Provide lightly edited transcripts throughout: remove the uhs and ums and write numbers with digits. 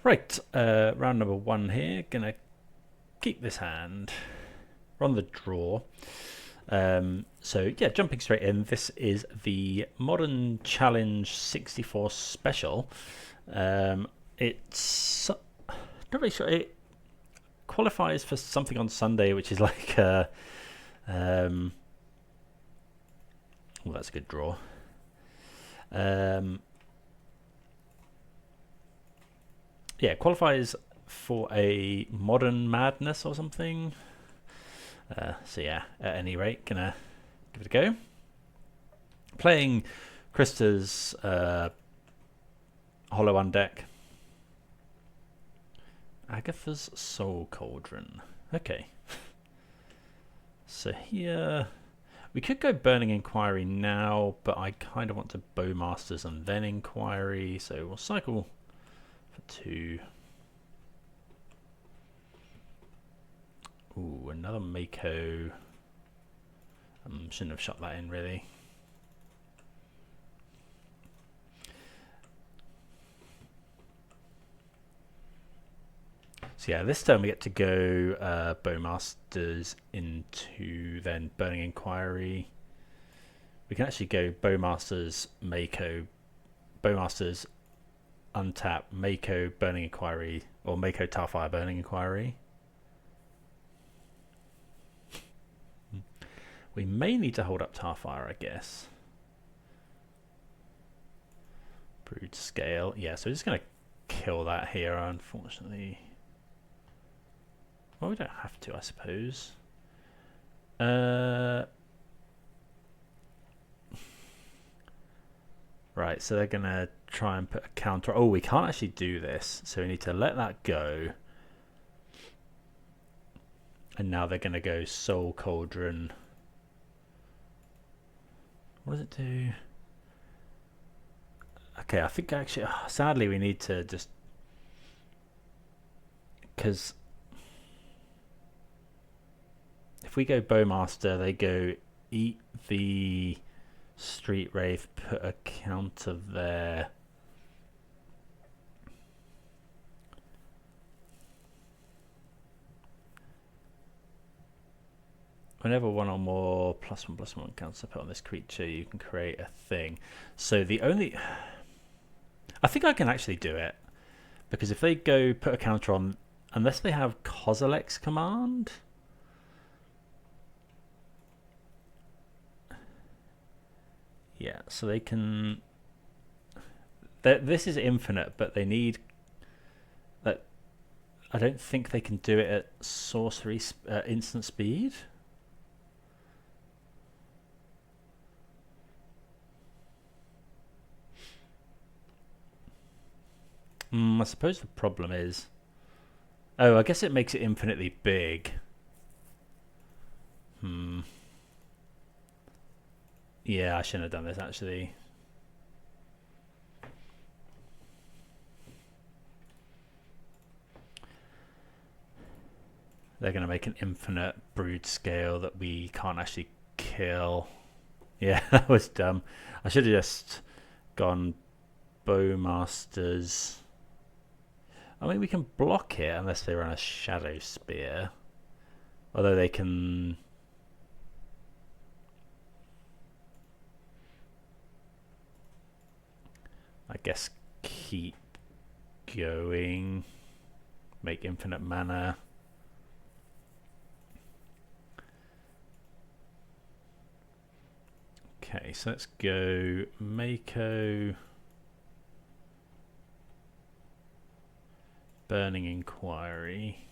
Right, round number 1 here. Gonna keep this hand. We're on the draw. So yeah, jumping straight in. This is the Modern Challenge 64 special. It's not really sure. It qualifies for something on Sunday, which is like well, that's a good draw. Yeah, it qualifies for a Modern Madness or something. So yeah, at any rate, gonna give it a go. Playing Krista's Hollowvine deck. Agatha's Soul Cauldron. Okay. So here we could go Burning Inquiry now, but I kind of want to Bowmasters and then Inquiry, so we'll cycle for 2. Ooh, another Mako. Shouldn't have shot that in really. So yeah, this turn we get to go Bowmasters into then Burning Inquiry. We can actually go Bowmasters, Mako, Bowmasters, untap, Mako, Burning Inquiry, or Mako Tarfire, Burning Inquiry. We may need to hold up Tarfire, I guess. Broodscale. Yeah, so we're just going to kill that here, unfortunately. Well, we don't have to, I suppose. Right, so they're going to try and put a counter. Oh, we can't actually do this, so we need to let that go. And now they're going to go Soul Cauldron. What does it do? Okay, I think actually, sadly, we need to just... Because if we go Bowmaster, they go eat the Street Wraith, put a counter there. Whenever 1 or more +1/+1 counts are put on this creature, you can create a thing. So the only... I think I can actually do it. Because if they go put a counter on... Unless they have Kozilek's Command... Yeah, so they can... This is infinite, but they need... I don't think they can do it at sorcery instant speed. I suppose the problem is... Oh, I guess it makes it infinitely big. Yeah, I shouldn't have done this, actually. They're going to make an infinite Broodscale that we can't actually kill. Yeah, that was dumb. I should have just gone Bowmasters. I mean, we can block it unless they run a Shadow Spear. Although they can... I guess keep going. Make infinite mana. Okay, so let's go Mako, Burning Inquiry.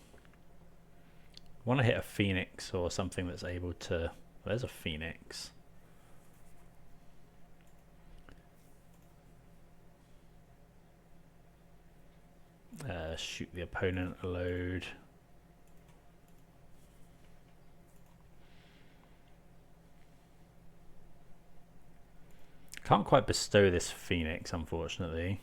I want to hit a Phoenix or something that's able to... There's a Phoenix. Shoot the opponent a load. Can't quite bestow this Phoenix, unfortunately.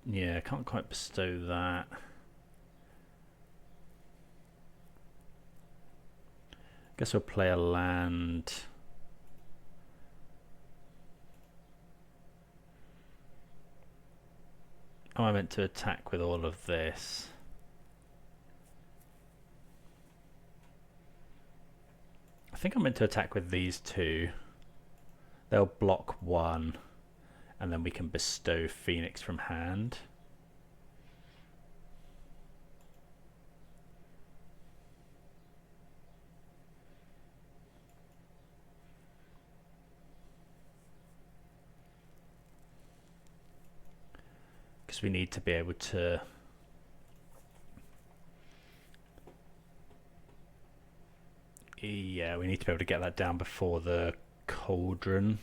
Yeah, can't quite bestow that. Guess we'll play a land. Am I meant to attack with all of this? I think I'm meant to attack with these two. They'll block one, and then we can bestow Phoenix from hand. Because we need to be able to we need to be able to get that down before the cauldron.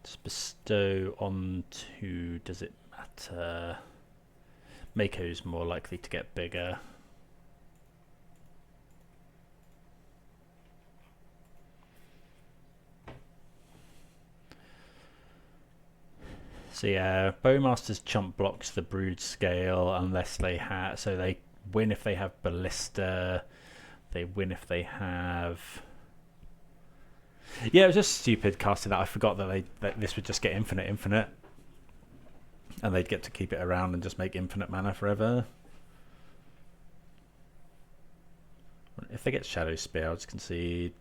Just bestow onto, does it matter? Mako's more likely to get bigger. So yeah, Bowmaster's chump blocks the Broodscale unless they have, so they win if they have Ballista, they win if they have... Yeah, it was just stupid casting that. I forgot that this would just get infinite, and they'd get to keep it around and just make infinite mana forever. If they get Shadow Spear, I'll just concede.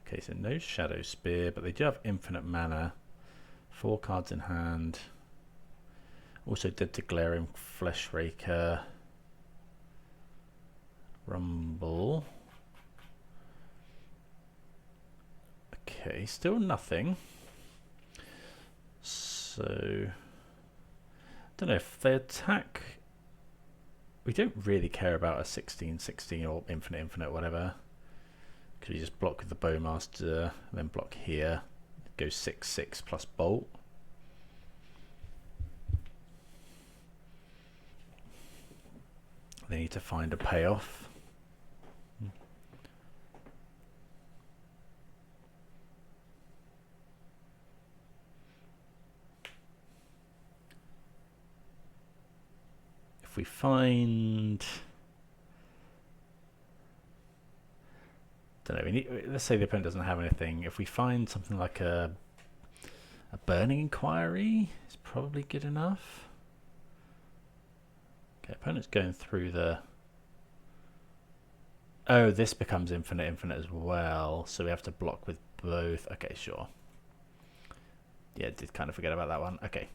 Okay, so no Shadow Spear, but they do have infinite mana. 4 cards in hand. Also did the Glaring Fleshraker. Rumble. Okay, still nothing. So, don't know if they attack. We don't really care about a 16/16 or infinite, whatever. Because we just block with the Bowmaster, and then block here. Go 6/6 plus bolt. They need to find a payoff. If we find, don't know. We need. Let's say the opponent doesn't have anything. If we find something like a Burning Inquiry, it's probably good enough. Okay, opponent's going through the... Oh, this becomes infinite as well, so we have to block with both. Okay, sure. Yeah, did kind of forget about that one. Okay.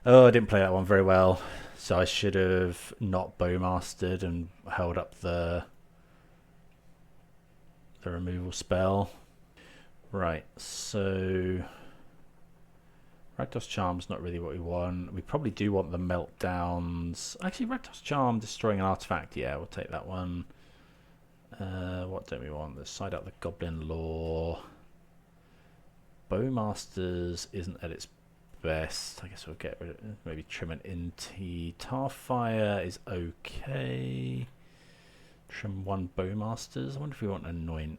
Oh, I didn't play that one very well, so I should have not Bowmastered and held up the removal spell. Right, so... Rakdos Charm's not really what we want. We probably do want the Meltdowns. Actually, Rakdos Charm destroying an artifact. Yeah, we'll take that one. What don't we want? Let's side out the Goblin Lore. Bowmasters isn't at its best. I guess we'll get rid of it. Maybe trim an Inti. Tarfire is okay. Trim 1 Bowmasters. I wonder if we want Anoint.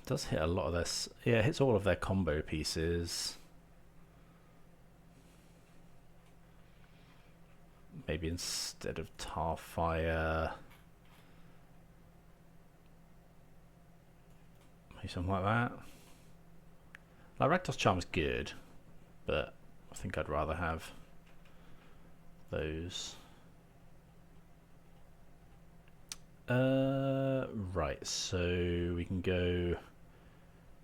Does hit a lot of this. Yeah, it hits all of their combo pieces. Maybe instead of Tarfire, maybe something like that. Like Rakdos Charm is good, but I think I'd rather have those. Right, so we can go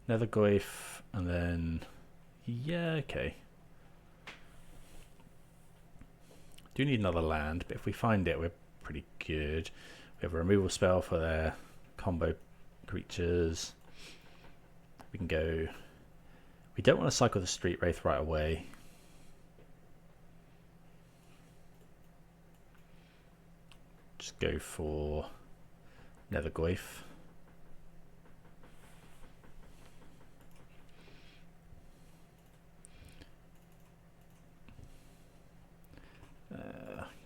Nethergoyf and then, yeah, okay. Do need another land, but if we find it, we're pretty good. We have a removal spell for their combo creatures. We can go... We don't want to cycle the Street Wraith right away. Just go for Nethergoyf.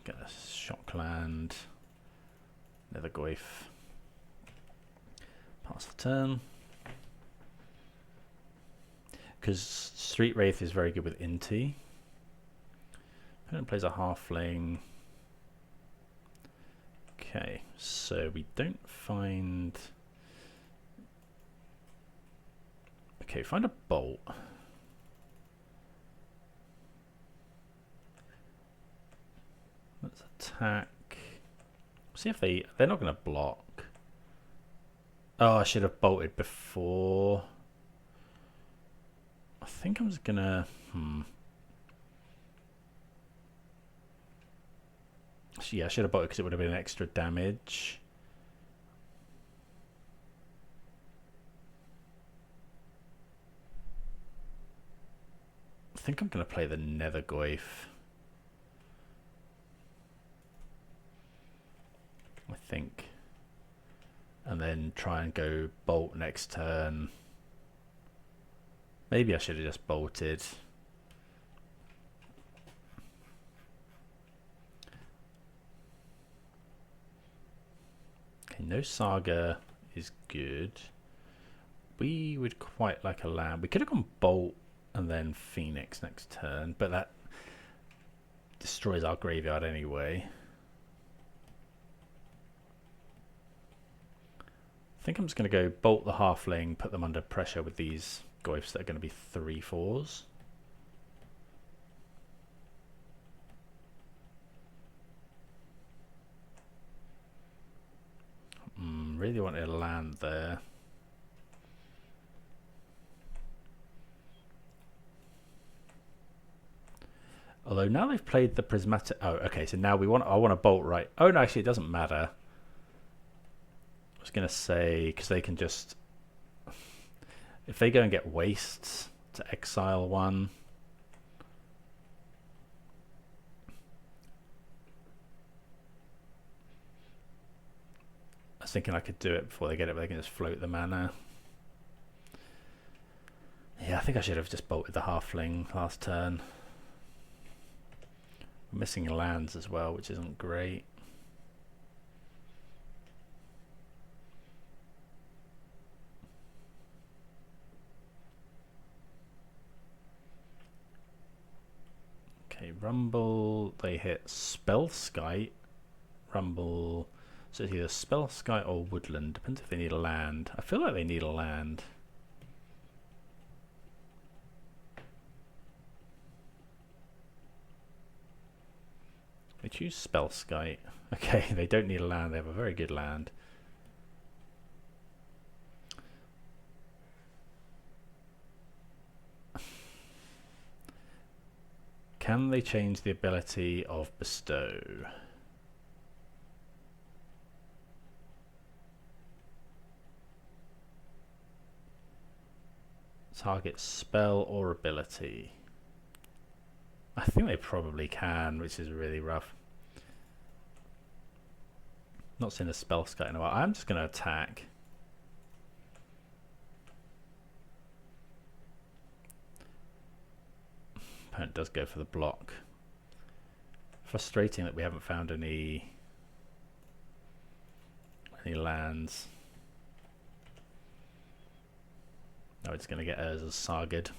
Get a Shockland, Nethergoyf. Pass the turn. Because Street Wraith is very good with Inti. Opponent plays a halfling. Okay, so we don't find... Okay, find a bolt. Let's attack. See if they're not going to block. Oh, I should have bolted before. I think I'm just going to... Yeah, I should have bolted because it would have been extra damage. I think I'm going to play the Nethergoyf. I think. And then try and go bolt next turn. Maybe I should have just bolted. Okay, no Saga is good. We would quite like a land. We could have gone bolt and then Phoenix next turn, but that destroys our graveyard anyway. I think I'm just going to go bolt the halfling, put them under pressure with these goyfs that are going to be 3/4s. Really wanted to land there. Although now they've played the prismatic. Oh, okay. So now I want to bolt right. Oh no, actually it doesn't matter. I was gonna say because they can just, if they go and get wastes to exile one. I was thinking I could do it before they get it, but they can just float the mana. Yeah, I think I should have just bolted the halfling last turn. We're missing lands as well, which isn't great. Okay, Rumble, they hit Spellskite. Rumble, so it's either Spellskite or Woodland, depends if they need a land. I feel like they need a land. They choose Spellskite. Okay, they don't need a land, they have a very good land. Can they change the ability of Bestow? Target spell or ability. I think they probably can, which is really rough. Not seen a Spellskite in a while. I'm just going to attack. Opponent does go for the block. Frustrating that we haven't found any lands. No, it's going to get Urza's Sagad.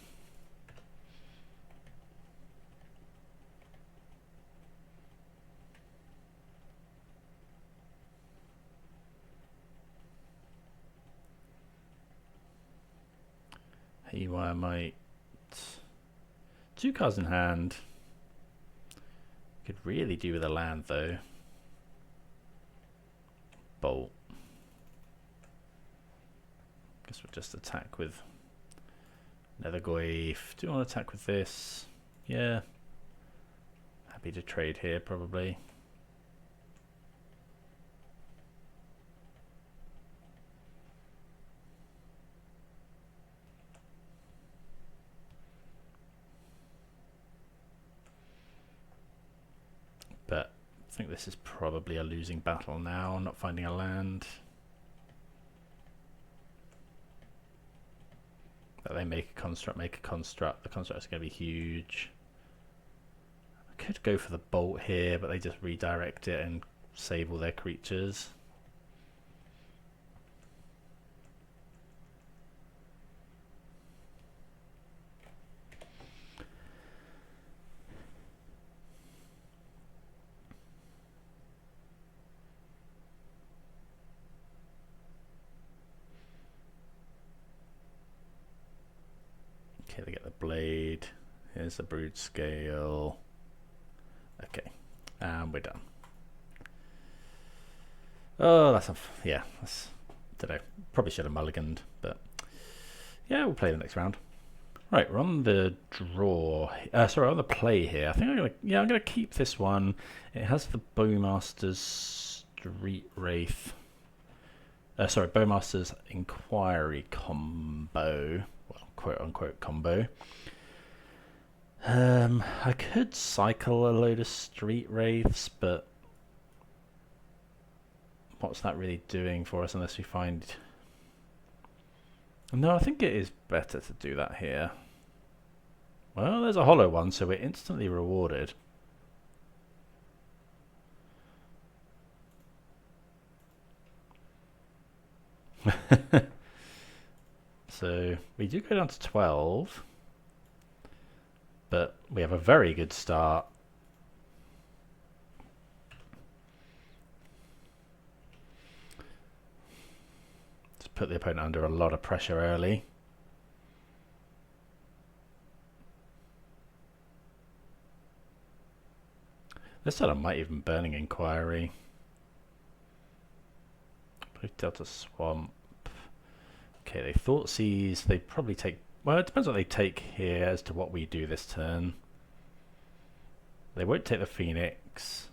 Haywire might. 2 cards in hand. Could really do with a land though. Bolt. Guess we'll just attack with Nethergoyf. Do you want to attack with this? Yeah. Happy to trade here probably. But I think this is probably a losing battle now, not finding a land. But they make a construct, the construct is going to be huge. I could go for the bolt here, but they just redirect it and save all their creatures. Okay, they get the blade. Here's the Broodscale. Okay, and we're done. Oh, that's yeah. That's, don't know. Probably should have mulliganed, but yeah, we'll play the next round. Right, we're on the draw. Sorry, on the play here. I think I'm gonna keep this one. It has the Bowmaster's Street Wraith. Sorry, Bowmaster's Inquiry combo. Well, quote unquote combo. I could cycle a load of Street Wraiths, but what's that really doing for us unless we find... No, I think it is better to do that here. Well, there's a hollow one, so we're instantly rewarded. So we do go down to 12, but we have a very good start. Just put the opponent under a lot of pressure early. This time I might even Burning Inquiry. Blue Delta Swamp. Okay, they thought seize. They probably take... Well, it depends what they take here as to what we do this turn. They won't take the Phoenix.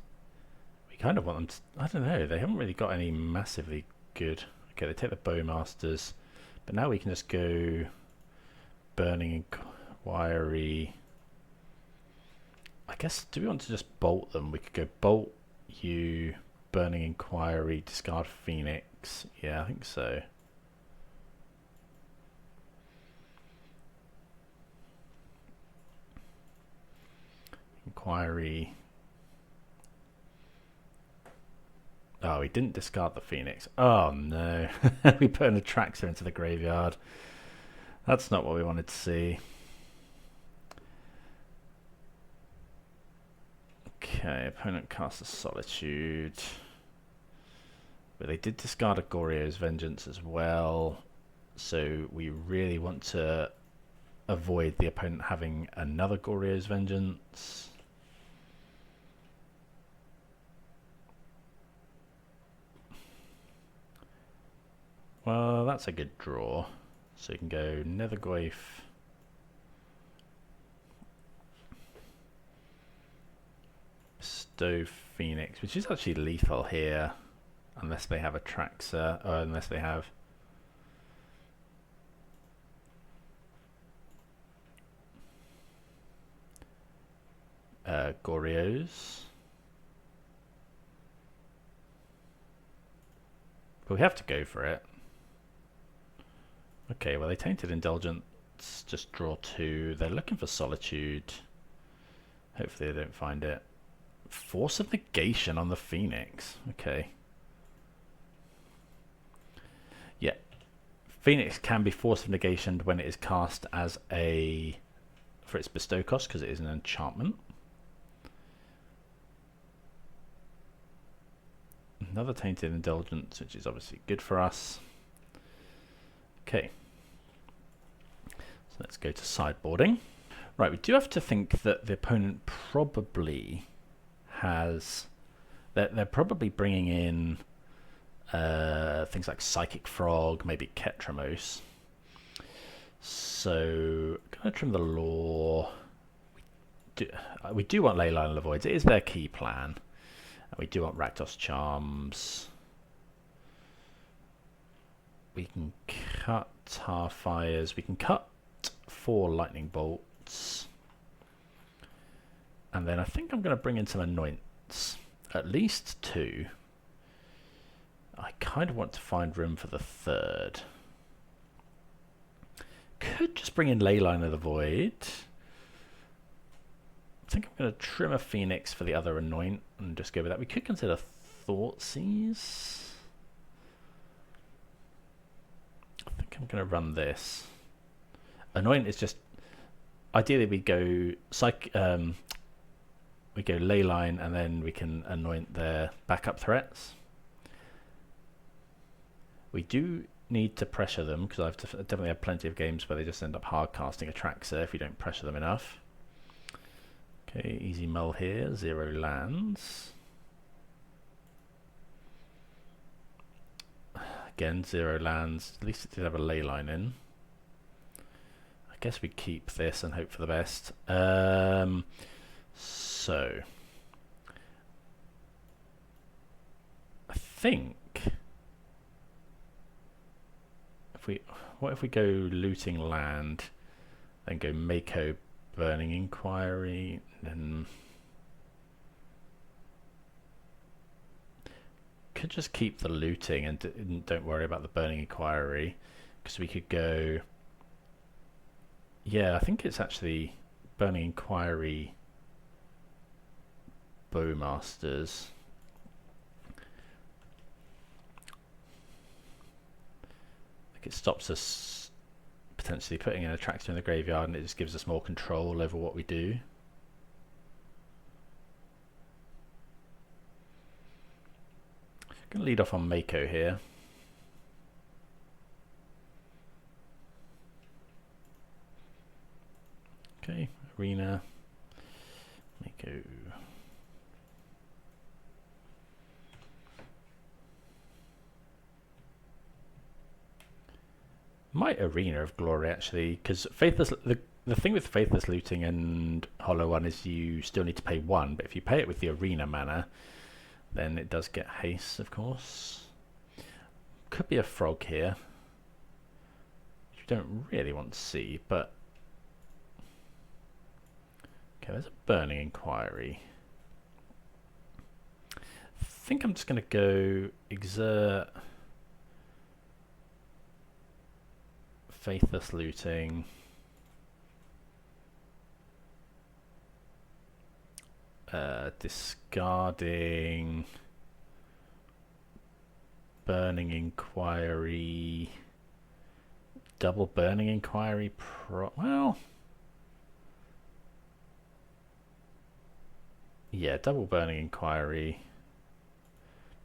We kind of want them to... I don't know. They haven't really got any massively good... Okay, they take the Bowmasters. But now we can just go... Burning Inquiry. I guess, do we want to just bolt them? We could go bolt you, Burning Inquiry, discard Phoenix. Yeah, I think so. Inquiry. Oh, we didn't discard the Phoenix. Oh no. We put an Atraxa into the graveyard. That's not what we wanted to see. Okay, opponent casts a Solitude. But they did discard a Goryo's Vengeance as well. So we really want to avoid the opponent having another Goryo's Vengeance. Well, that's a good draw. So you can go Nethergoyf. Bestow Phoenix, which is actually lethal here, unless they have Atraxa, or unless they have... Goryos. But we have to go for it. Okay, well they Tainted Indulgence, just draw 2. They're looking for Solitude. Hopefully they don't find it. Force of Negation on the Phoenix. Okay. Yeah. Phoenix can be Force of Negation when it is cast as a... for its bestow cost, because it is an enchantment. Another Tainted Indulgence, which is obviously good for us. Okay. So let's go to sideboarding. Right, we do have to think that the opponent probably has... They're probably bringing in things like Psychic Frog, maybe Ketramos. So, going to trim the Law. We do want Leyline of the Voids. It is their key plan. And we do want Rakdos Charms. We can cut Tarfires. We can cut 4 Lightning Bolts. And then I think I'm going to bring in some Anoints. At least 2. I kind of want to find room for the 3rd. Could just bring in Leyline of the Void. I think I'm going to trim a Phoenix for the other Anoint and just go with that. We could consider Thoughtseize. I think I'm going to run this. Anoint is just... Ideally we go we go Leyline and then we can anoint their backup threats. We do need to pressure them, because I've definitely had plenty of games where they just end up hard casting a Traxxer if you don't pressure them enough. Okay, easy mull here, 0 lands. Again, 0 lands. At least it did have a ley line in. I guess we keep this and hope for the best. So I think what if we go looting land, then go Mako Burning Inquiry, then could just keep the looting and don't worry about the Burning Inquiry, because we could go, yeah, I think it's actually Burning Inquiry, Bowmasters. Like, it stops us potentially putting in a Traxxer in the graveyard, and it just gives us more control over what we do. Going to lead off on Mako here. Okay, Arena, Mako. Might Arena of Glory, actually, because Faithless. The thing with Faithless Looting and Hollowvine is you still need to pay 1, but if you pay it with the Arena mana, then it does get haste, of course. Could be a frog here, which you don't really want to see, but okay, there's a Burning Inquiry. I think I'm just going to go Exert, Faithless Looting, discarding Burning Inquiry, double Burning Inquiry, well, yeah, double Burning Inquiry,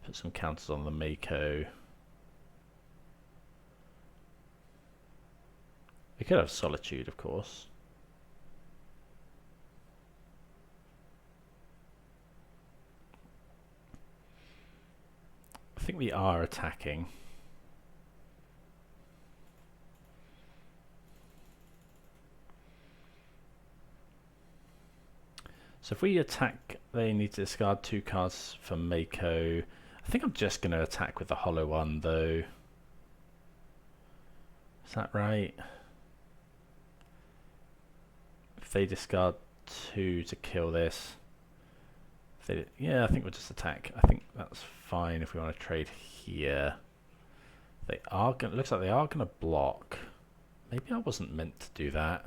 put some counters on the Mako. We could have Solitude, of course. I think we are attacking. So if we attack, they need to discard 2 cards for Mako. I think I'm just going to attack with the hollow one, though. Is that right? If they discard 2 to kill this, yeah, I think we'll just attack. I think that's fine if we want to trade here. They are going. Looks like they are going to block. Maybe I wasn't meant to do that.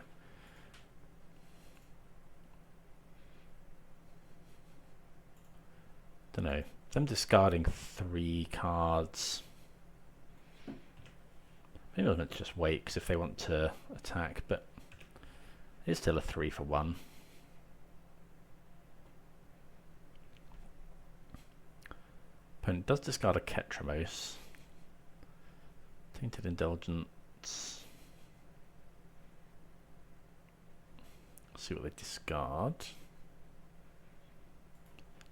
Don't know. Them discarding 3 cards. Maybe I was meant to just wait, because if they want to attack, but it's still a 3 for 1. Opponent does discard a Ketramos. Tainted Indulgence. See what they discard.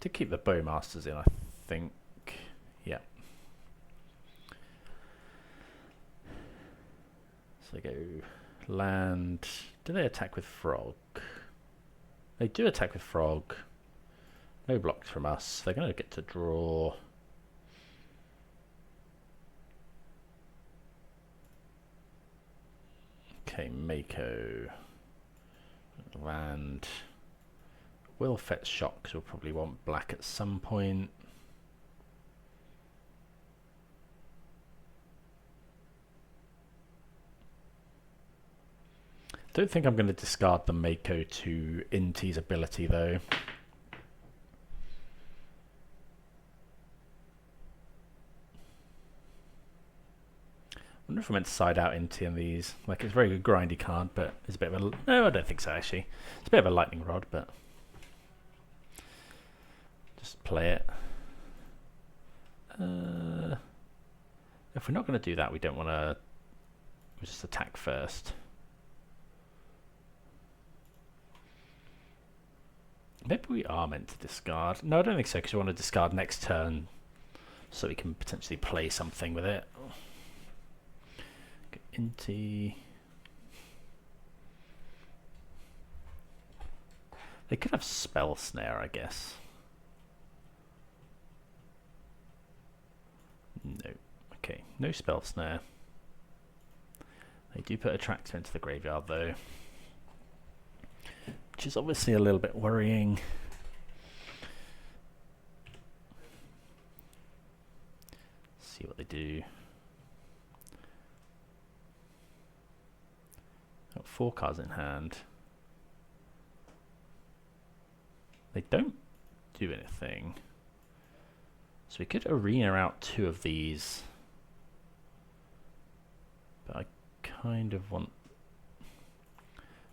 To keep the Bowmasters in, I think. Yeah. So they go land. Do they attack with Frog? They do attack with Frog. No blocks from us. They're going to get to draw. Okay, Mako. Land. Will fetch shock, because we'll probably want black at some point. Don't think I'm going to discard the Mako to Inti's ability, though. I wonder if I meant to side out Inti in these. Like, it's a very good grindy card, but it's a bit of a... No, I don't think so, actually. It's a bit of a lightning rod, but... just play it. If If we're not going to do that, we don't want to just attack first. Maybe we are meant to discard. No, I don't think so, because we want to discard next turn so we can potentially play something with it. Get into... They could have Spell Snare, I guess. No. Okay, no Spell Snare. They do put a Tractor into the graveyard, though, which is obviously a little bit worrying. See what they do. Got 4 cards in hand. They don't do anything. So we could arena out 2 of these. But I kind of want...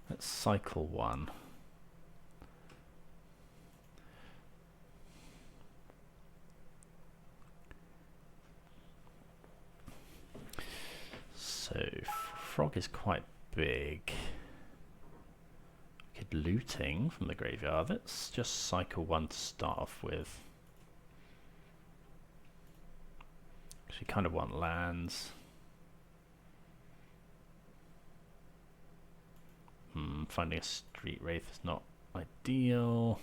Let's cycle 1. So Frog is quite big. We could looting from the graveyard. Let's just cycle 1 to start off with. Because we kind of want lands. Finding a Street Wraith is not ideal.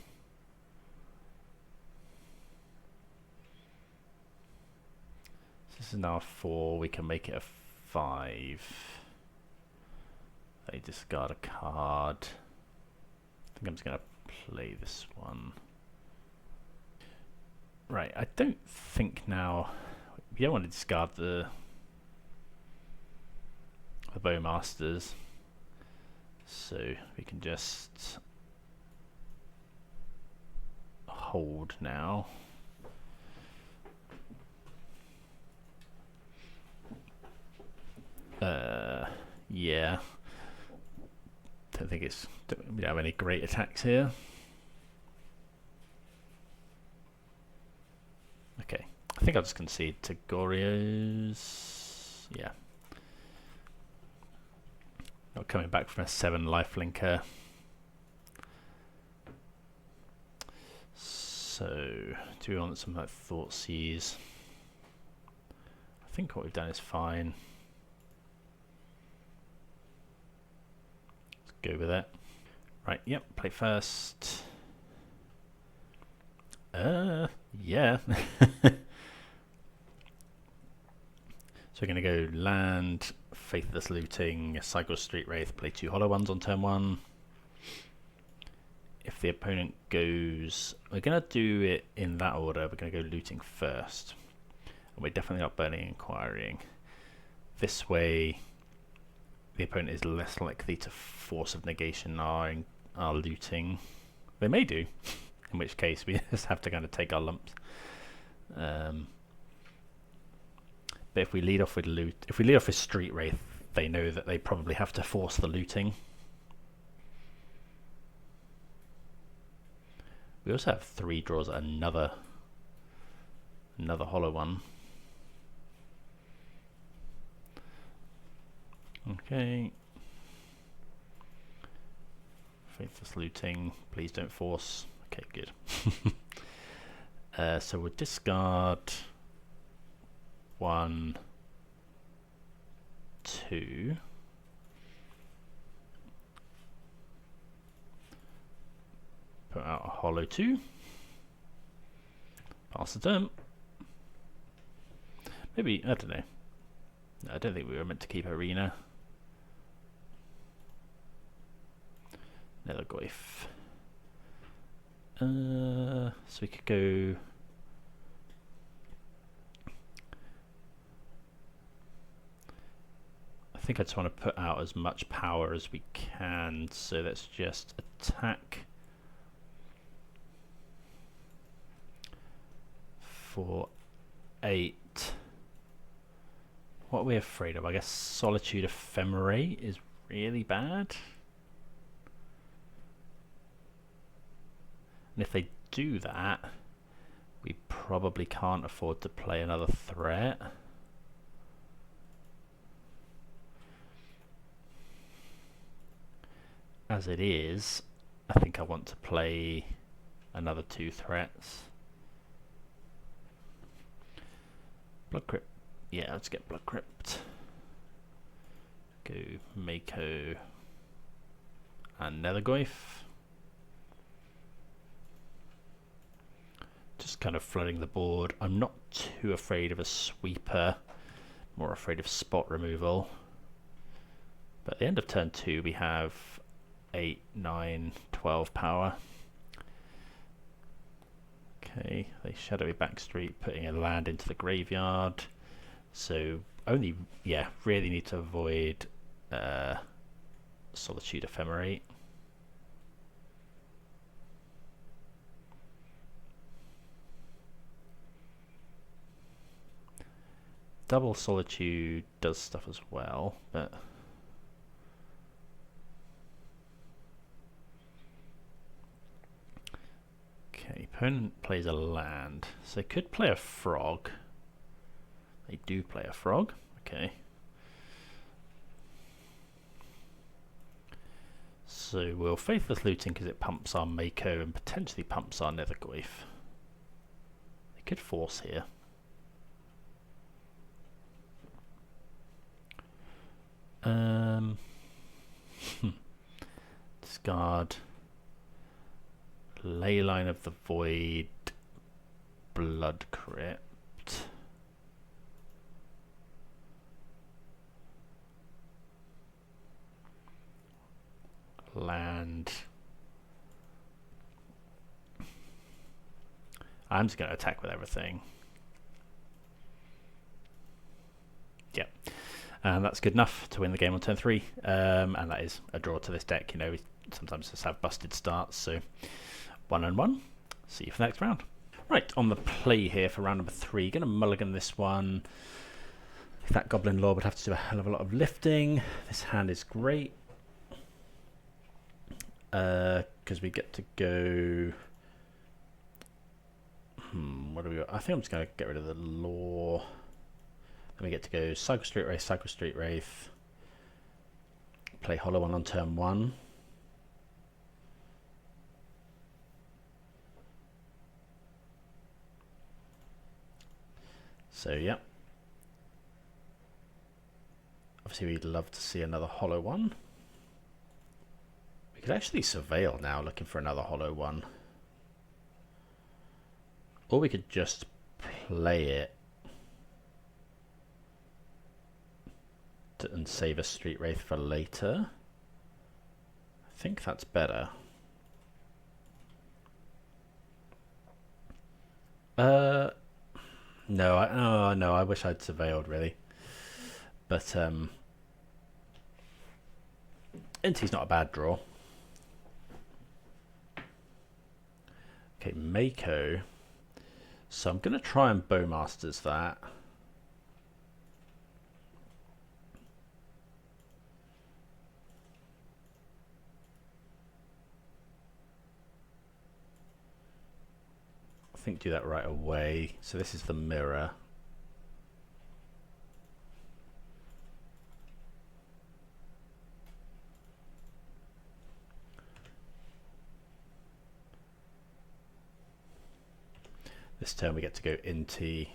So this is now a 4. We can make it a 5. They discard a card. I think I'm just going to play this one. Right, I don't think now... We don't want to discard the Bowmasters. So we can just hold now. Yeah. Don't think it's... Don't we have any great attacks here. Okay. I think I'll just concede to Goryo's. Yeah. Not coming back from a 7 lifelinker. So, do we want something like Thoughtseize? I think what we've done is fine. Let's go with it. Right, yep, play first. Yeah. So we're going to go land, Faithless Looting, cycle Street Wraith, play 2 Hollow Ones on turn 1. If the opponent goes... We're going to do it in that order. We're going to go Looting first. And we're definitely not Burning Inquiring. This way, the opponent is less likely to Force of Negation our Looting. They may do, in which case we just have to kind of take our lumps. But if we lead off with Street Wraith, they know that they probably have to force the looting. We also have 3 draws at another Hollow One. Okay. Faithless Looting, please don't force. Okay, good. So we'll discard 1, 2. Put out a Hollow 2. Pass the turn. Maybe, I don't know. No, I don't think we were meant to keep Arena. Another Goif. So we could go... I think I just want to put out as much power as we can, so let's just attack for 8. What are we afraid of? I guess Solitude Ephemerate is really bad. And if they do that, we probably can't afford to play another threat. as it is, I think I want to play another 2 threats. Blood Crypt. Yeah, let's get Blood Crypt. Go Mako and Nethergoyf. Just kind of flooding the board. I'm not too afraid of a sweeper, more afraid of spot removal. But at the end of turn 2 we have 8, 9, 12 power. Okay, they shadowy backstreet, putting a land into the graveyard. So only, yeah, really need to avoid Solitude Ephemerate. Double Solitude does stuff as well, but okay, opponent plays a land, so they could play a frog. They do play a frog, okay. So we'll Faithless Looting because it pumps our Mako and potentially pumps our Nethergoyf. They could force here. Discard Leyline of the Void, Blood Crypt. Land. I'm just going to attack with everything. Yep. And that's good enough to win the game on turn 3. And that is a draw to this deck. You know, we sometimes just have busted starts. So 1-1. See you for the next round. Right, on the play here for round number 3. Going to mulligan this one. That Goblin Lord would have to do a hell of a lot of lifting. This hand is great. Because we get to go... what do we got? I think I'm just going to get rid of the Law. Then we get to go Cycle Street Wraith, play Hollowvine on turn 1. So yeah, obviously we'd love to see another hollow one. We could actually surveil now looking for another hollow one. Or we could just play it and save a Street Wraith for later. I think that's better. No, I wish I'd surveilled really. But Inti's not a bad draw. Okay, Mako. So I'm gonna try and Bowmasters that. I think do that right away. So this is the mirror. This turn we get to go Inti.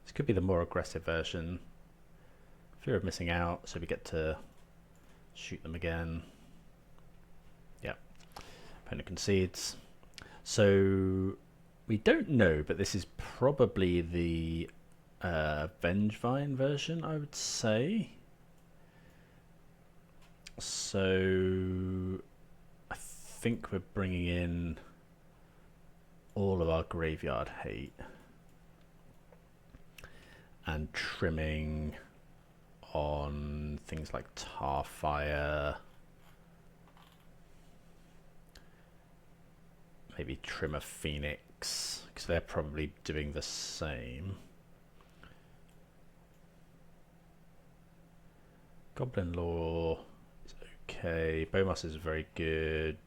This could be the more aggressive version. Fear of missing out, so we get to shoot them again. Yep. Opponent concedes. So we don't know, but this is probably the Vengevine version, I would say. So I think we're bringing in all of our graveyard hate and trimming on things like Tarfire. Maybe trim a Phoenix, because they're probably doing the same. Goblin Law is okay. Bowmaster is very good.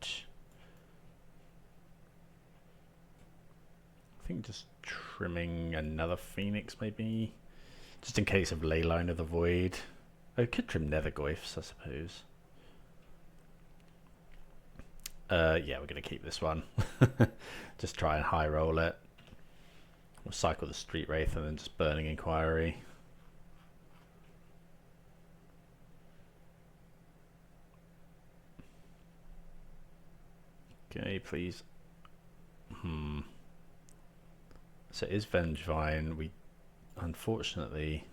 I think just trimming another Phoenix maybe, just in case of Leyline of the Void. I could trim Nethergoyfs, I suppose. Yeah, we're going to keep this one. Just try and high roll it. We'll cycle the Street Wraith and then just Burning Inquiry. Okay, please. So it is Vengevine. We unfortunately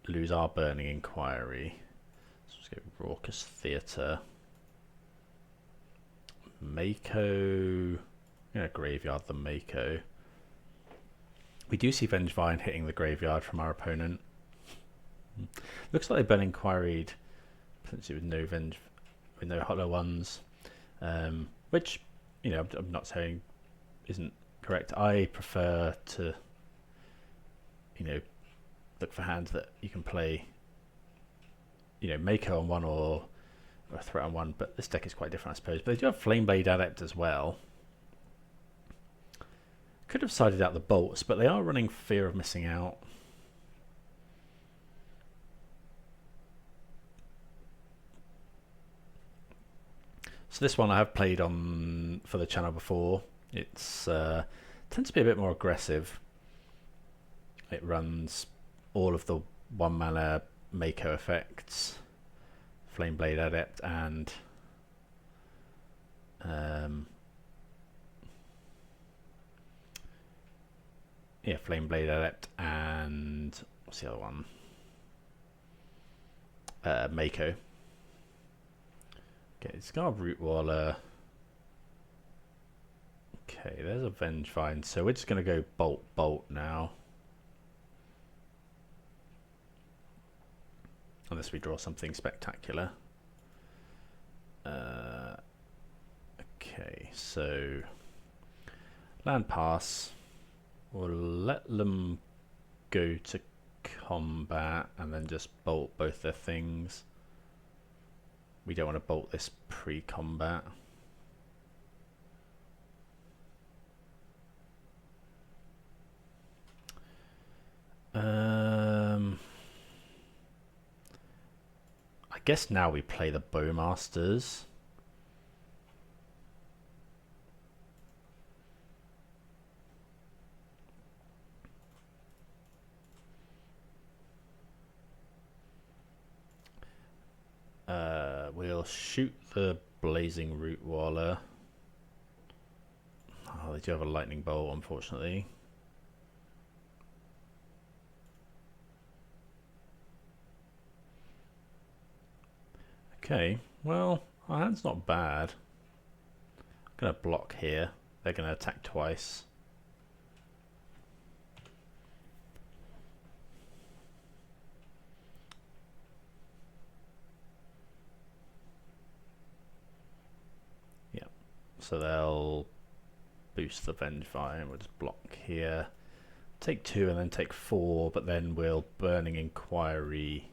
lose our Burning Inquiry. So let's go Raucous Theatre. Mako. Yeah, graveyard the Mako. We do see Vengevine hitting the graveyard from our opponent. Looks like they Burning Inquired potentially with no hollow ones, which, you know, I'm not saying isn't correct. I prefer to, you know, look for hands that you can play, you know, Mako on one or a threat on one, but this deck is quite different, I suppose. But they do have Flameblade Adept as well. Could have sided out the bolts, but they are running Fear of Missing Out. So this one I have played on for the channel before. It's tends to be a bit more aggressive. It runs all of the 1 mana Mako effects, Flameblade Adept, and yeah, Flameblade Adept, and what's the other one? Mako. Okay, Scarab Rootwaller. Okay, there's a Vengevine. So we're just going to go Bolt now. Unless we draw something spectacular. Okay, so land pass. We'll let them go to combat and then just bolt both their things. We don't want to bolt this pre-combat. I guess now we play the Bowmasters. We'll shoot the Blazing Rootwaller. Oh, they do have a Lightning Bolt, unfortunately. Okay, well, our hand's not bad. I'm going to block here. They're going to attack twice. Yeah, so they'll boost the Vengevine. We'll just block here. Take 2 and then take 4, but then we'll Burning Inquiry.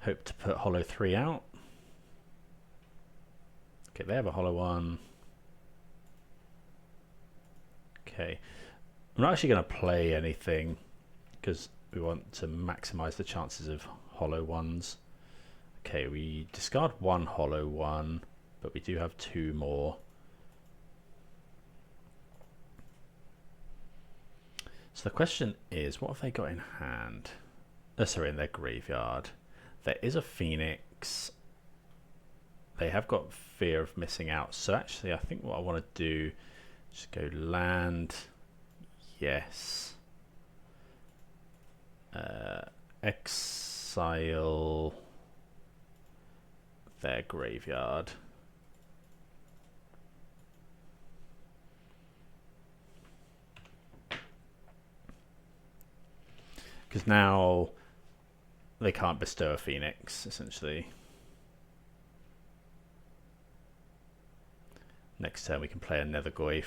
Hope to put Hollow 3 out. Okay, they have a Hollow 1. Okay, I'm not actually going to play anything because we want to maximize the chances of Hollow 1s. Okay, we discard 1 Hollow 1, but we do have 2 more. So the question is, what have they got in hand? Sorry, in their graveyard. There is a Phoenix. They have got Fear of Missing Out. So actually, I think what I want to do is just go land. Yes. Exile their graveyard. Because now they can't bestow a Phoenix, essentially. Next turn we can play a Nethergoyf.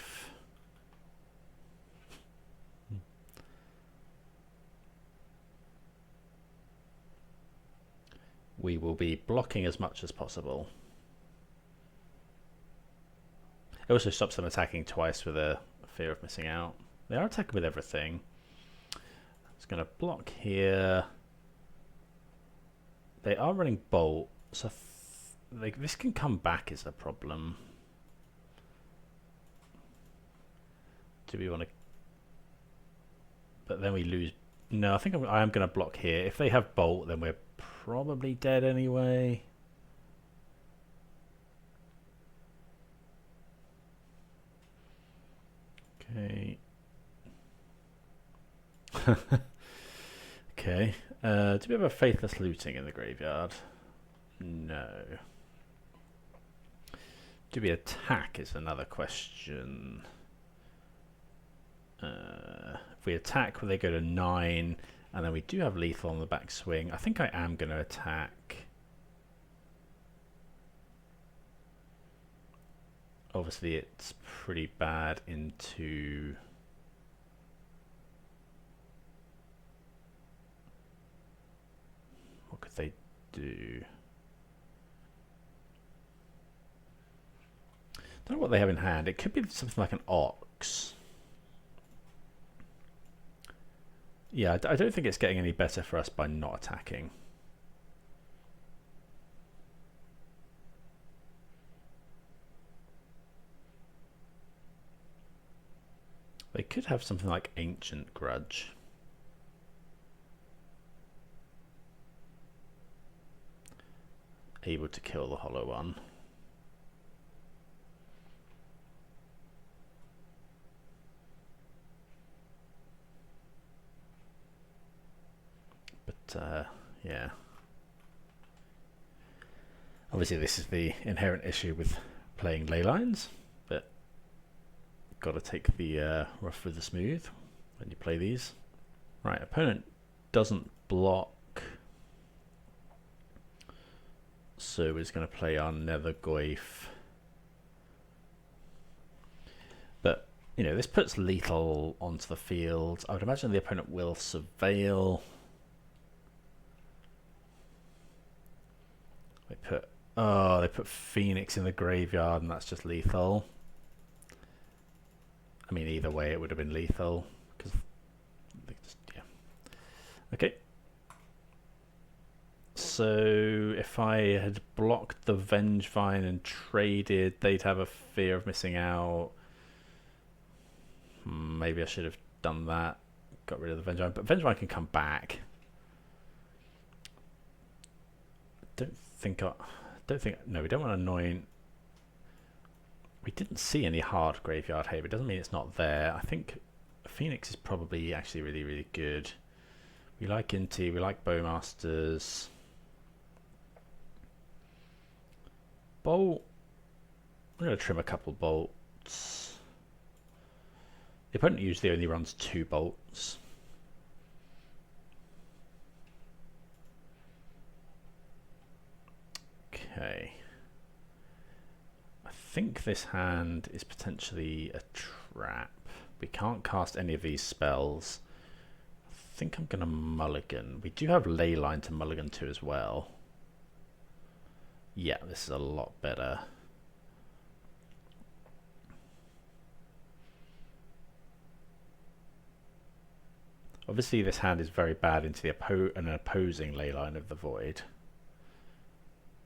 We will be blocking as much as possible. It also stops them attacking twice with a Fear of Missing Out. They are attacking with everything. It's going to block here. They are running Bolt, so this can come back is a problem. Do we want to? But then we lose. No, I think I am going to block here. If they have Bolt, then we're probably dead anyway. Okay. Okay. Do we have a Faithless Looting in the graveyard? No. Do we attack is another question. If we attack, will they go to 9? And then we do have lethal on the back swing. I think I am going to attack. Obviously, it's pretty bad into... What could they do? Don't know what they have in hand. It could be something like an Ox. Yeah, I don't think it's getting any better for us by not attacking. They could have something like Ancient Grudge. Able to kill the hollow one. But yeah. Obviously this is the inherent issue with playing ley lines, but got to take the rough with the smooth when you play these. Right, opponent doesn't block, so we're just going to play our Nethergoyf. But you know, this puts lethal onto the field. I would imagine the opponent will surveil. They put Phoenix in the graveyard, and that's just lethal. I mean, either way, it would have been lethal because they just, yeah. Okay. So if I had blocked the Vengevine and traded, they'd have a fear of missing out. Maybe I should have done that. Got rid of the Vengevine, but Vengevine can come back. No, we don't want to anoint. We didn't see any hard graveyard here, but it doesn't mean it's not there. I think Phoenix is probably actually really, really good. We like Inti, we like Bowmasters. Bolt. I'm going to trim a couple bolts. The opponent usually only runs 2 bolts. Okay. I think this hand is potentially a trap. We can't cast any of these spells. I think I'm going to mulligan. We do have Leyline to mulligan to as well. Yeah, this is a lot better. Obviously this hand is very bad into the an opposing Leyline of the Void.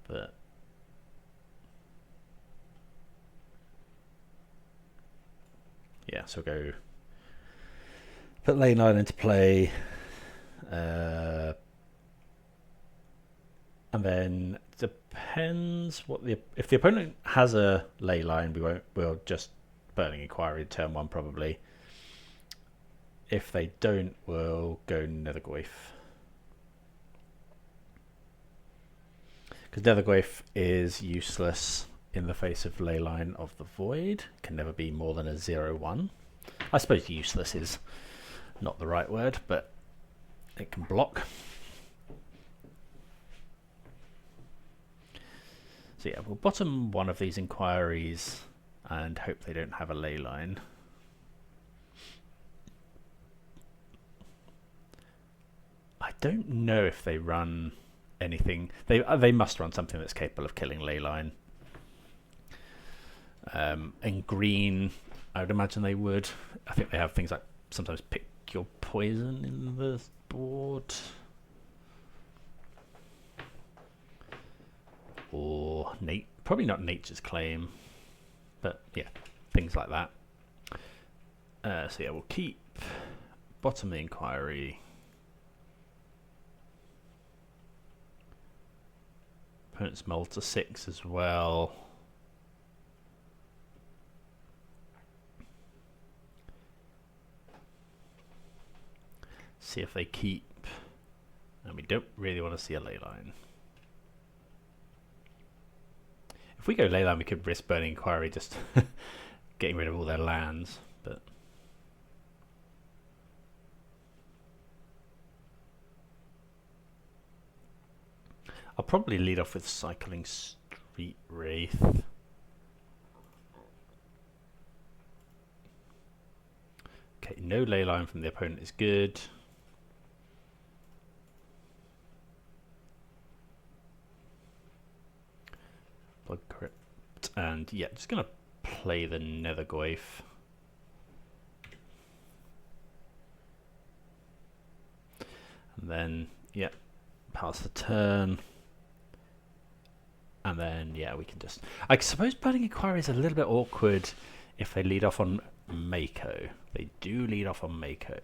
But yeah, so go put Leyline into play, and then depends what if the opponent has a Leyline, we'll just Burning Inquiry turn 1 probably. If they don't, we'll go Nethergoyf. Because Nethergoyf is useless in the face of Leyline of the Void. Can never be more than a 0/1. I suppose useless is not the right word, but it can block. So yeah, we'll bottom one of these inquiries and hope they don't have a Leyline. I don't know if they run anything. They must run something that's capable of killing Leyline. And green, I would imagine they would. I think they have things like sometimes pick your poison in the board. or probably not Nature's Claim, but yeah, things like that. So yeah, we'll keep bottom of the inquiry. Opponent's mull to 6 as well. See if they keep, and we don't really want to see a ley line. If we go ley line, we could risk burning inquiry, just getting rid of all their lands, but I'll probably lead off with Cycling Street Wraith. Okay, no ley line from the opponent is good. Blood Crypt, and yeah, just gonna play the Nethergoyf. And then yeah, pass the turn. And then yeah, we can just, I suppose burning inquiry is a little bit awkward if they lead off on Mako. They do lead off on Mako.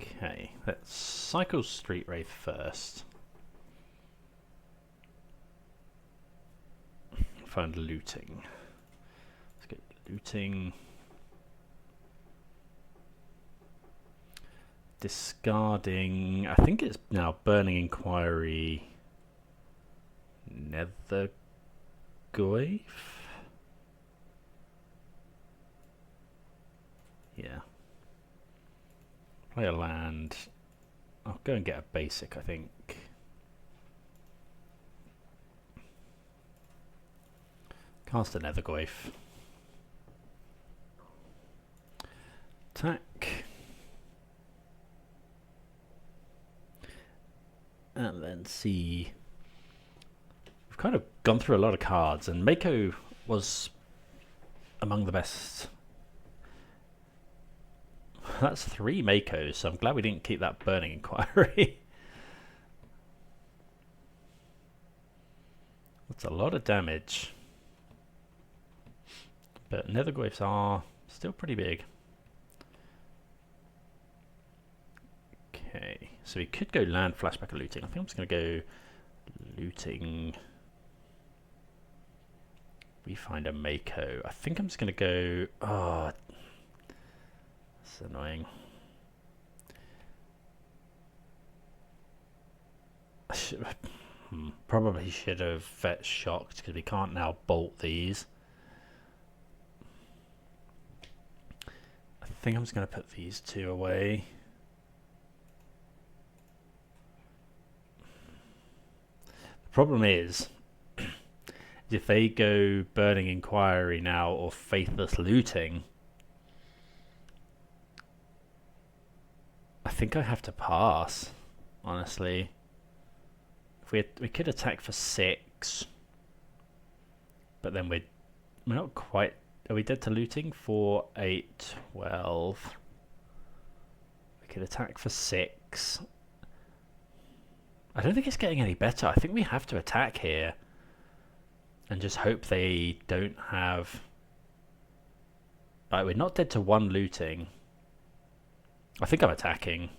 Okay, let's cycle Street Wraith first. Find looting. Let's get looting. Discarding, I think it's now burning inquiry. Nethergoyf. Yeah. Play a land. I'll go and get a basic, I think. Cast a Nethergoyf. Attack. And then see. We've kind of gone through a lot of cards, and Mako was among the best. That's 3 Makos, so I'm glad we didn't keep that burning inquiry. That's a lot of damage. But Nethergoyfs are still pretty big. Okay, so we could go land, flashback, or looting. I think I'm just going to go looting. We find a Mako. I think I'm just going to go. Oh, that's annoying. Probably should have fetched shocked because we can't now bolt these. I think I'm just going to put these 2 away. The problem is, if they go burning inquiry now or faithless looting, I think I have to pass, honestly. If we could attack for 6, but then we're not quite. Are we dead to looting? 4, 8, 12. We could attack for 6. I don't think it's getting any better. I think we have to attack here and just hope they don't have. Right, we're not dead to 1 looting. I think I'm attacking.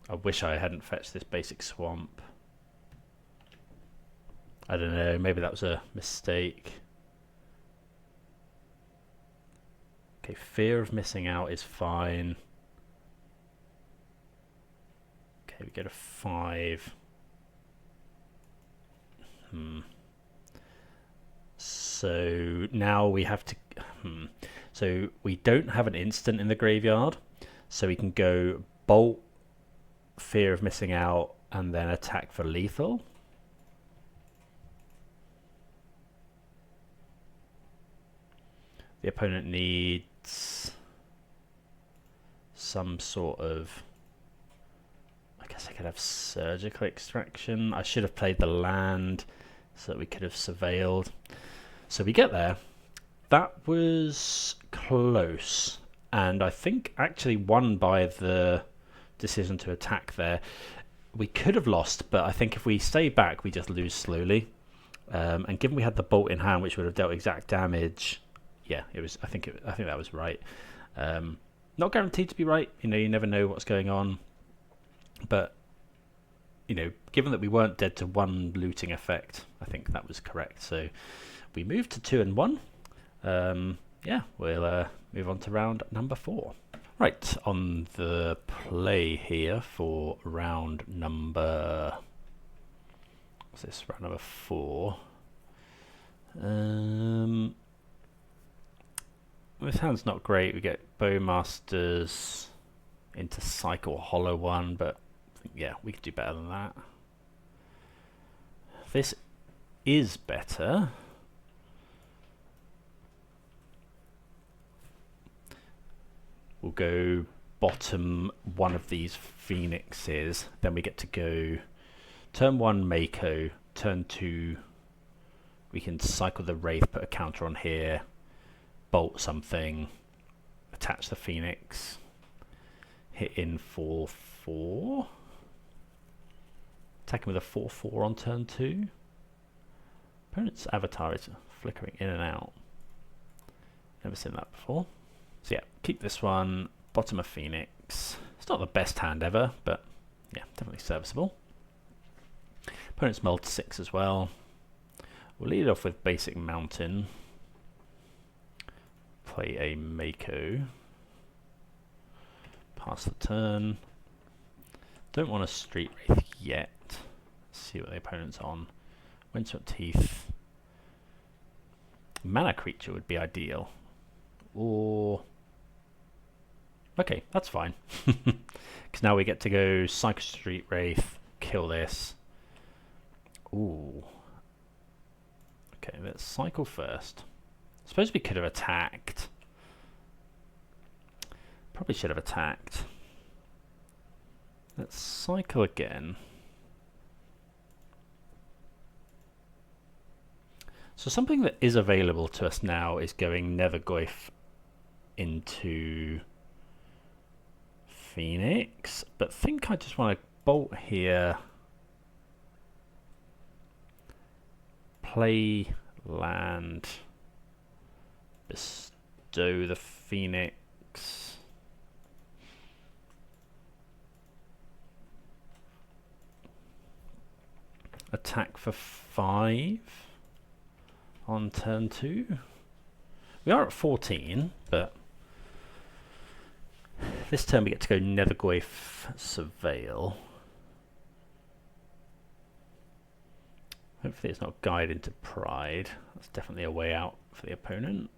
I wish I hadn't fetched this basic swamp. I don't know, maybe that was a mistake. Okay, fear of missing out is fine. Okay, we go to 5. So now we have to. So we don't have an instant in the graveyard, so we can go bolt, fear of missing out, and then attack for lethal. The opponent needs some sort of. I guess I could have surgical extraction. I should have played the land so that we could have surveilled. So we get there. That was close, and I think actually won by the decision to attack there. we could have lost, but I think if we stay back, we just lose slowly. And given we had the bolt in hand, which would have dealt exact damage, yeah, it was. I think that was right. Not guaranteed to be right. You know, you never know what's going on. But you know, given that we weren't dead to one looting effect, I think that was correct. So we moved to 2 and 1. Yeah, we'll move on to round number 4. Right, on the play here for round number... What's this? Round number 4. This hand's not great. We get Bowmasters into cycle Hollowvine, but yeah, we could do better than that. This is better. We'll go bottom one of these Phoenixes. Then we get to go turn 1 Mako, turn 2 we can cycle the Wraith, put a counter on here, bolt something, attach the Phoenix, hit in 4/4. Attacking with a 4/4 on turn 2. Opponent's avatar is flickering in and out. Never seen that before. So yeah, keep this one. Bottom of Phoenix. It's not the best hand ever, but yeah, definitely serviceable. Opponent's mulled 6 as well. We'll lead off with basic Mountain. Play a Mako. Pass the turn. Don't want a Street Wraith yet. Let's see what the opponent's on. Windswept Teeth. Mana creature would be ideal. Or... okay, that's fine. Because now we get to go Psycho Street Wraith, kill this. Ooh. Okay, let's cycle first. Suppose we could have attacked. Probably should have attacked. Let's cycle again. So something that is available to us now is going Nethergoyf into Phoenix, but I think I just want to bolt here, play land, bestow the Phoenix, attack for 5 on turn 2. We are at 14, but this turn we get to go Nethergoyf Surveil. Hopefully it's not Guide into Pride. That's definitely a way out for the opponent.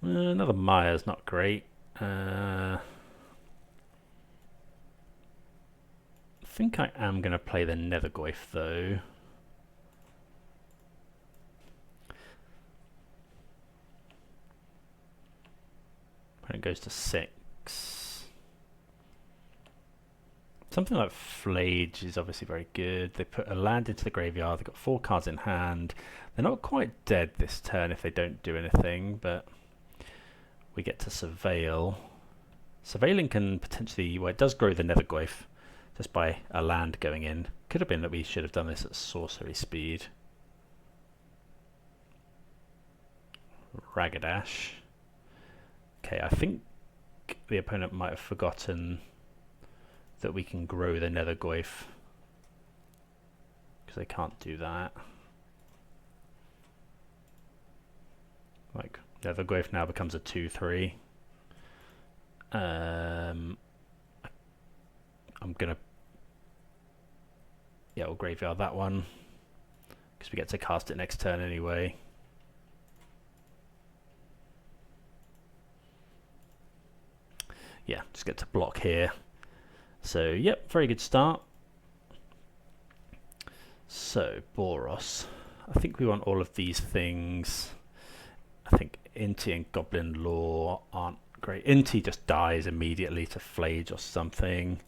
Another Maya's not great. I think I am going to play the Nethergoyf though. Opponent goes to 6. Something like Flage is obviously very good. They put a land into the graveyard. They've got 4 cards in hand. They're not quite dead this turn if they don't do anything, but we get to Surveil. Surveiling can potentially, well, it does grow the Nethergoyf just by a land going in. Could have been that we should have done this at sorcery speed. Ragadash. Okay, I think the opponent might have forgotten that we can grow the Nethergoyf, because they can't do that. Like, Nethergoyf now becomes a 2/3. I'm gonna, yeah, we'll graveyard that one because we get to cast it next turn anyway. Yeah, just get to block here. So, yep, very good start. So, Boros. I think we want all of these things. I think Inti and Goblin Law aren't great. Inti just dies immediately to Flage or something.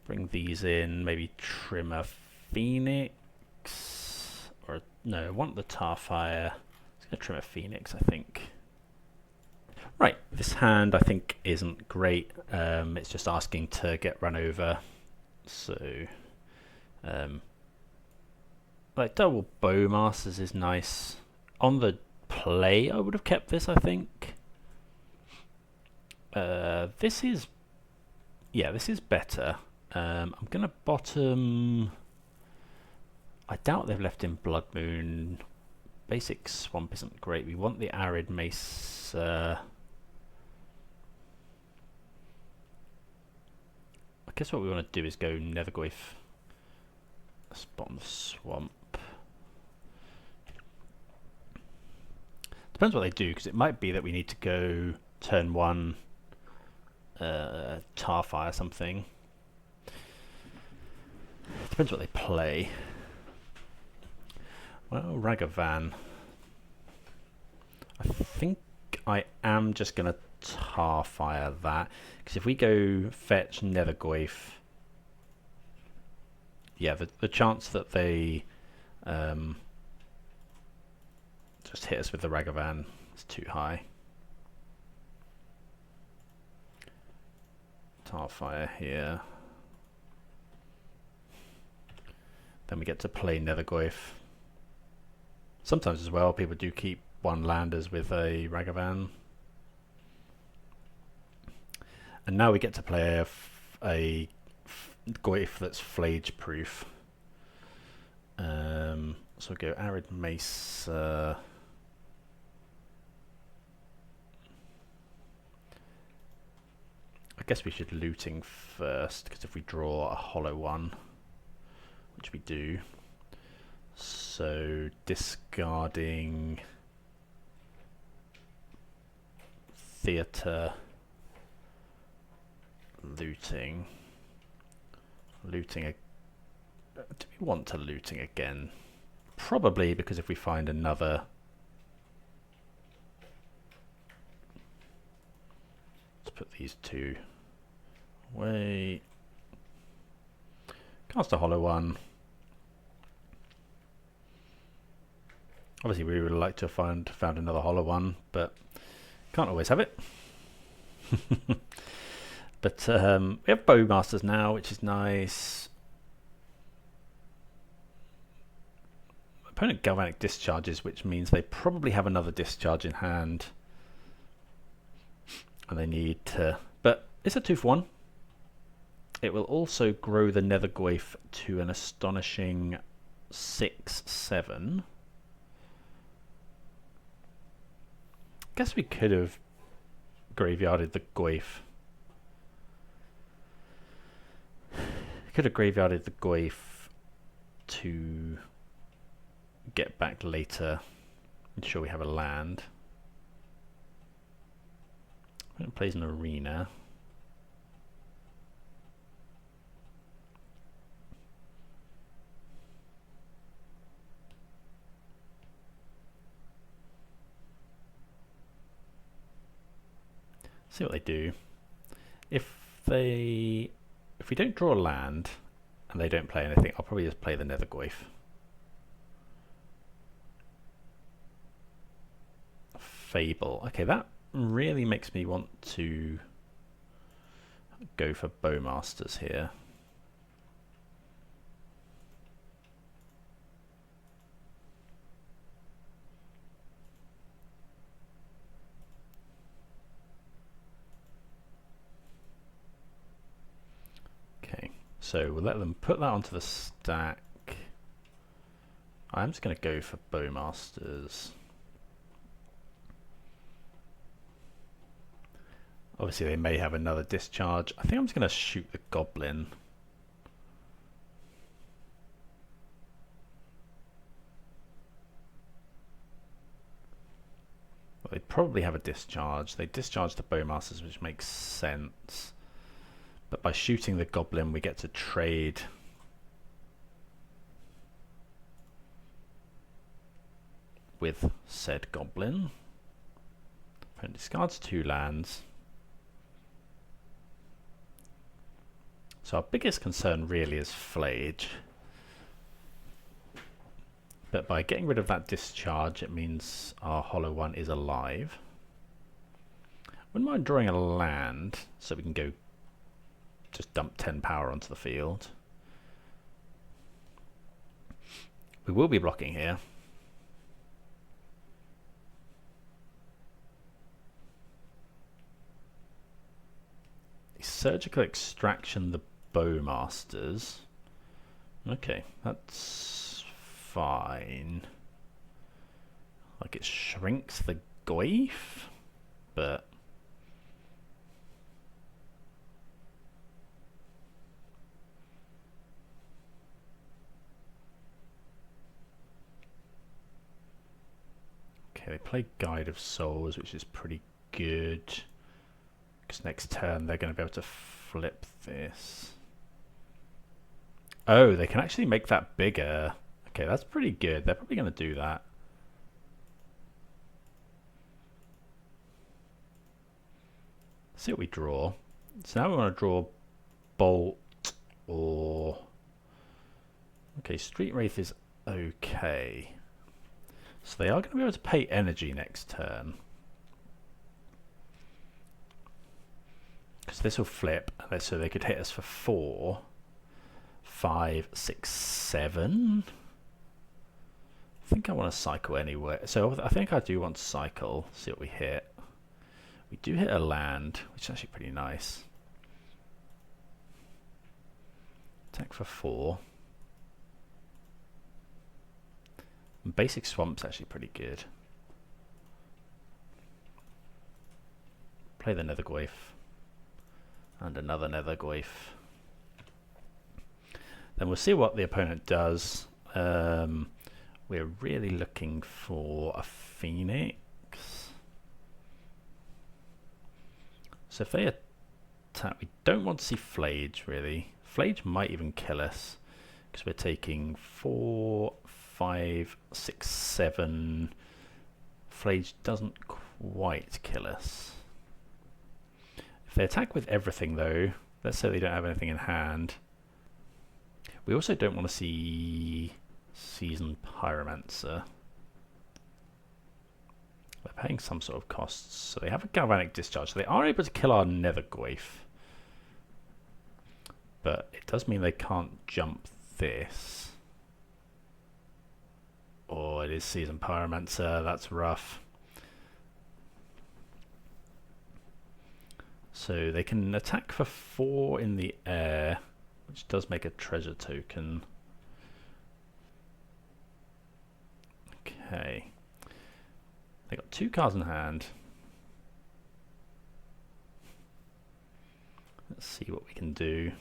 Bring these in, maybe trim a Phoenix. Or, no, I want the Tarfire. It's going to trim a Phoenix, I think. Right, this hand I think isn't great. It's just asking to get run over. So, like double Bowmasters is nice. On the play, I would have kept this, I think. This is better. I'm gonna bottom. I doubt they've left in Blood Moon. Basic Swamp isn't great. We want the Arid Mace. I guess what we want to do is go Nethergoyf. Let's bottom the Swamp. Depends what they do, because it might be that we need to go turn 1 Tarfire something. Depends what they play. Well, Ragavan. I think I am just going to Tarfire that, because if we go fetch Nethergoyf, yeah, the chance that they just hit us with the Ragavan is too high. Tarfire here. Then we get to play Nethergoyf. Sometimes as well, people do keep one landers with a Ragavan. And now we get to play a Goyf that's Flage proof. So we'll go Arid Mace. I guess we should looting first, because if we draw a hollow one, which we do, so discarding Theatre, looting. Do we want to looting again? Probably, because if we find another, let's put these two away. Cast a hollow one. Obviously we would like to have found another hollow one, but can't always have it. But we have Bowmasters now, which is nice. Opponent Galvanic discharges, which means they probably have another discharge in hand. And they need to... But it's a 2 for 1. It will also grow the Nethergoyf to an astonishing 6/7. Guess we could have graveyarded the Goyf. Could have graveyarded the Goyf to get back later, ensure we have a land. It plays an arena. See what they do. If we don't draw a land and they don't play anything, I'll probably just play the Nethergoyf. Fable. Okay, that really makes me want to go for Bowmasters here. Okay, so we'll let them put that onto the stack. I'm just going to go for Bowmasters. Obviously they may have another discharge. I think I'm just going to shoot the Goblin. Well, they probably have a discharge. They discharge the Bowmasters, which makes sense. But by shooting the Goblin, we get to trade with said Goblin. Opponent discards 2 lands. So our biggest concern really is Flage. But by getting rid of that discharge, it means our hollow one is alive. Wouldn't mind drawing a land so we can go just dump 10 power onto the field. We will be blocking here. Surgical extraction, the Bowmasters. Okay, that's fine. Like, it shrinks the Goyf, but okay, they play Guide of Souls, which is pretty good. Because next turn they're going to be able to flip this. Oh, they can actually make that bigger. Okay, that's pretty good. They're probably going to do that. Let's see what we draw. So now we want to draw Bolt or... Okay, Street Wraith is okay. So they are going to be able to pay energy next turn. Because this will flip, so they could hit us for 4, 5, 6, 7. I think I want to cycle anywhere. So I think I do want to cycle, see what we hit. We do hit a land, which is actually pretty nice. Attack for 4. And basic swamp's actually pretty good. Play the Nethergoyf. And another Nethergoyf. Then we'll see what the opponent does. We're really looking for a Phoenix. So if they attack, we don't want to see Flage really. Flage might even kill us because we're taking 4, 5, 6, 7. Flage doesn't quite kill us. If they attack with everything though, let's say they don't have anything in hand. We also don't want to see Seasoned Pyromancer. They're paying some sort of costs, so they have a Galvanic Discharge. So they are able to kill our Nethergoyf. But it does mean they can't jump this. Oh, it is Seasoned Pyromancer, that's rough. So they can attack for 4 in the air, which does make a treasure token. Okay. They got 2 cards in hand. Let's see what we can do.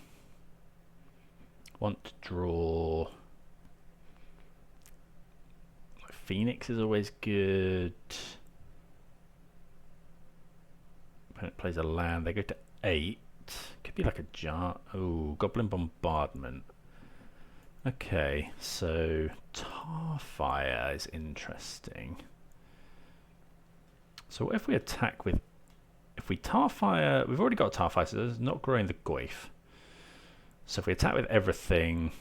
Want to draw. Phoenix is always good. Opponent plays a land. They go to 8. Could be like a jar. Oh, Goblin Bombardment. Okay, so Tarfire is interesting. So what if we attack with... If we Tarfire... We've already got Tarfire, so it's not growing the Goyf. So if we attack with everything...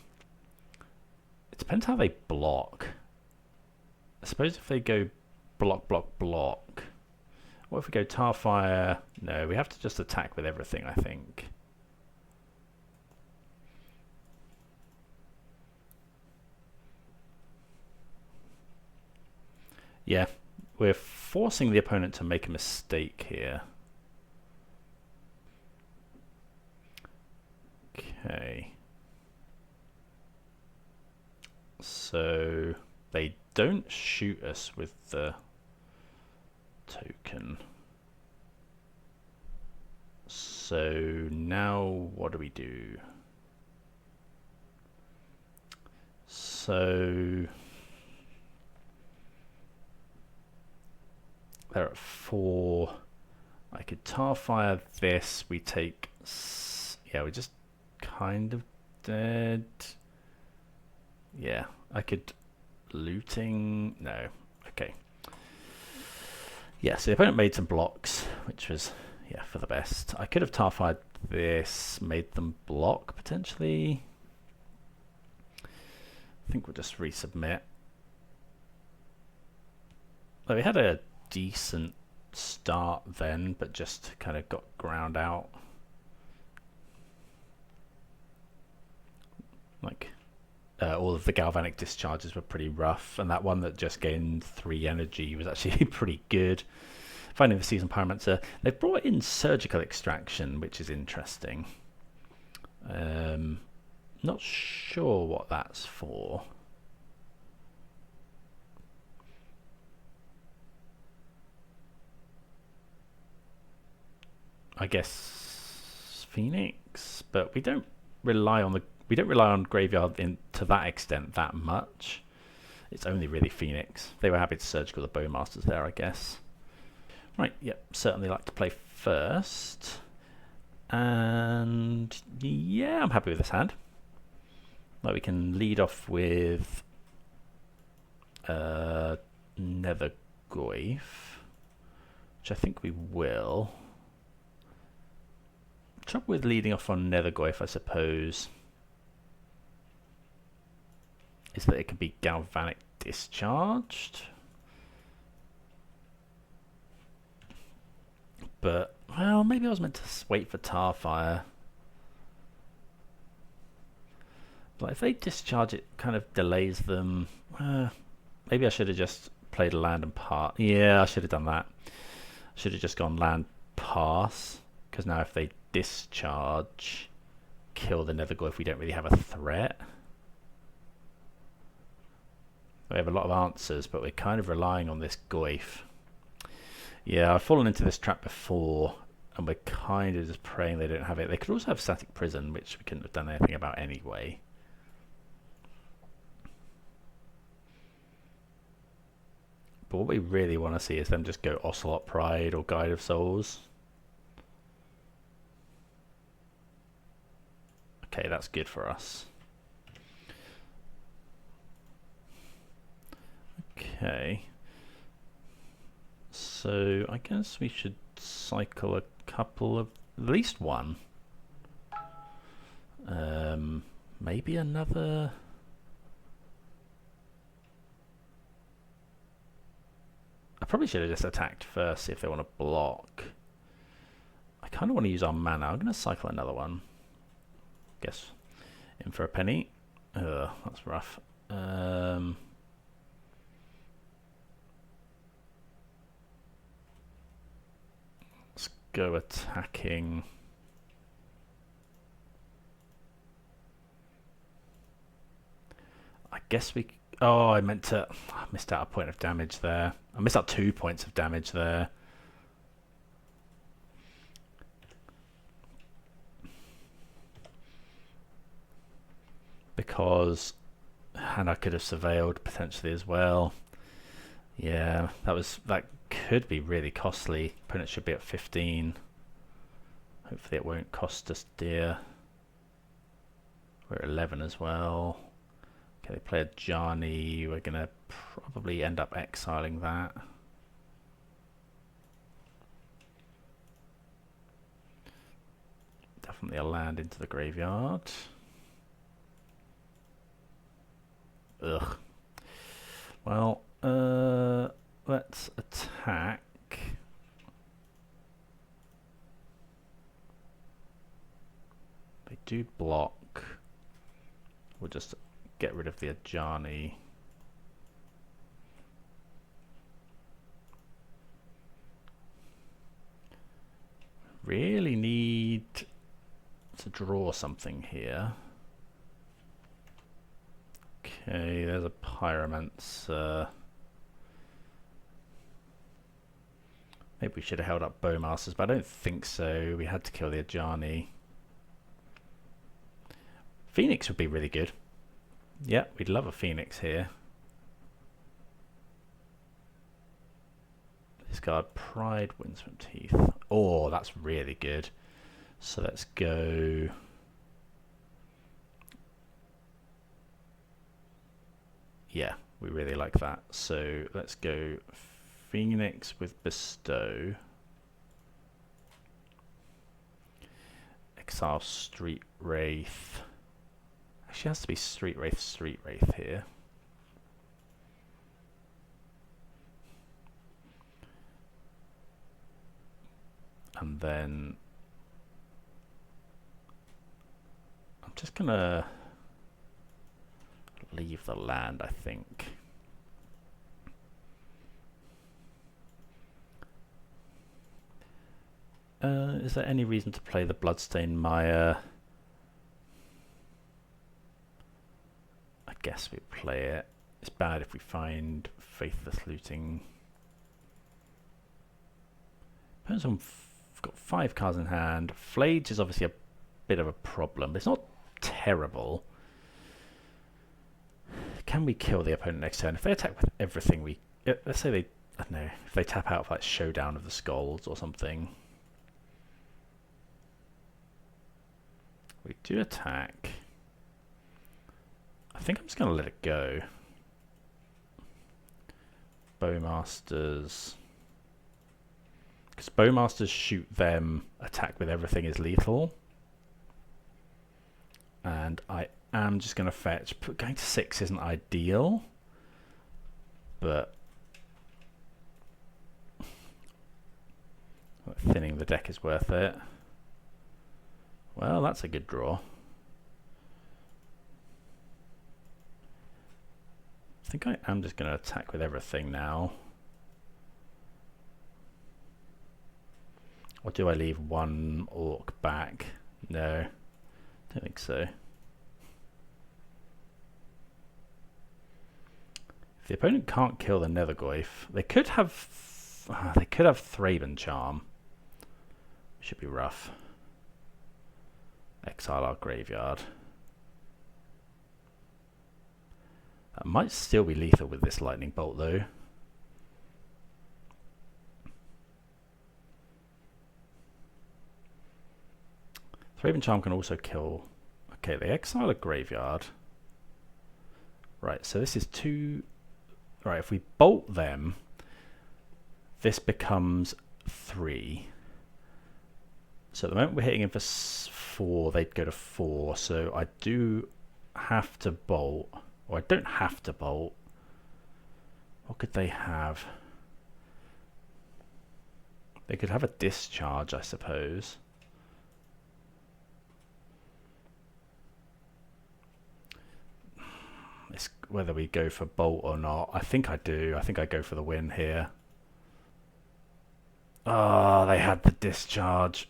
It depends how they block. I suppose if they go block, block, block... What if we go Tarfire? No, we have to just attack with everything, I think. Yeah, we're forcing the opponent to make a mistake here. Okay. So they don't shoot us with the token. So now what do we do? So they're at 4. I could Tarfire this. We take... Yeah, we're just kind of dead. Yeah, I could... Looting... No. Okay. Yeah, so the opponent made some blocks, which was, yeah, for the best. I could have Tarfired this, made them block, potentially. I think we'll just resubmit. Well, we had a decent start then, but just kind of got ground out. Like, all of the galvanic discharges were pretty rough, and that one that just gained 3 energy was actually pretty good. Finding the Seasoned Pyromancer. They've brought in Surgical Extraction, which is interesting. Not sure what that's for. I guess Phoenix, but we don't rely on Graveyard to that extent that much. It's only really Phoenix. They were happy to Surgical the Bowmasters there, I guess. Right, yep, certainly like to play first. And yeah, I'm happy with this hand. Like, we can lead off with Nethergoyf, which I think we will. Trouble with leading off on Nethergoyf, I suppose, is that it can be galvanic discharged. But, well, maybe I was meant to wait for Tarfire. But if they discharge, it kind of delays them. Maybe I should have just played a land and pass. Yeah, I should have done that. I should have just gone land pass, because now if they discharge, kill the Nethergoyf, we don't really have a threat. We have a lot of answers, but we're kind of relying on this Goyf. Yeah, I've fallen into this trap before, and we're kind of just praying they don't have it. They could also have Static Prison, which we couldn't have done anything about anyway. But what we really want to see is them just go Ocelot Pride or Guide of Souls. Okay, that's good for us. Okay. So I guess we should cycle a couple of, at least one. Maybe another. I probably should have just attacked first, see if they want to block. I kind of want to use our mana. I'm going to cycle another one. Guess in for a penny. Ugh, that's rough. Let's go attacking. I guess we. Oh, I meant to. I missed out a point of damage there. I missed out 2 points of damage there. Because Hannah could have surveilled potentially as well. Yeah, that could be really costly. Opponent should be at 15. Hopefully it won't cost us dear. We're at 11 as well. Okay, they play a Johnny. We're going to probably end up exiling that. Definitely a land into the graveyard. Ugh. Well, let's attack. They do block. We'll just get rid of the Ajani. Really need to draw something here. Okay, there's a Pyromancer. Maybe we should have held up Bowmasters, but I don't think so. We had to kill the Ajani. Phoenix would be really good. Yeah, we'd love a Phoenix here. Discard Pride, Windswept Teeth. Oh, that's really good. So let's go. Yeah, we really like that. So let's go Phoenix with Bestow. Exile Street Wraith. Actually has to be Street Wraith here. And then I'm just gonna leave the land, I think. Is there any reason to play the Bloodstained Mire? I guess we play it. It's bad if we find Faithless Looting. Depends on. Got 5 cards in hand. Flage is obviously a bit of a problem. It's not terrible. Can we kill the opponent next turn? If they attack with everything, we let's say they, I don't know, if they tap out for like Showdown of the Skulls or something. We do attack. I think I'm just going to let it go. Bowmasters. Because Bowmasters shoot them, attack with everything is lethal. And I am just going to fetch. Going to 6 isn't ideal. But thinning the deck is worth it. Well, that's a good draw. I think I am just going to attack with everything now. Or do I leave one orc back? No, don't think so. If the opponent can't kill the Nethergoyf, they could have Thraben Charm. Should be rough. Exile our graveyard. That might still be lethal with this lightning bolt though. Thraben Charm can also kill. Okay, they exile a graveyard. Right, so this is 2. Right, if we bolt them, this becomes 3. So at the moment we're hitting in for 4, they'd go to 4. So I do have to bolt, or I don't have to bolt. What could they have? They could have a discharge, I suppose. It's whether we go for bolt or not. I think I do. I think I go for the win here. Oh, they had the discharge.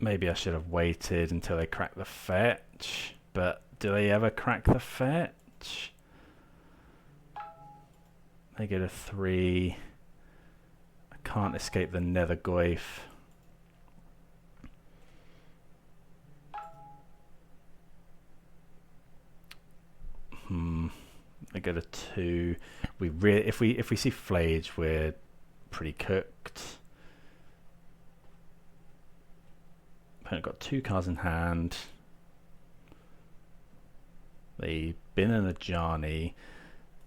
Maybe I should have waited until they crack the fetch. But do they ever crack the fetch? They go to 3. I can't escape the Nethergoyf. They go to 2. If we see Flage, we're pretty cooked. Opponent got 2 cards in hand. They bin and a Ajani.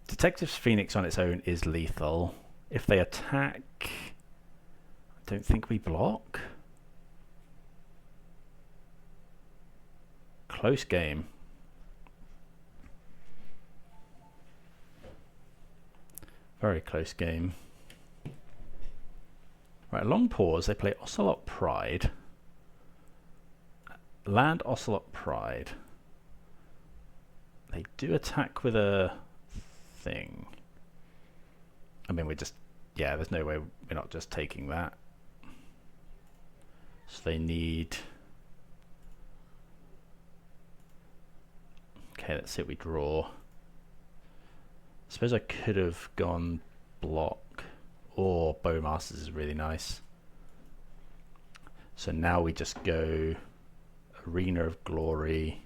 Detective's Phoenix on its own is lethal. If they attack, I don't think we block. Close game. Very close game. Right, long pause. They play Ocelot Pride. Land Ocelot Pride. They do attack with a thing. I mean, we're just, yeah, there's no way we're not just taking that. So they need. Okay, that's it. We draw. I suppose I could have gone block, or Bowmasters is really nice. So now we just go Arena of Glory,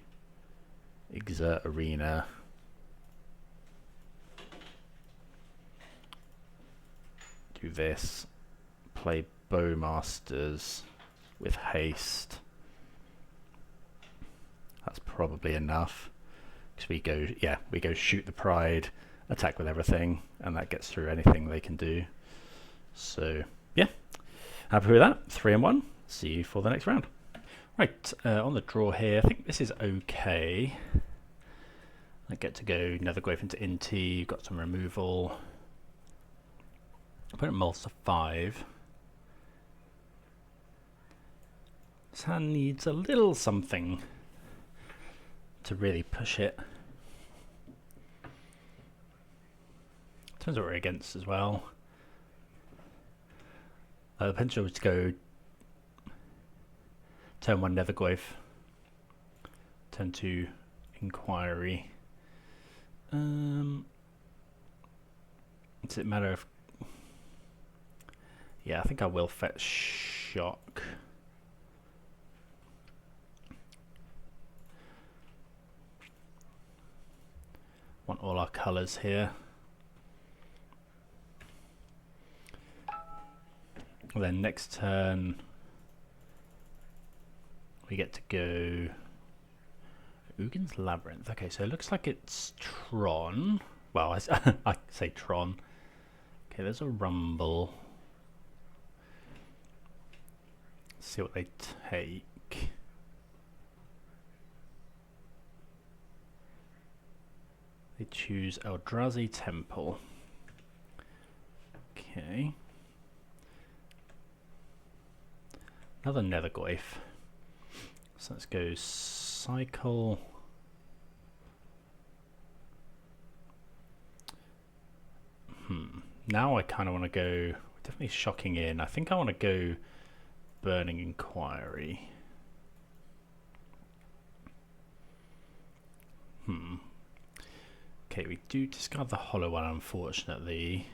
Exert Arena. Do this, play Bowmasters with haste. That's probably enough. Because we go, yeah, we go shoot the Pride, attack with everything, and that gets through anything they can do. So yeah, happy with that. 3-1. See you for the next round. Right, on the draw here, I think this is okay. I get to go Nethergoyf into Inti, got some removal. Opponent mulls to 5. This hand needs a little something to really push it. Depends what we're against as well. The potential was to go turn 1 Nethergoyf, turn 2 Inquiry. Does it matter if... Yeah, I think I will fetch Shock. Want all our colours here. And then next turn we get to go Ugin's Labyrinth. Okay, so it looks like it's Tron. Well, I say Tron. Okay, there's a Rumble. Let's see what they take. They choose Eldrazi Temple. Okay. Another Nethergoyf. So let's go cycle. Now I kind of want to go, definitely shocking in. I think I want to go Burning Inquiry. Okay, we do discard the Hollowvine, unfortunately.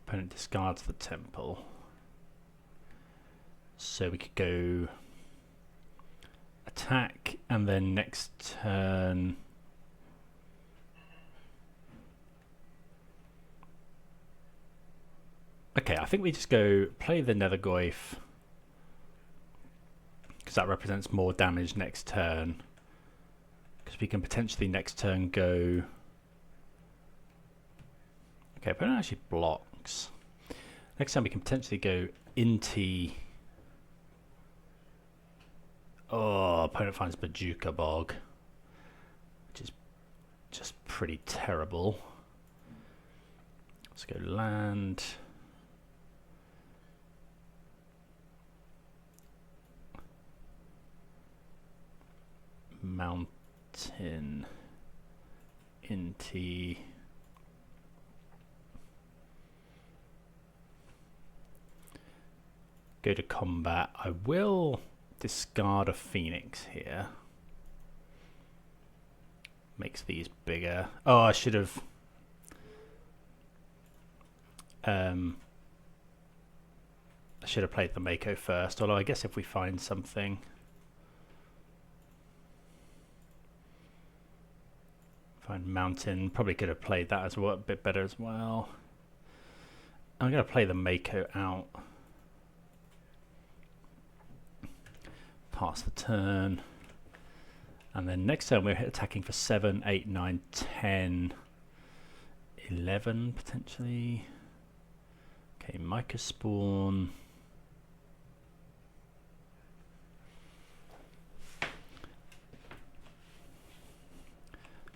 Opponent discards the Temple. So we could go attack, and then next turn okay, I think we just go play the Nethergoyf because that represents more damage next turn, because we can potentially next turn go... Okay, opponent actually blocks. Next time we can potentially go into... Oh, opponent finds Bajuka Bog, which is just pretty terrible. Let's go land. Mountain. Into... Go to combat. I will discard a Phoenix here. Makes these bigger. Oh, I should have... I should have played the Mako first, although I guess if we find something... Find Mountain, probably could have played that as well, a bit better as well. I'm going to play the Mako out. Pass the turn. And then next turn we're attacking for 7, 8, 9, 10, 11 potentially. Okay, Micah Spawn.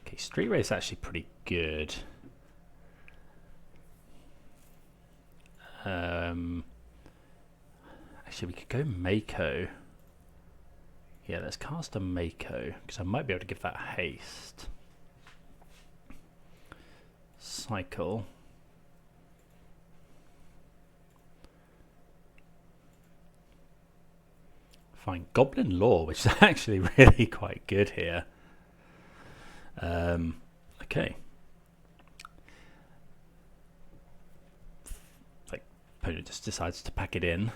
Okay, Street Race is actually pretty good. Actually, we could go Mako. Yeah, let's cast a Mako, because I might be able to give that haste. Cycle. Find Goblin Lore, which is actually really quite good here. Okay. Like, opponent just decides to pack it in.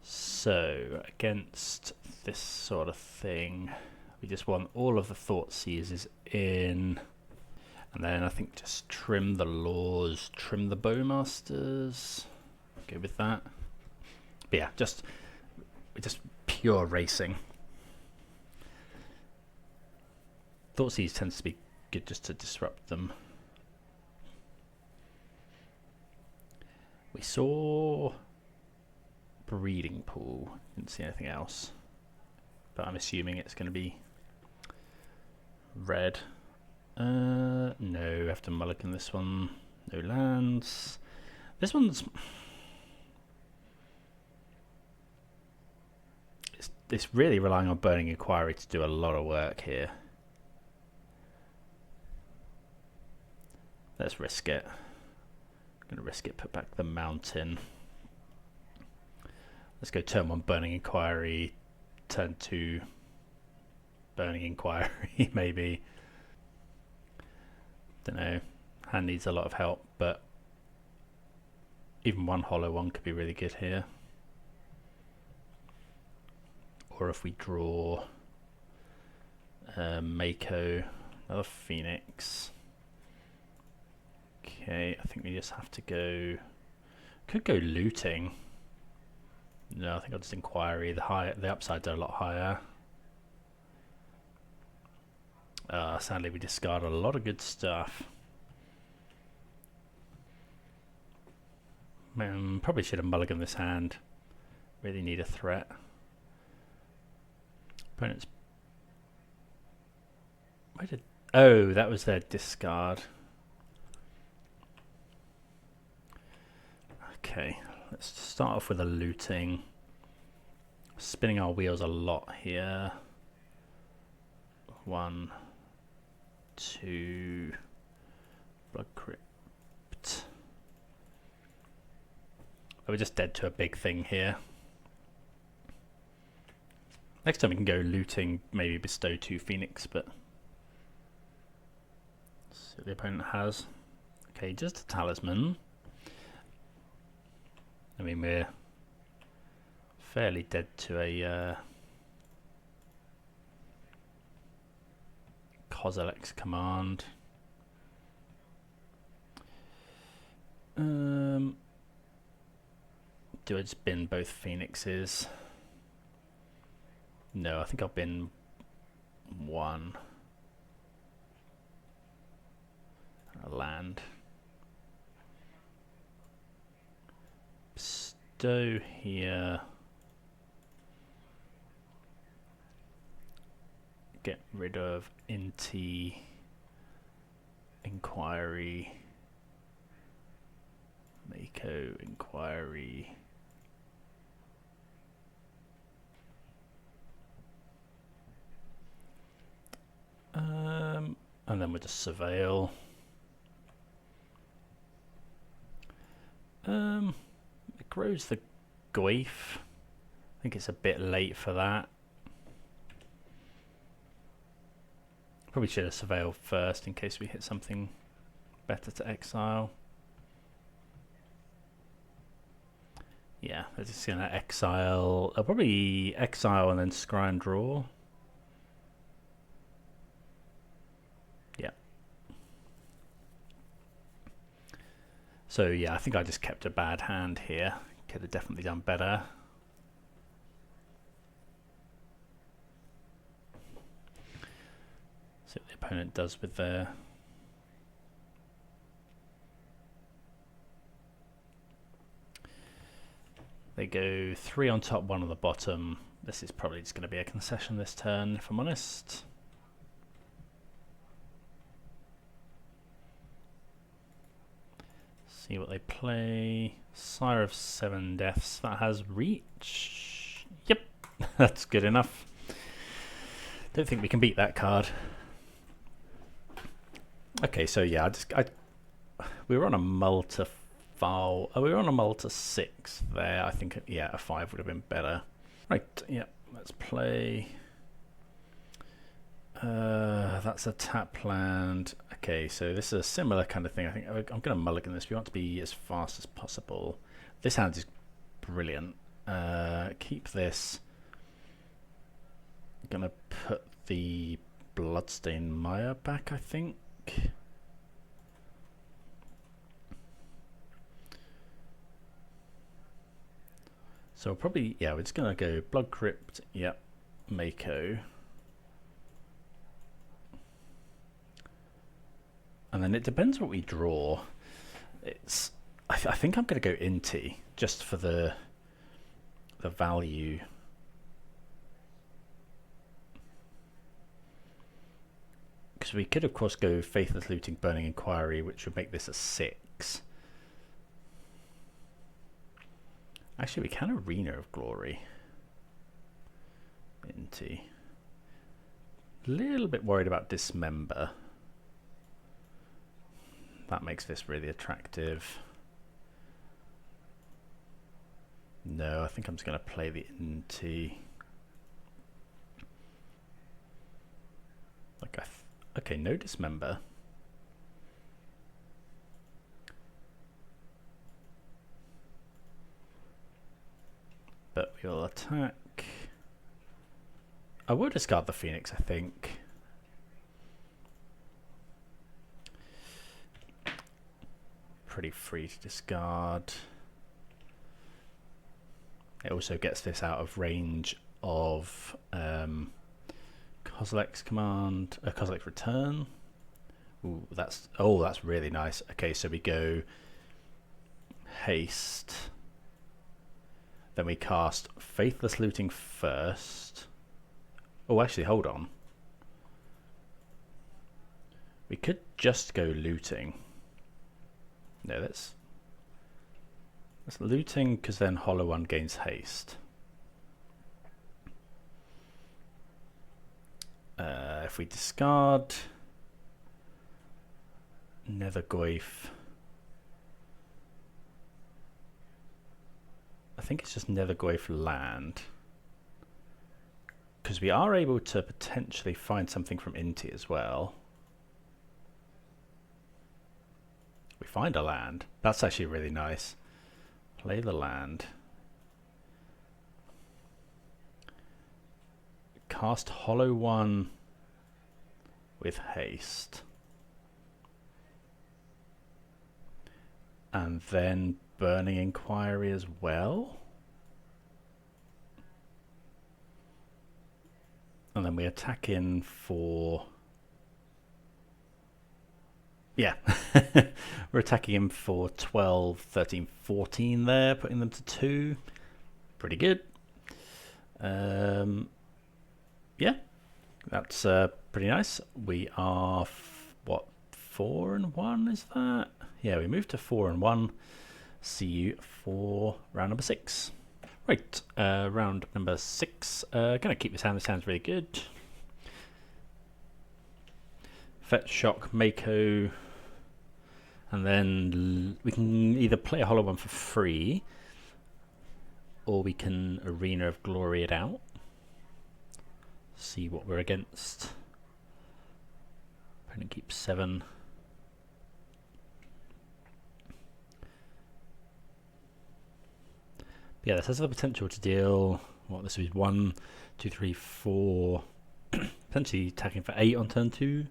So, against this sort of thing, we just want all of the Thought Seizes in. And then I think just trim the Laws, trim the Bowmasters. Go with that. But yeah, just pure racing. Thoughtseize tends to be good just to disrupt them. We saw Breeding Pool. Didn't see anything else. But I'm assuming it's going to be red. No, I have to mulligan this one. No lands. This one's... It's really relying on Burning Inquiry to do a lot of work here. Let's risk it. I'm going to risk it, put back the mountain. Let's go turn 1 Burning Inquiry, turn 2 Burning Inquiry, maybe. Don't know. Hand needs a lot of help, but even 1 hollow one could be really good here. Or if we draw Mako, another Phoenix. Okay, I think we just have to go. Could go looting. No, I think I'll just Inquiry. The upsides are a lot higher. Sadly, we discard a lot of good stuff. Probably should have mulliganed this hand. Really need a threat. Opponents. Where did? Oh, that was their discard. Okay, let's start off with a looting. Spinning our wheels a lot here. 1, 2, Blood Crypt. Oh, we're just dead to a big thing here. Next time we can go looting, maybe bestow 2 Phoenix, but let's see what the opponent has. Okay, just a talisman. I mean, we're fairly dead to a Kozilek's command. Do I just bin both Phoenixes? No, I think I'll bin 1. A land. Bestow here. Get rid of Inquiry. Mako Inquiry. And then we'll just surveil. It grows the Goif. I think it's a bit late for that. Probably should have surveilled first in case we hit something better to exile. Yeah, they're just gonna exile. I'll probably exile and then scry and draw. Yeah. So yeah, I think I just kept a bad hand here. Could have definitely done better. See what the opponent does with their... They go 3 on top, 1 on the bottom. This is probably just going to be a concession this turn, if I'm honest. See what they play. Sire of 7 Deaths. That has reach. Yep, that's good enough. Don't think we can beat that card. Okay, so yeah, we were on a multi-foul. Oh, we were on a multi-6 there. I think, yeah, a 5 would have been better. Right, yeah, let's play. That's a tap land. Okay, so this is a similar kind of thing. I think I'm going to mulligan this. We want to be as fast as possible. This hand is brilliant. Keep this. I'm going to put the Bloodstained Mire back, I think. So probably, yeah, we're just going to go Blood Crypt, yep, Mako. And then it depends what we draw. It's, I think I'm going to go Inti just for the value. Because we could, of course, go Faithless Looting, Burning Inquiry, which would make this a 6. Phoenix. Actually, we can Arena of Glory. A little bit worried about Dismember. That makes this really attractive. No, I think I'm just going to play the Inti. Like okay, no Dismember. But we will attack. I will discard the Phoenix, I think. Pretty free to discard. It also gets this out of range of Kozilek's command, Kozilek's return. Ooh, that's really nice. Okay, so we go haste. Then we cast Faithless Looting first. Oh, actually, hold on. We could just go looting. No, that's looting, because then Hollow One gains haste. If we discard Nethergoyf, I think it's just Nethergoyf land, because we are able to potentially find something from Inti as well. We find a land. That's actually really nice. Play the land. Cast Hollow One with haste. And then Burning Inquiry as well. And then we attack in for... Yeah, we're attacking him for 12, 13, 14 there, putting them to 2. Pretty good. Yeah, that's pretty nice. We are, what, 4-1 is that? Yeah, we moved to 4-1. See you for round number 6. Right, round number 6. Gonna keep this hand. This hand's really good. Fetch, Shock, Mako, and then we can either play a Hollow One for free, or we can Arena of Glory it out. See what we're against. Opponent keeps 7. But yeah, this has the potential to deal, what, this is 1, 2, 3, 4, potentially attacking for 8 on turn 2.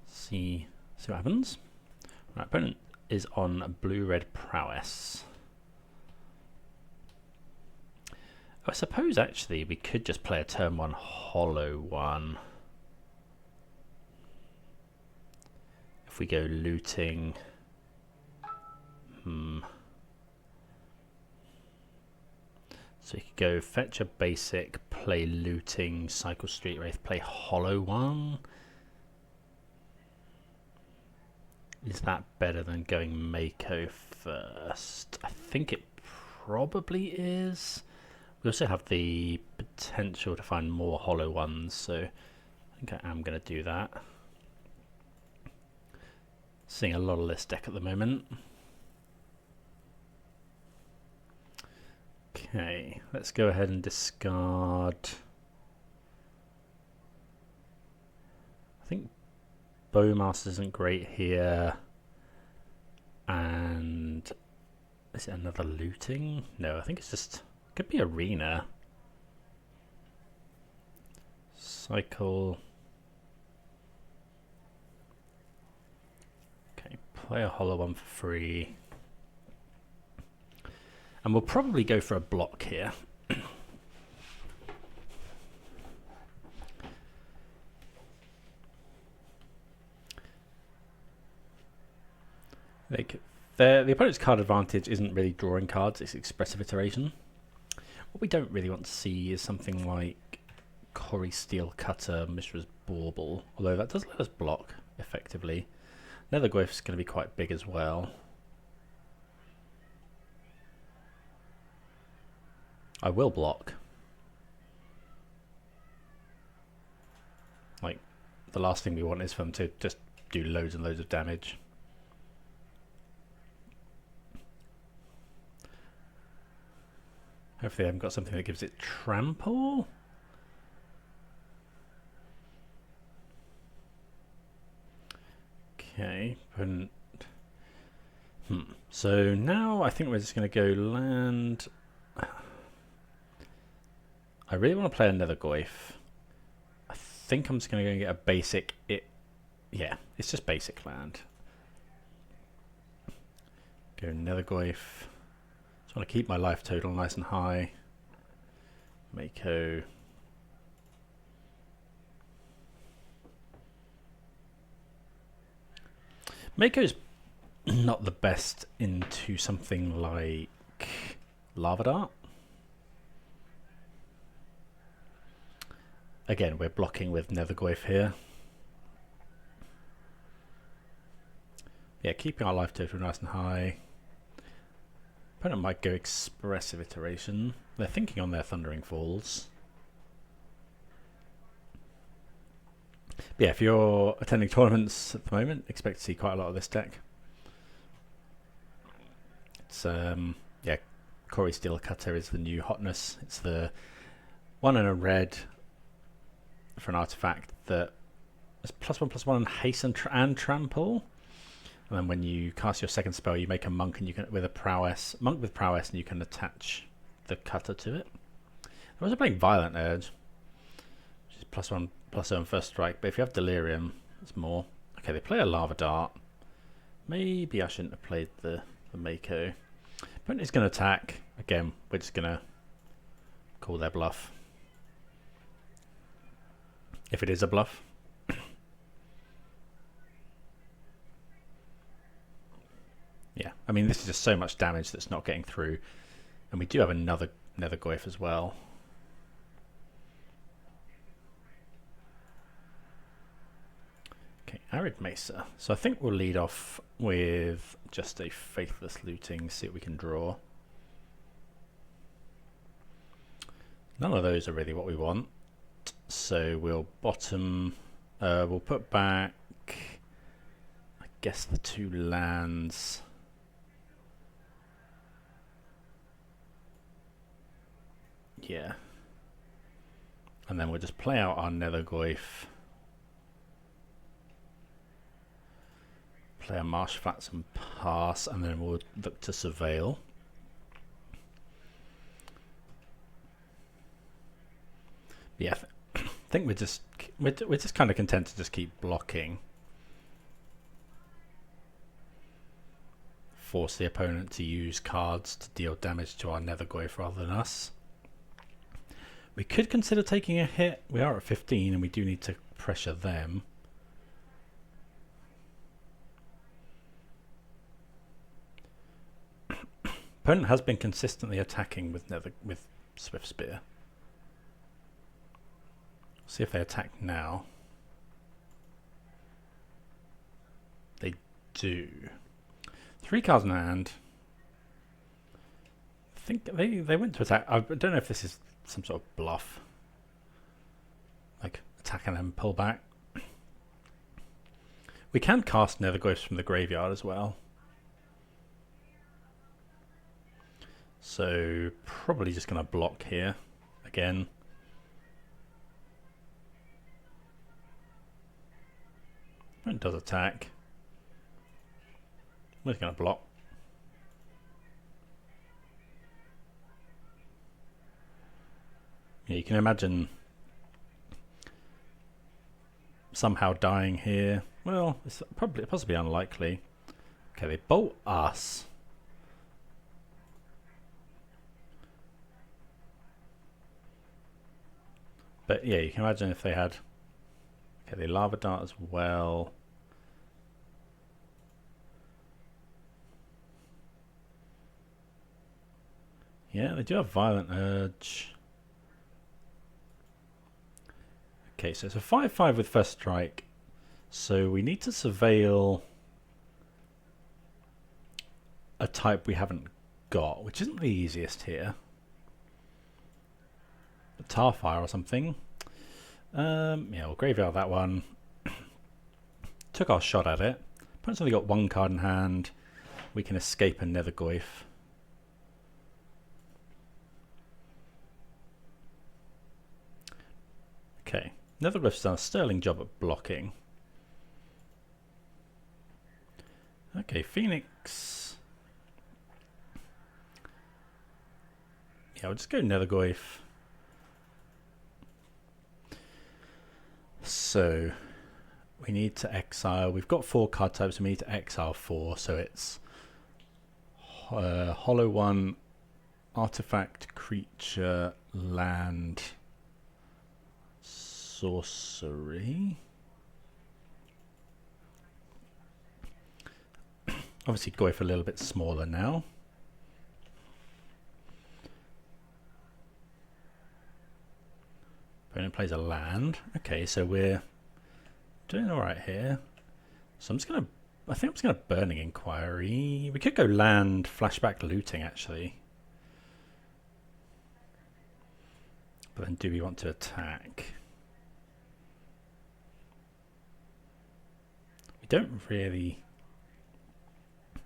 See what happens. Right, opponent is on blue-red Prowess. I suppose actually we could just play a turn 1 Hollow One. If we go looting. So we could go fetch a basic, play looting, cycle Street Wraith, play Hollow One. Is that better than going Mako first? I think it probably is. We also have the potential to find more Hollow Ones, so I think I am going to do that. Seeing a lot of this deck at the moment. Okay, let's go ahead and discard. I think Bowmaster isn't great here. And is it another looting? No, I think it's just, could be Arena. Cycle. Okay, play a Hollow One for free. And we'll probably go for a block here. The opponent's card advantage isn't really drawing cards, it's expressive iteration. What we don't really want to see is something like Corey Steel Cutter, Mishra's Bauble, although that does let us block effectively. Netherglyph is going to be quite big as well. I will block. Like, the last thing we want is for them to just do loads and loads of damage. Hopefully they haven't got something that gives it trample. Okay, so now I think we're just going to go land. I really want to play another Goyf. I think I'm just going to go and get a basic. Yeah, it's just basic land. Go another Goyf. Just want to keep my life total nice and high. Mako. Mako's not the best into something like Lava Dart. Again, we're blocking with Netherglyph here. Yeah, keeping our life total nice and high. Opponent might go Expressive Iteration. They're thinking on their Thundering Falls. But yeah, if you're attending tournaments at the moment, expect to see quite a lot of this deck. It's yeah, Corey Steel Cutter is the new hotness. It's the one in a red for an artifact that is +1/+1 haste and trample. And then when you cast your second spell, you make a monk and you can with a prowess monk with prowess, and you can attach the cutter to it. I'm also playing Violent Urge, which is +1/+1 first strike. But if you have Delirium, it's more. Okay, they play a Lava Dart. Maybe I shouldn't have played the Mako. Opponent is going to attack again. We're just going to call their bluff. If it is a bluff. Yeah, I mean, this is just so much damage that's not getting through. And we do have another Netherglyph as well. Okay, Arid Mesa. So I think we'll lead off with just a Faithless Looting, see what we can draw. None of those are really what we want. So we'll bottom, we'll put back, I guess, the 2 lands. Yeah. And then we'll just play out our Netherglyph. Play a Marsh Flats and pass, and then we'll look to Surveil. Yeah, I think we're just kind of content to just keep blocking. Force the opponent to use cards to deal damage to our Netherglyph rather than us. We could consider taking a hit. We are at 15 and we do need to pressure them. Opponent has been consistently attacking with Swift Spear. See if they attack now. They do. 3 cards in hand. I think they went to attack. I don't know if this is some sort of bluff. Like attack and then pull back. We can cast Netherglyphs from the graveyard as well. So probably just going to block here again. It does attack. We're just going to block. Yeah, you can imagine somehow dying here. Well, it's possibly unlikely. Okay, they bolt us. But yeah, you can imagine if they had. Okay, they Lava Dart as well. Yeah, they do have Violent Urge. Okay, so it's a 5/5 with first strike. So we need to surveil a type we haven't got, which isn't the easiest here. A Tarfire or something. Yeah, we'll graveyard that one. Took our shot at it. Opponent's only got one card in hand. We can escape a Nethergoyf. Okay, Nethergoyf's done a sterling job at blocking. Okay, Phoenix. Yeah, we'll just go Nethergoyf. So we need to exile. We've got 4 card types. We need to exile 4. So it's Hollowvine, artifact, creature, land, sorcery. Obviously, Goyf a little bit smaller now. Opponent plays a land. Okay, so we're doing all right here. So I think I'm just gonna Burning Inquiry. We could go land, flashback looting actually. But then do we want to attack? We don't really. I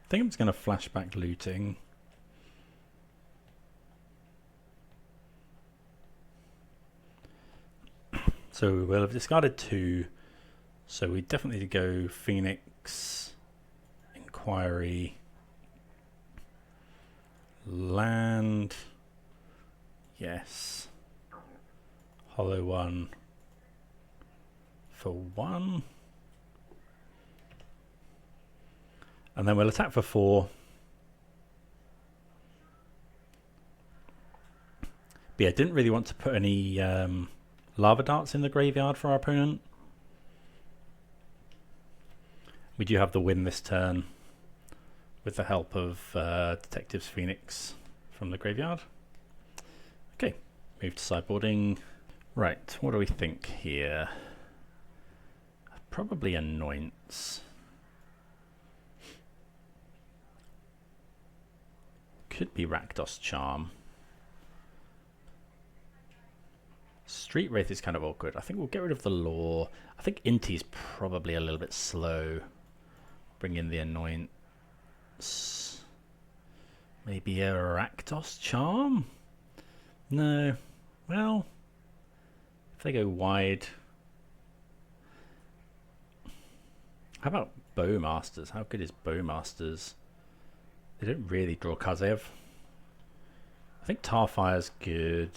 think I'm just gonna flashback looting. So we'll have discarded 2. So we definitely go Phoenix, Inquiry, land, yes, Hollowvine for 1. And then we'll attack for 4. But yeah, didn't really want to put any lava darts in the graveyard for our opponent. We do have the win this turn with the help of Detective's Phoenix from the graveyard. Okay, move to sideboarding. Right, what do we think here? Probably Anoints. Could be Rakdos Charm. Street Wraith is kind of awkward. I think we'll get rid of the Law. I think Inti's probably a little bit slow. Bring in the Anoints. Maybe a Rakdos Charm? No. Well, if they go wide. How about Bowmasters? How good is Bowmasters? They don't really draw cards. They have. I think Tarfire's good.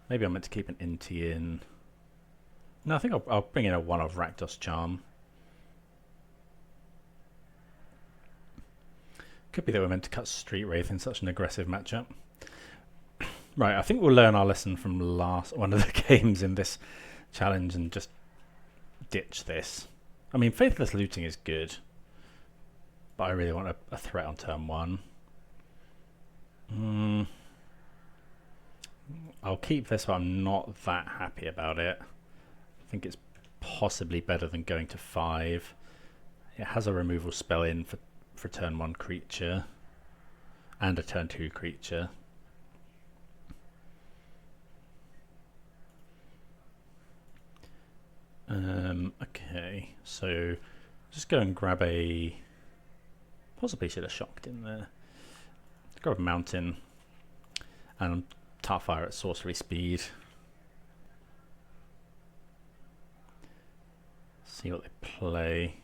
Maybe I'm meant to keep an Inti in. No, I think I'll bring in a 1 of Rakdos Charm. Could be that we're meant to cut Street Wraith in such an aggressive matchup. Right, I think we'll learn our lesson from one of the games in this challenge and just ditch this. I mean, Faithless Looting is good, but I really want a threat on turn 1. I'll keep this, but I'm not that happy about it. I think it's possibly better than going to 5. It has a removal spell in for turn 1 creature and a turn 2 creature. Okay, so just go and grab a. Possibly should have shocked in there. Grab a mountain and Tarfire at sorcery speed. See what they play.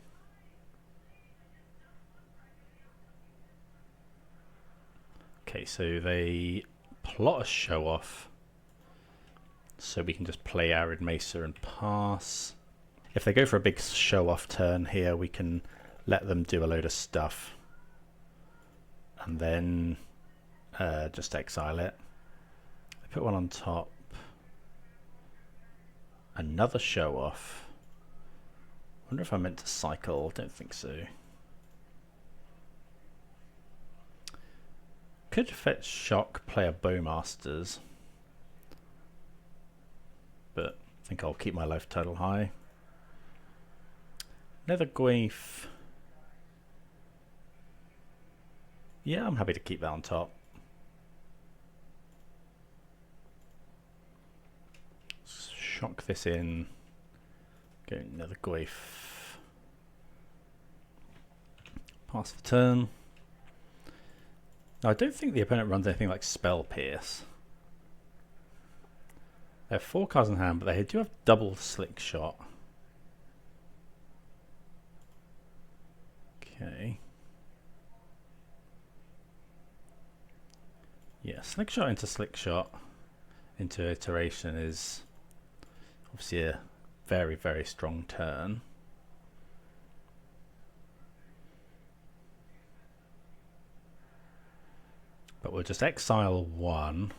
Okay, so they plot a show off. So we can just play Arid Mesa and pass. If they go for a big show off turn here, we can let them do a load of stuff. And then just exile it. They put 1 on top. Another show off. Wonder if I meant to cycle. Don't think so. could fetch shock, play a Bowmasters, but I think I'll keep my life total high. Nether Gwaif. Yeah, I'm happy to keep that on top. Shock this in. Go Nether Gwaif. Pass the turn. Now, I don't think the opponent runs anything like Spell Pierce. They have 4 cards in hand, but they do have double Slick Shot. Okay. Yeah, Slick Shot into Iteration is obviously a very, very strong turn. But we'll just exile 1.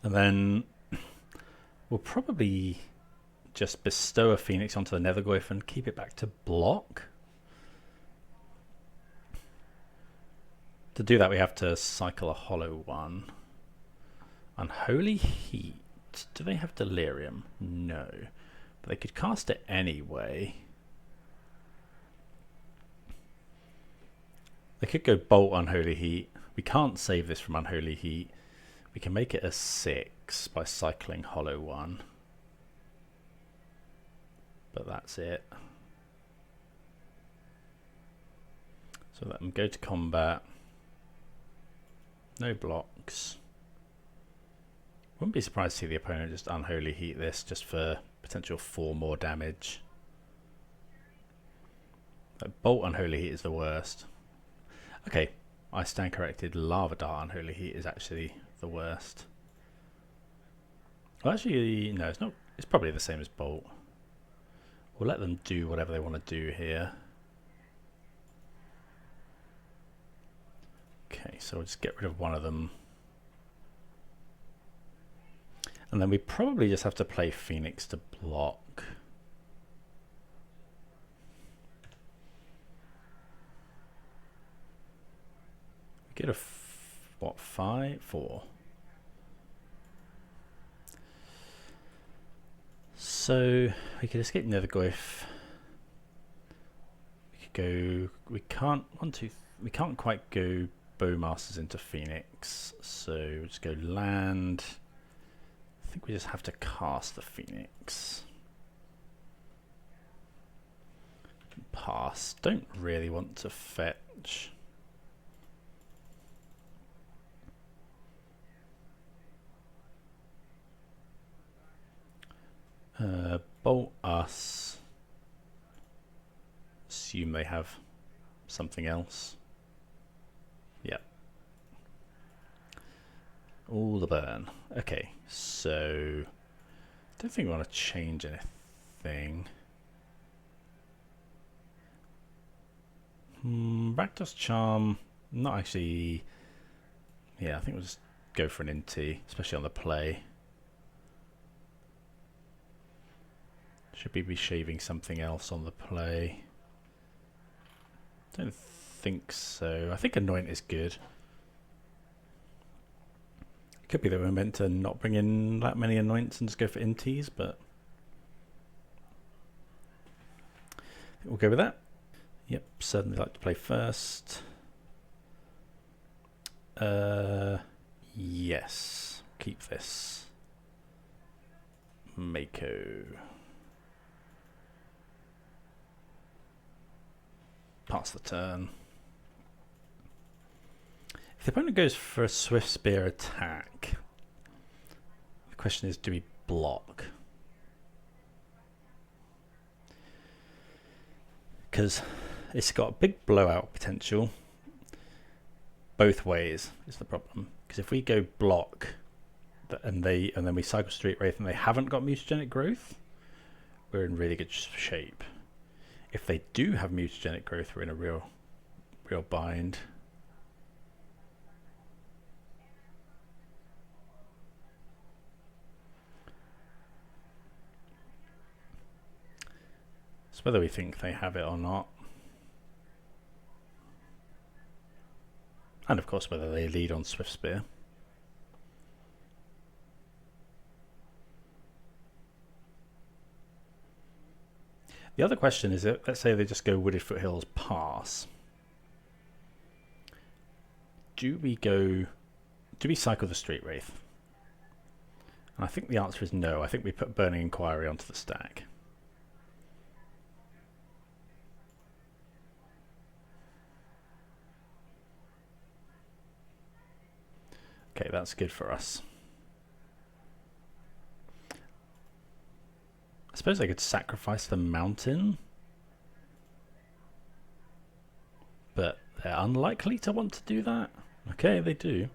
And then we'll probably just bestow a Phoenix onto the Netherglyph and keep it back to block. To do that, we have to cycle a Hollowvine. Unholy Heat. Do they have Delirium? No. But they could cast it anyway. They could go Bolt Unholy Heat. We can't save this from Unholy Heat. We can make it a 6 by cycling Hollowvine. But that's it. So let them go to combat. No blocks. Wouldn't be surprised to see the opponent just Unholy Heat this just for potential 4 more damage. Like Bolt Unholy Heat is the worst. Okay, I stand corrected. Lava Dart Unholy Heat is actually the worst. Well, actually, no, it's not. It's probably the same as Bolt. We'll let them do whatever they want to do here. Okay, so we'll just get rid of one of them. And then we probably just have to play Phoenix to block. We get a, what, 5? 4. So we could escape Netherglyph. We could go. We can't. We can't quite go Bowmasters into Phoenix. So we'll just go land. I think we just have to cast the Phoenix. Pass. Don't really want to fetch. Bolt us. Assume they have something else. Yep. All the burn. Okay, so don't think we want to change anything. Rakdos Charm, not actually. Yeah, I think we'll just go for an Inti, especially on the play. Should we be shaving something else on the play? Don't think so. I think Anoint is good. It could be that we're meant to not bring in that many Anoints and just go for Intis, but I think we'll go with that. Yep, certainly like to play first. Yes, keep this. Mako. Pass the turn. If the opponent goes for a Swift Spear attack, the question is, do we block? Because it's got a big blowout potential both ways is the problem. Because if we go block and then we cycle Street Wraith and they haven't got mutagenic growth, we're in really good shape. If they do have mutagenic growth, we're in a real bind. It's whether we think they have it or not. And of course whether they lead on Swift Spear. The other question is, let's say they just go Wooded Foothills pass. Do we cycle the Street Wraith? And I think the answer is no. I think we put Burning Inquiry onto the stack. Okay, that's good for us. I suppose they could sacrifice the mountain, but they're unlikely to want to do that. Okay, they do.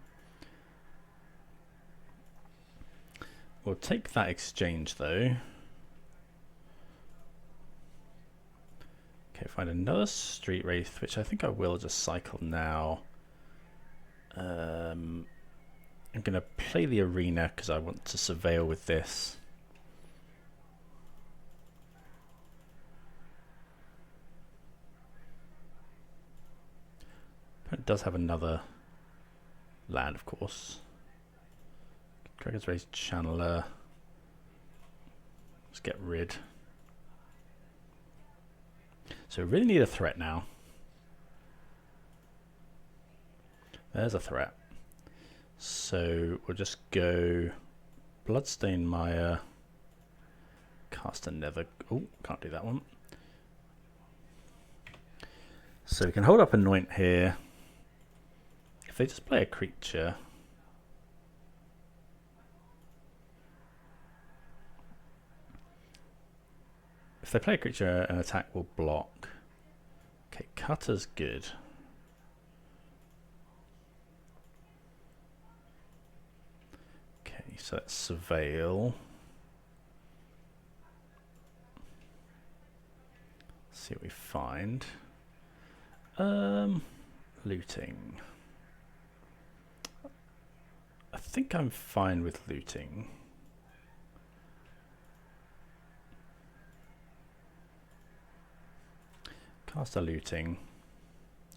We'll take that exchange though. Okay, find another Street Wraith, which I think I will just cycle now. I'm going to play the arena because I want to surveil with this. It does have another land, of course. Dragon's Race Channeler. Let's get rid. So we really need a threat now. There's a threat. So we'll just go Bloodstained Mire, cast another. Oh, can't do that one. So we can hold up Anoint here. If they just play a creature, if they play a creature, an attack will block. Okay, Cutter's good. Okay, so let's surveil. See what we find. Looting. I think I'm fine with looting. Cast a looting.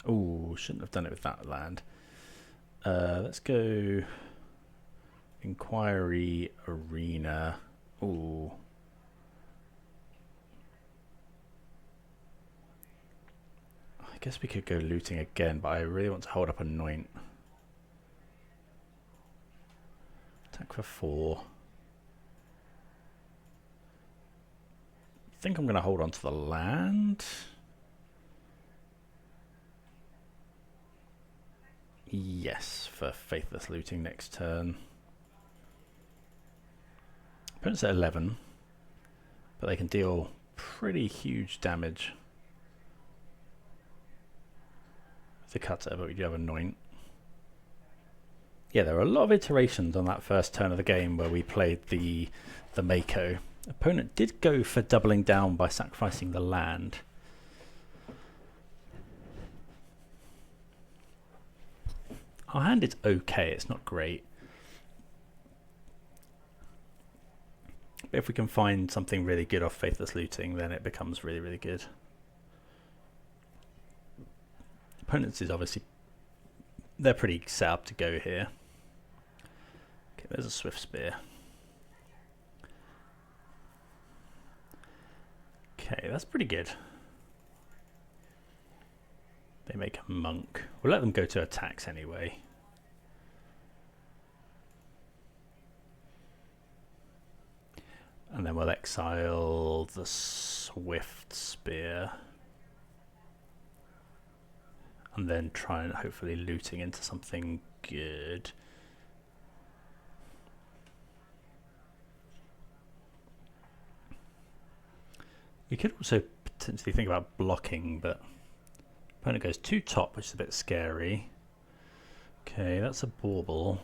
Ooh, shouldn't have done it with that land. Let's go Inquiry Arena. Ooh. I guess we could go looting again, but I really want to hold up Anoint. Attack for 4. I think I'm going to hold on to the land. Yes, for Faithless Looting next turn. Opponent's at 11, but they can deal pretty huge damage. The Cutter, but we do have Anoint. Yeah, there were a lot of iterations on that first turn of the game where we played the Mako. Opponent did go for doubling down by sacrificing the land. Our hand is okay, it's not great. But if we can find something really good off Faithless Looting, then it becomes really, really good. Opponents is obviously, they're pretty set up to go here. Okay, there's a Swift Spear. Okay, that's pretty good. They make a monk. We'll let them go to attacks anyway. And then we'll exile the Swift Spear. And then try and hopefully looting into something good. We could also potentially think about blocking, but opponent goes 2 top, which is a bit scary. Okay, that's a bauble.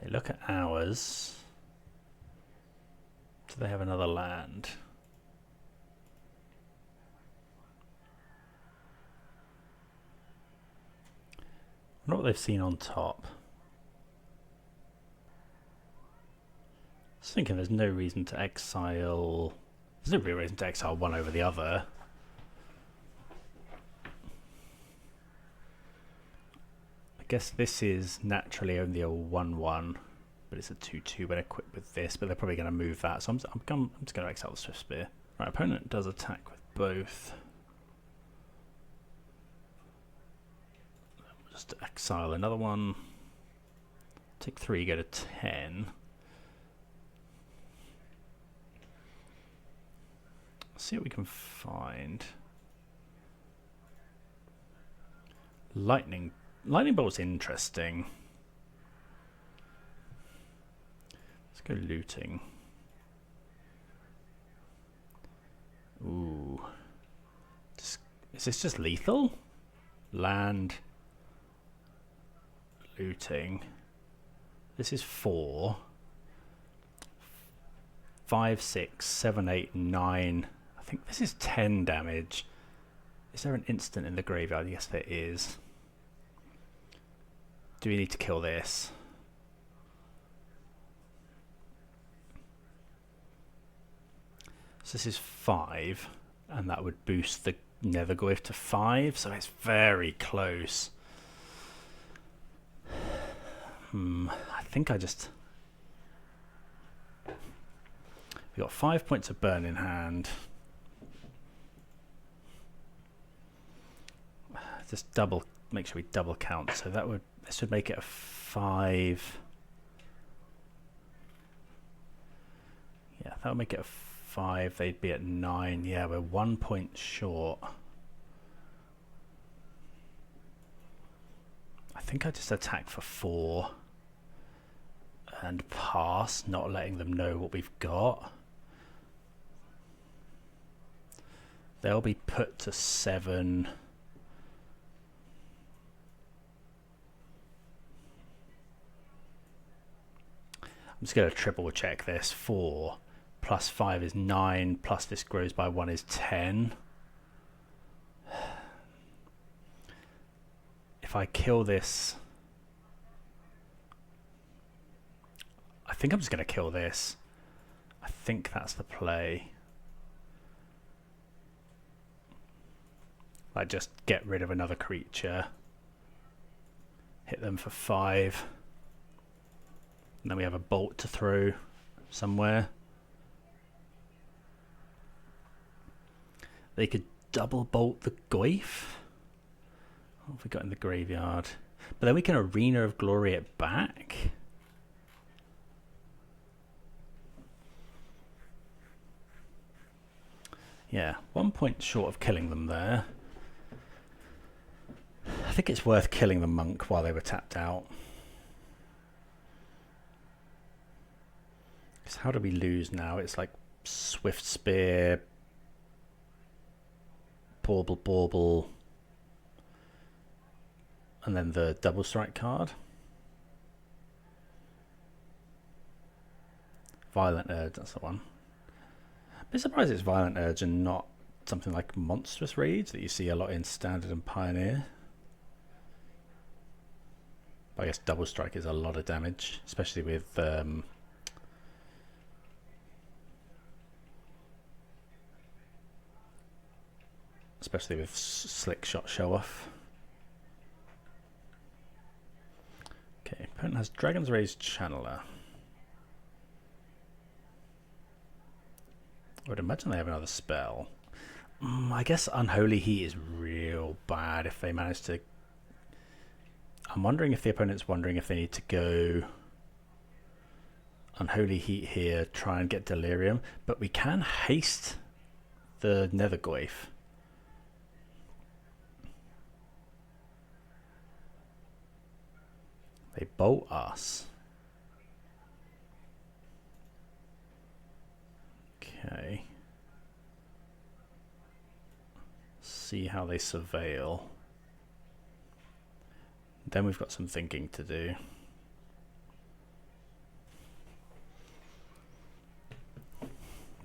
They look at ours. Do they have another land? Not what they've seen on top. Just thinking there's no reason to exile. There's no real reason to exile one over the other. I guess this is naturally only a 1/1, but it's a 2/2 when equipped with this, but they're probably going to move that, so I'm just going to exile the Swift Spear. Right, opponent does attack with both. Just exile another one. Take 3, go to 10. Let's see what we can find. Lightning bolt's interesting. Let's go looting. Ooh. Is this just lethal? Land. Looting. This is 4. 5, 6, 7, 8, 9. I think this is 10 damage. Is there an instant in the graveyard? Yes, there is. Do we need to kill this? So this is 5, and that would boost the Nethergoyf to 5, so it's very close. I think I just... We got 5 points of burn in hand. Just make sure we double count. So this would make it a 5. Yeah, that would make it a 5. They'd be at 9. Yeah, we're 1 point short. I think I just attack for 4 and pass, not letting them know what we've got. They'll be put to 7. I'm just going to triple check this. 4 plus 5 is 9, plus this grows by 1 is 10. If I kill this, I think I'm just going to kill this. I think that's the play. Like, just get rid of another creature. Hit them for 5. And then we have a bolt to throw somewhere. They could double bolt the Goyf. What have we got in the graveyard? But then we can Arena of Glory it back. Yeah, 1 point short of killing them there. I think it's worth killing the monk while they were tapped out. Because how do we lose now? It's like Swift Spear, Bauble, and then the double strike card. Violent Urge, that's the one. I'm surprised it's Violent Urge and not something like Monstrous Rage that you see a lot in Standard and Pioneer. But I guess double strike is a lot of damage, especially with Slick Shot Show Off. Okay, opponent has Dragon's Rage Channeler. I would imagine they have another spell. I guess Unholy Heat is real bad if they manage to... I'm wondering if the opponent's wondering if they need to go Unholy Heat here, try and get Delirium, but we can haste the Nethergoyf. They bolt us. Okay. See how they surveil. Then we've got some thinking to do.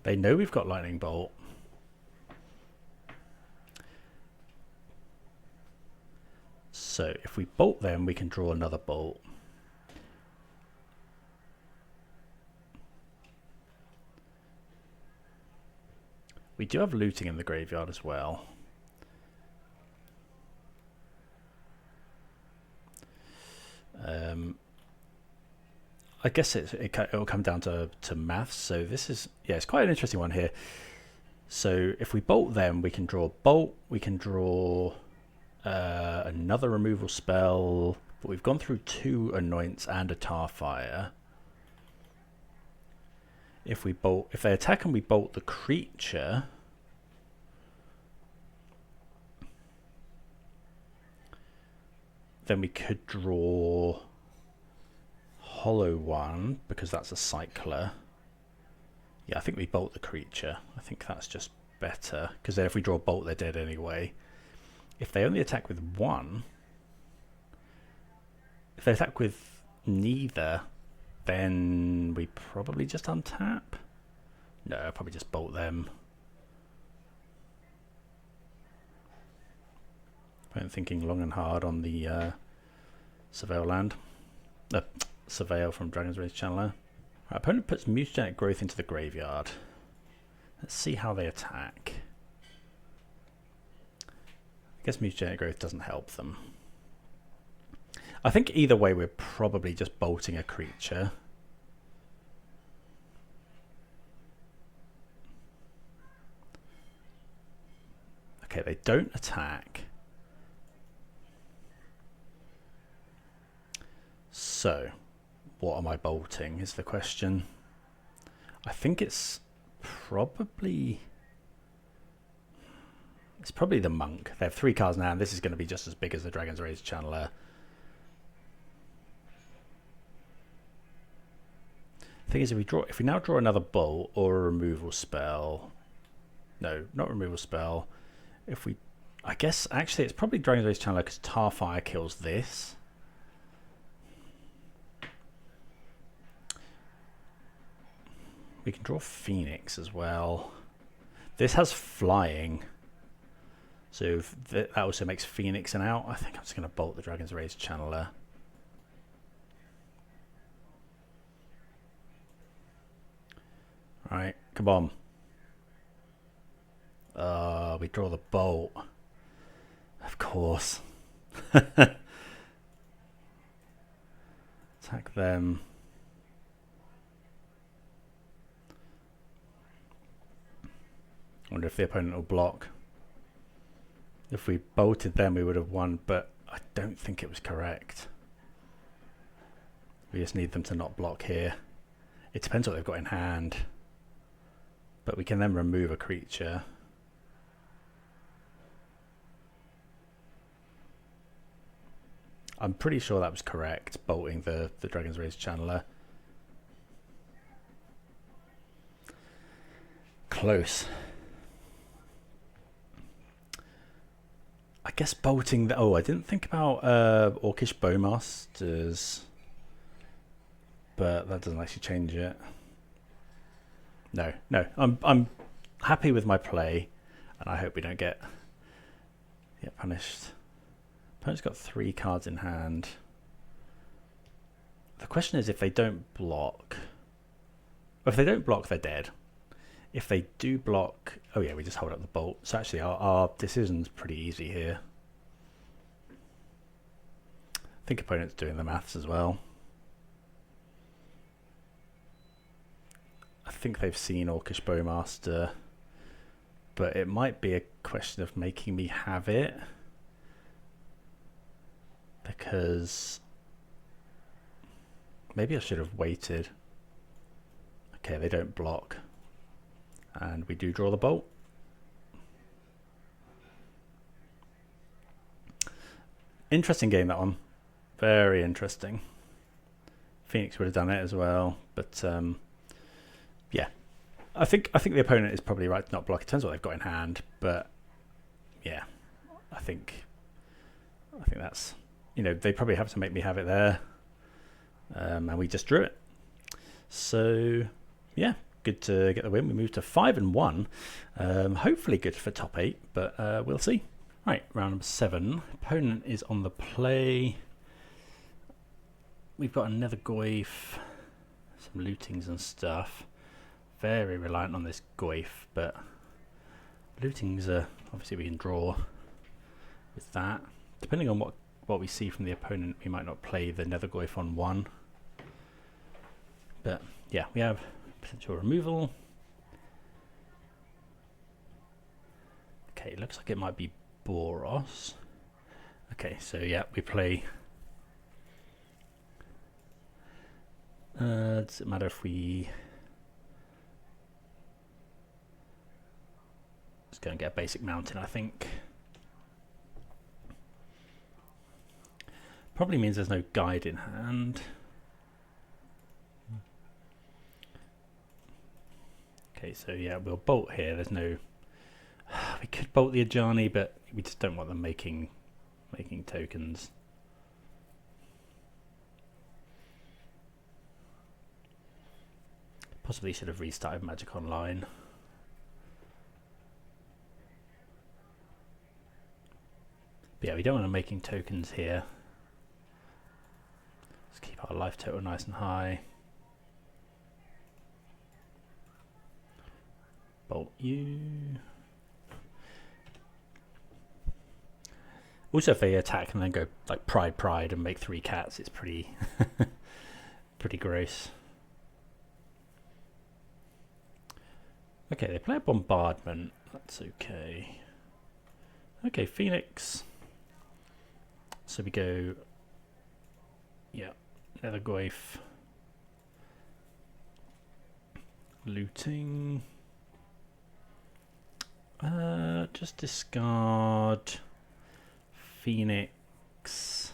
They know we've got Lightning Bolt. So if we bolt them, we can draw another bolt. We do have looting in the graveyard as well. I guess it'll come down to maths. So this is, yeah, it's quite an interesting one here. So if we bolt them, we can draw a bolt, we can draw another removal spell, but we've gone through 2 Anoints and a Tarfire. If they attack and we bolt the creature, then we could draw Hollowvine because that's a cycler. Yeah, I think we bolt the creature. I think that's just better because then if we draw a bolt, they're dead anyway. If they only attack with 1, if they attack with neither, then we probably just untap. No, I'll probably just bolt them. I'm thinking long and hard on the Surveil land. Surveil from Dragon's Rage Channeler. Our opponent puts Mutagenic Growth into the graveyard. Let's see how they attack. I guess Mutagenic Growth doesn't help them. I think either way we're probably just bolting a creature. Okay, they don't attack. So, what am I bolting is the question. I think it's probably the monk. They have 3 cards now, and this is going to be just as big as the Dragon's Rage Channeler. Thing is, if we now draw another bolt or a removal spell, no, not removal spell. I guess actually it's probably Dragon's Rage Channeler because Tarfire kills this. We can draw Phoenix as well. This has flying, so that also makes Phoenix an out. I think I'm just going to bolt the Dragon's Rage Channeler. Alright, come on. We draw the bolt. Of course. Attack them. I wonder if the opponent will block. If we bolted them, we would have won, but I don't think it was correct. We just need them to not block here. It depends what they've got in hand. But we can then remove a creature. I'm pretty sure that was correct, bolting the Dragon's Rage Channeler. Close. I guess bolting the... Oh, I didn't think about Orcish Bowmasters. But that doesn't actually change it. No. I'm happy with my play. And I hope we don't get punished. Opponent's got 3 cards in hand. The question is if they don't block. Well, if they don't block, they're dead. If they do block... Oh yeah, we just hold up the bolt. So actually our decision's pretty easy here. I think opponent's doing the maths as well. I think they've seen Orcish Bowmaster. But it might be a question of making me have it. Because... Maybe I should have waited. Okay, they don't block. And we do draw the bolt. Interesting game, that one. Very interesting. Phoenix would have done it as well, but yeah. I think the opponent is probably right to not block. It depends what they've got in hand, but yeah, I think that's, you know, they probably have to make me have it there, and we just drew it. So yeah. Good to get the win. We moved to 5-1. Hopefully good for top 8, but we'll see. Right, round number 7. Opponent is on the play. We've got another Goyf, some lootings and stuff. Very reliant on this Goyf, but lootings are obviously we can draw with that. Depending on what we see from the opponent, we might not play the Nether Goyf on 1. But yeah, we have potential removal. Okay, looks like it might be Boros. Okay, so yeah, we play. Does it matter if we... Let's go and get a basic mountain, I think. Probably means there's no guide in hand. Okay, so yeah, we'll bolt here. There's no... We could bolt the Ajani, but we just don't want them making tokens. Possibly should have restarted Magic Online. But yeah, we don't want them making tokens here. Let's keep our life total nice and high. Bolt you. Also, if they attack and then go like pride and make 3 cats, it's pretty pretty gross. Okay, they play a bombardment. That's okay. Okay, Phoenix. So we go, yeah, Nether Goyf. Looting. Just discard Phoenix.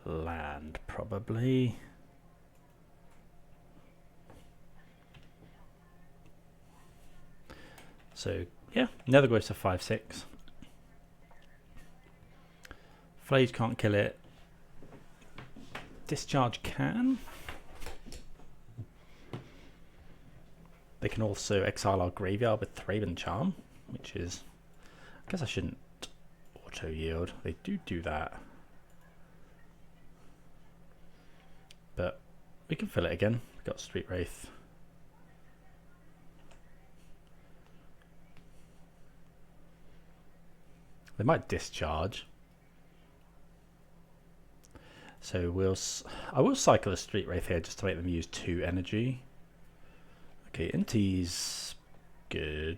Land, probably. So yeah, Nether Goyf's a 5/6. Flays can't kill it. Discharge can. They can also exile our graveyard with Thraben Charm, which is... I guess I shouldn't auto yield. They do that. But we can fill it again. We've got Street Wraith. They might discharge. So I will cycle a Street Wraith here just to make them use 2 energy. Okay, Inti's good.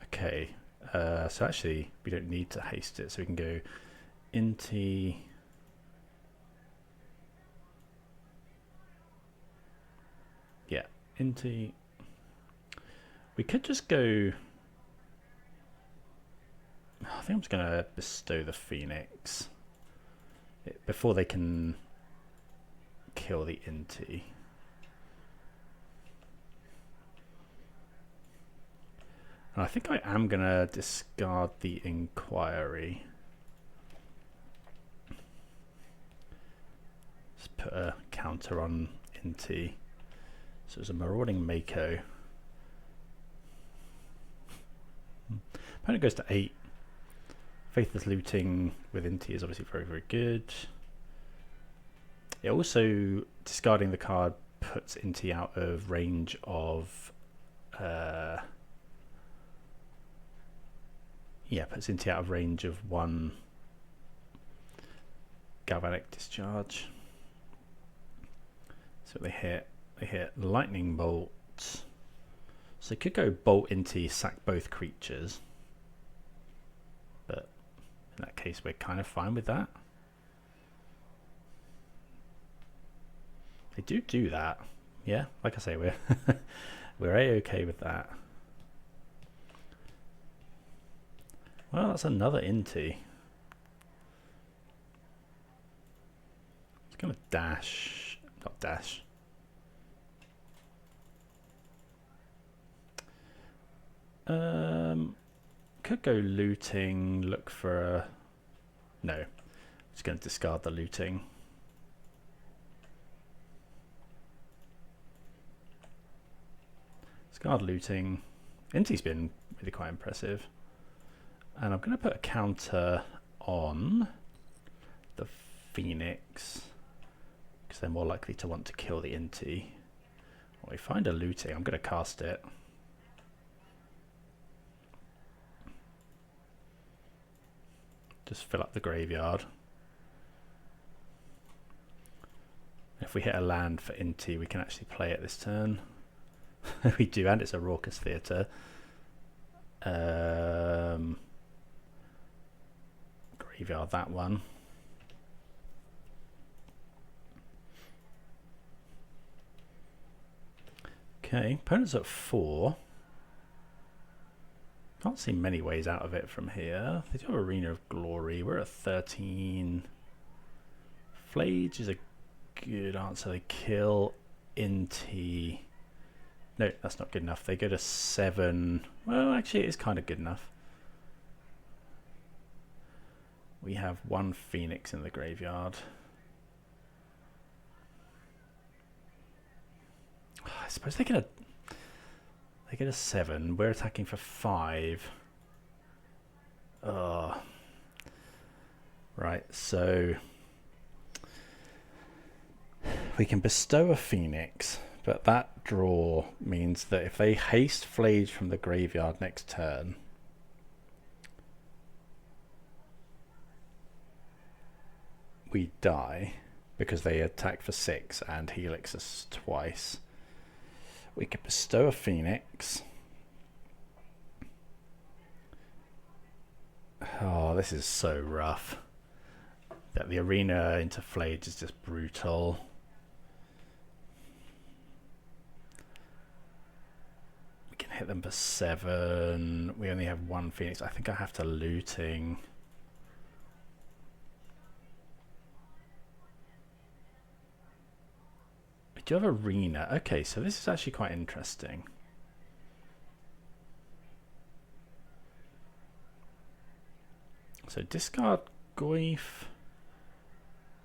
Okay, so actually we don't need to haste it, so we can go Inti. Yeah, Inti. We could just go... I think I'm just going to bestow the Phoenix before they can kill the Inti. And I think I am going to discard the Inquiry. Just put a counter on Inti. So it's a Marauding Mako. Opponent goes to 8. Faithless Looting with Inti is obviously very, very good. It also, discarding the card puts Inti out of range of... puts Inti out of range of 1 Galvanic Discharge. So they hit Lightning Bolt. So they could go Bolt Inti, sack both creatures. But in that case, we're kind of fine with that. They do that. Yeah, like I say, we're A-okay with that. Well, that's another Inti. It's gonna dash, not dash. Could go looting, look for a... No, just gonna discard the looting. Discard looting. Inti's been really quite impressive. And I'm going to put a counter on the Phoenix, because they're more likely to want to kill the Inti. When we find a looting, I'm going to cast it. Just fill up the graveyard. If we hit a land for Inti, we can actually play it this turn. We do, and it's a raucous theatre. Graveyard that one. Okay, opponent's at 4. Can't see many ways out of it from here. They do have Arena of Glory. We're at 13. Flage is a good answer. They kill Inti. No, that's not good enough. They go to 7. Well, actually, it is kind of good enough. We have 1 Phoenix in the graveyard. I suppose they get a 7. We're attacking for 5. Oh. Right, so we can bestow a Phoenix, but that draw means that if they haste Flage from the graveyard next turn, we die because they attack for 6 and helix us twice. We could bestow a Phoenix. Oh, this is so rough. That the arena into Flage is just brutal. We can hit them for 7. We only have 1 Phoenix. I think I have to looting. We do have arena. Okay, so this is actually quite interesting. So discard Goyf,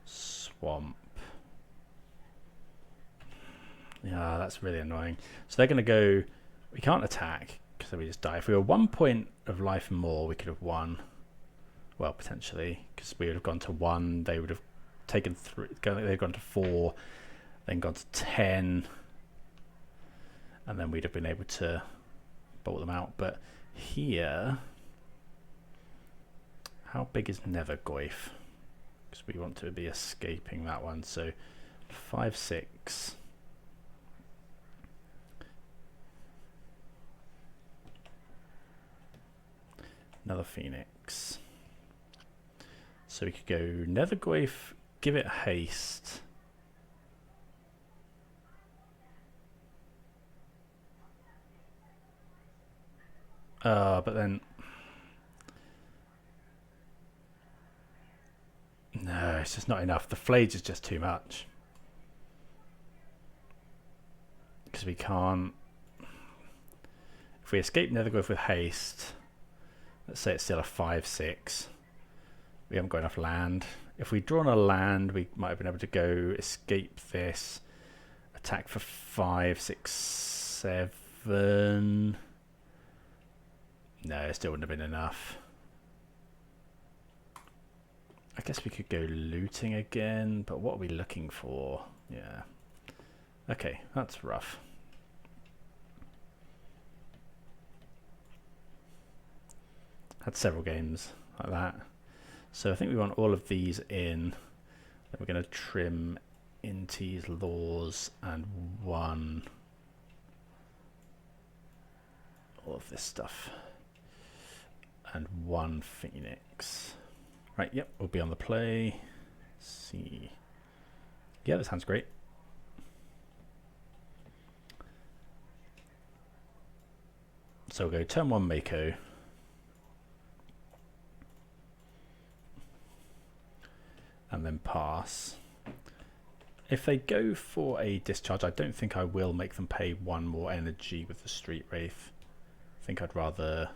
Swamp. Yeah, that's really annoying. So they're going to go... We can't attack because we just die. If we were 1 point of life more, we could have won. Well, potentially, because we would have gone to 1. They would have taken 3. They've gone to 4. Then gone to 10, and then we'd have been able to bolt them out. But here, how big is Nethergoyf? Because we want to be escaping that one. So 5, 6. Another Phoenix. So we could go Nethergoyf, give it haste. But then... No, it's just not enough. The Flage is just too much. Because we can't... If we escape Nethergoyf with haste, let's say it's still a 5, 6. We haven't got enough land. If we'd drawn a land, we might have been able to go escape this, attack for 5, 6, 7... No, it still wouldn't have been enough. I guess we could go looting again, but what are we looking for? Yeah. Okay, that's rough. Had several games like that. So I think we want all of these in. Then we're going to trim Inti's laws and 1. All of this stuff. And 1 Phoenix. Right, yep, we'll be on the play. See. Yeah, that sounds great. So we'll go turn 1 Mako. And then pass. If they go for a discharge, I don't think I will make them pay 1 more energy with the Street Wraith. I think I'd rather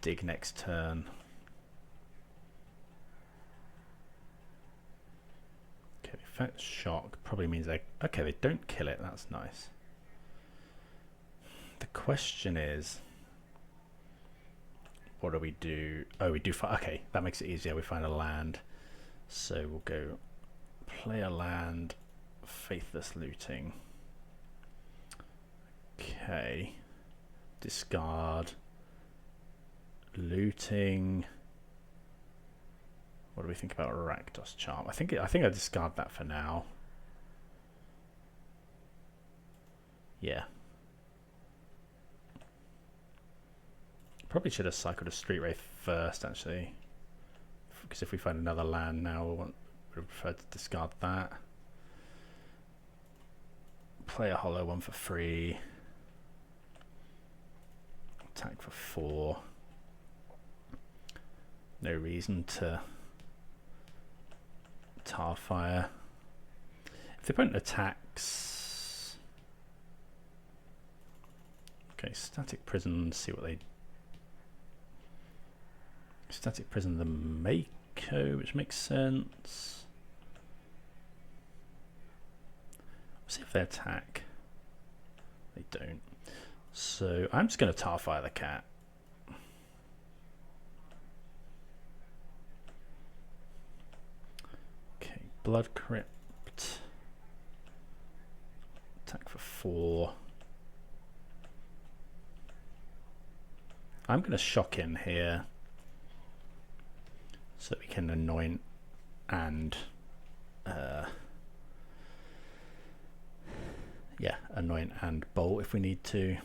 dig next turn. Okay, effect shock probably means they... Okay, they don't kill it. That's nice. question is, what do we do? Oh, we do find, okay, that makes it easier. We find a land. So we'll go play a land, Faithless Looting. Okay. Discard. Looting. What do we think about Rakdos Charm? I think I discard that for now. Yeah. Probably should have cycled a Street Wraith first, actually, because if we find another land now, we would have preferred to discard that. Play a hollow one for free. Attack for 4. No reason to Tarfire. If the opponent attacks, okay, Static Prison. See what they. Static Prison the Mako, which makes sense. See if they attack. They don't. So I'm just going to Tarfire the cat. Okay, Blood Crypt. Attack for 4. I'm going to shock in here, so we can anoint and yeah, anoint and bolt if we need to.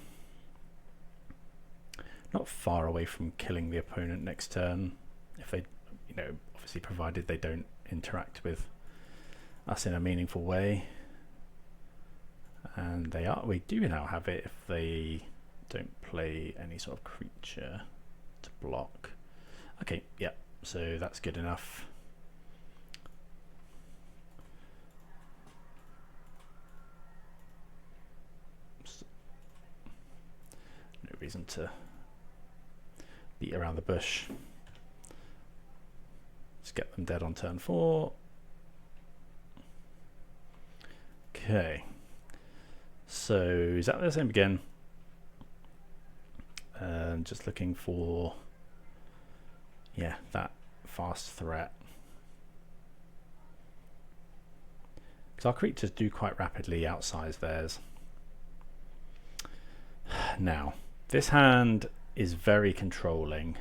Not far away from killing the opponent next turn, if they, you know, obviously provided they don't interact with us in a meaningful way. And they are. We do now have it if they don't play any sort of creature to block. Okay, yeah. So that's good enough. No reason to beat around the bush. Just get them dead on turn 4. Okay. So exactly the same again. Just looking for, yeah, that fast threat. Because our creatures do quite rapidly outsize theirs. Now, this hand is very controlling,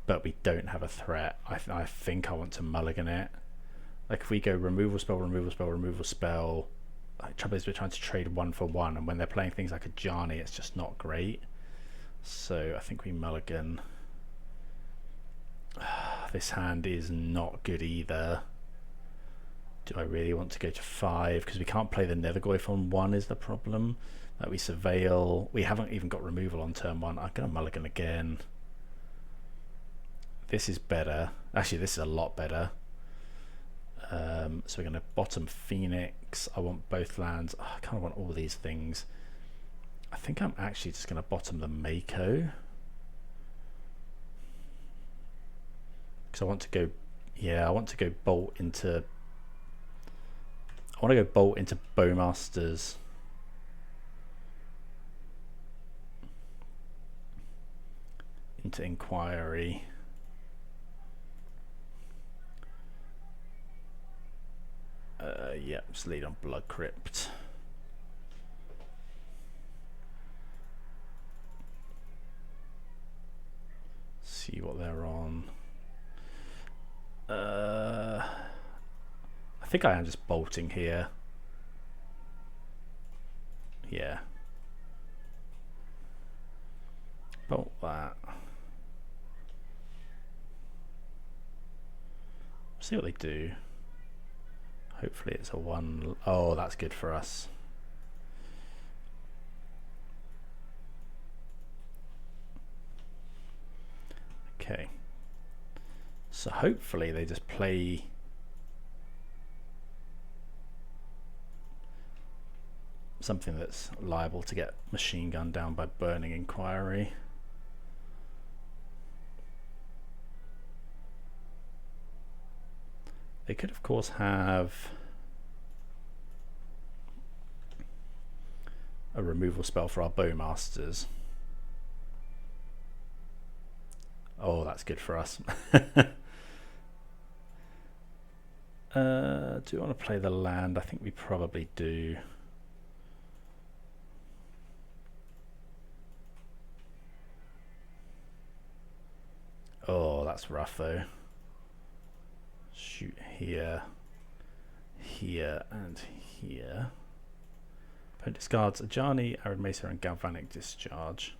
but we don't have a threat. I think I want to mulligan it. Like if we go removal spell, removal spell, removal spell. Like, trouble is we're trying to trade 1 for 1, and when they're playing things like a Johnny, it's just not great. So I think we mulligan. This hand is not good either. Do I really want to go to 5? Because we can't play the Nethergoyf on 1 is the problem. Like we surveil. We haven't even got removal on turn 1. I'm going to mulligan again. This is better. Actually, this is a lot better. So we're going to bottom Phoenix. I want both lands. Oh, I kind of want all these things. I think I'm actually just going to bottom the Mako. Because I want to go, yeah, I want to go bolt into, I want to go bolt into Bowmasters. Into Inquiry. Yeah, just lead on Blood Crypt. See what they're on. I think I am just bolting here. Yeah. Bolt that. See what they do. Hopefully it's a 1. Oh, that's good for us. Okay. So hopefully they just play something that's liable to get machine gunned down by Burning Inquiry. They could, of course, have a removal spell for our Bowmasters. Oh, that's good for us. Do we want to play the land? I think we probably do. Oh, that's rough though. Shoot here, here, and here. Opponent discards Ajani, Arid Mesa, and Galvanic Discharge.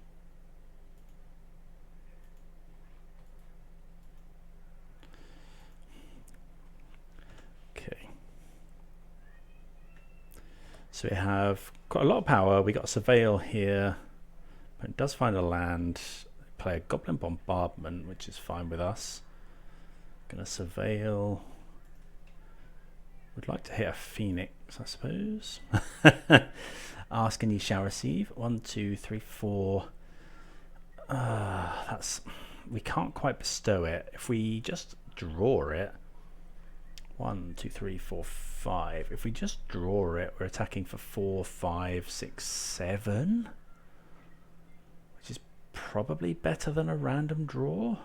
Okay. So we have quite a lot of power. We got a Surveil here. Opponent does find a land. Play a Goblin Bombardment, which is fine with us. Gonna Surveil. Would like to hit a Phoenix, I suppose. Ask and you shall receive. 1, 2, 3, 4. That's, we can't quite bestow it. If we just draw it. 1, 2, 3, 4, 5. If we just draw it, we're attacking for 4, 5, 6, 7. Which is probably better than a random draw.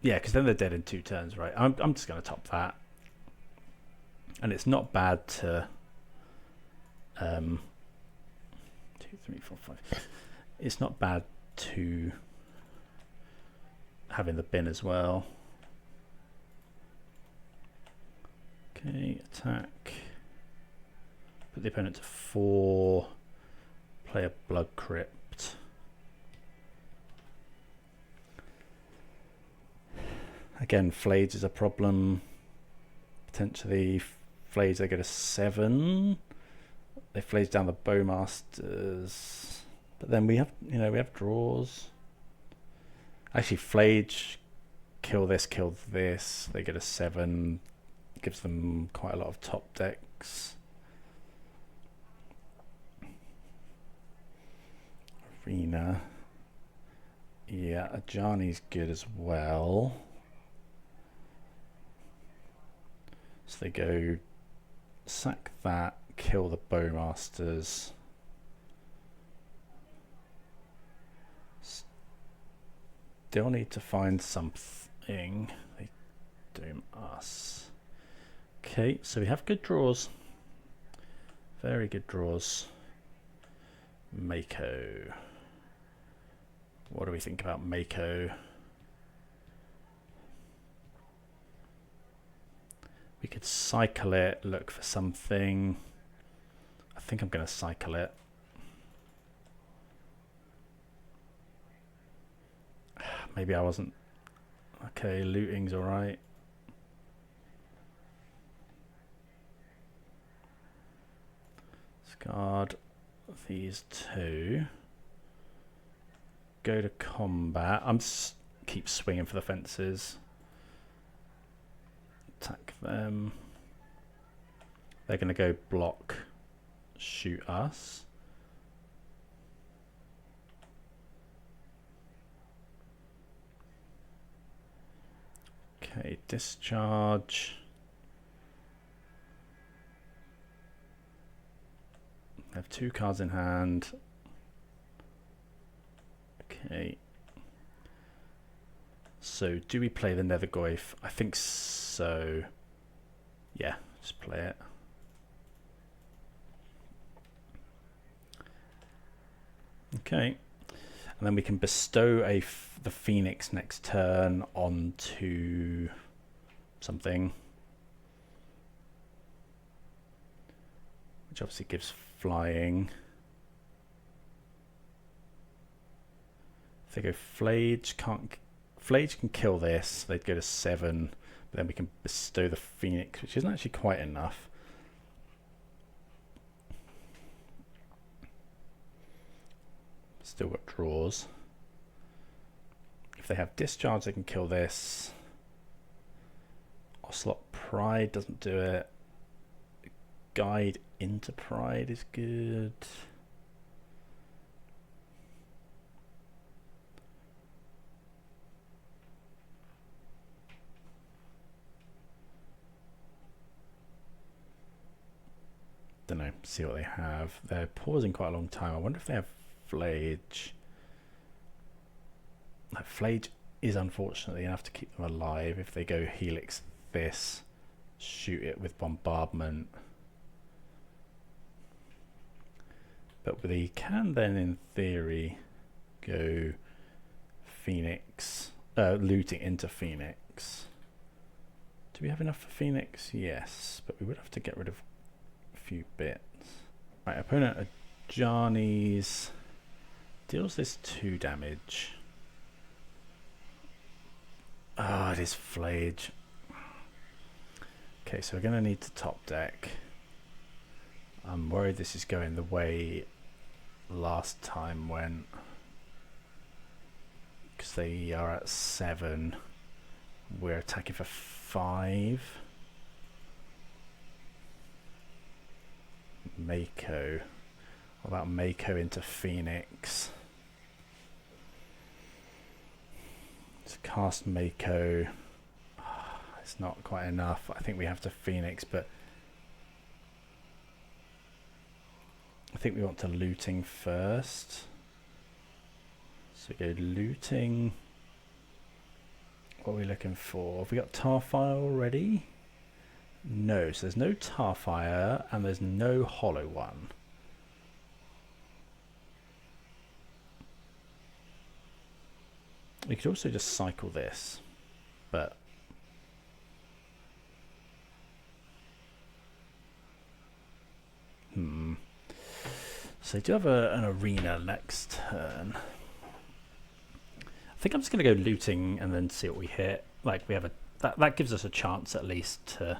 Yeah, because then they're dead in 2 turns, right? I'm just going to top that. And it's not bad to... 2, 3, 4, 5. It's not bad to have in the bin as well. Okay, attack. Put the opponent to 4. Play a Blood Crypt. Again, Flayed is a problem. Potentially, Flayed they go to 7. They Flayed down the Bowmasters, but then we have, we have draws. Actually, Flayed kill this, They get a 7. Gives them quite a lot of top decks. Arena. Yeah, Ajani's good as well. So they go sack that, kill the Bowmasters. Still need to find something. They doom us. Okay, so we have good draws. Very good draws. Mako. What do we think about Mako? We could cycle it, look for something. I think I'm going to cycle it. Maybe I wasn't. Okay, looting's alright. Discard these 2. Go to combat. Keep swinging for the fences. Attack them. They're going to go block, shoot us. Okay, discharge. I have 2 cards in hand. Okay. So, do we play the Nethergoyf? I think so. Yeah, just play it. Okay. And then we can bestow the Phoenix next turn onto something. Which obviously gives flying. If they go Flage, Flage can kill this. They'd go to 7, but then we can bestow the Phoenix, which isn't actually quite enough. Still got draws. If they have discharge, they can kill this. Ocelot Pride doesn't do it. Guide into Pride is good. don't know, see what they have. They're pausing quite a long time. I wonder if they have Flage. Like, Flage is unfortunately enough to keep them alive. If they go Helix this, shoot it with Bombardment. But they can then, in theory, go Phoenix, looting into Phoenix. Do we have enough for Phoenix? Yes, but we would have to get rid of a few bits. Right, opponent Ajani's deals this 2 damage. Oh, it is Flage. Okay, so we're going to need to top deck. I'm worried this is going the way last time went, because they are at 7. We're attacking for 5. Mako. What about Mako into Phoenix? Let's cast Mako. It's not quite enough. I think we have to Phoenix, but I think we want to looting first. So we go looting. What are we looking for? Have we got Tarfire already? No, so there's no Tarfire and there's no Hollowvine. We could also just cycle this, but so I do have an arena next turn. I think I'm just going to go looting and then see what we hit. Like, we have that gives us a chance at least to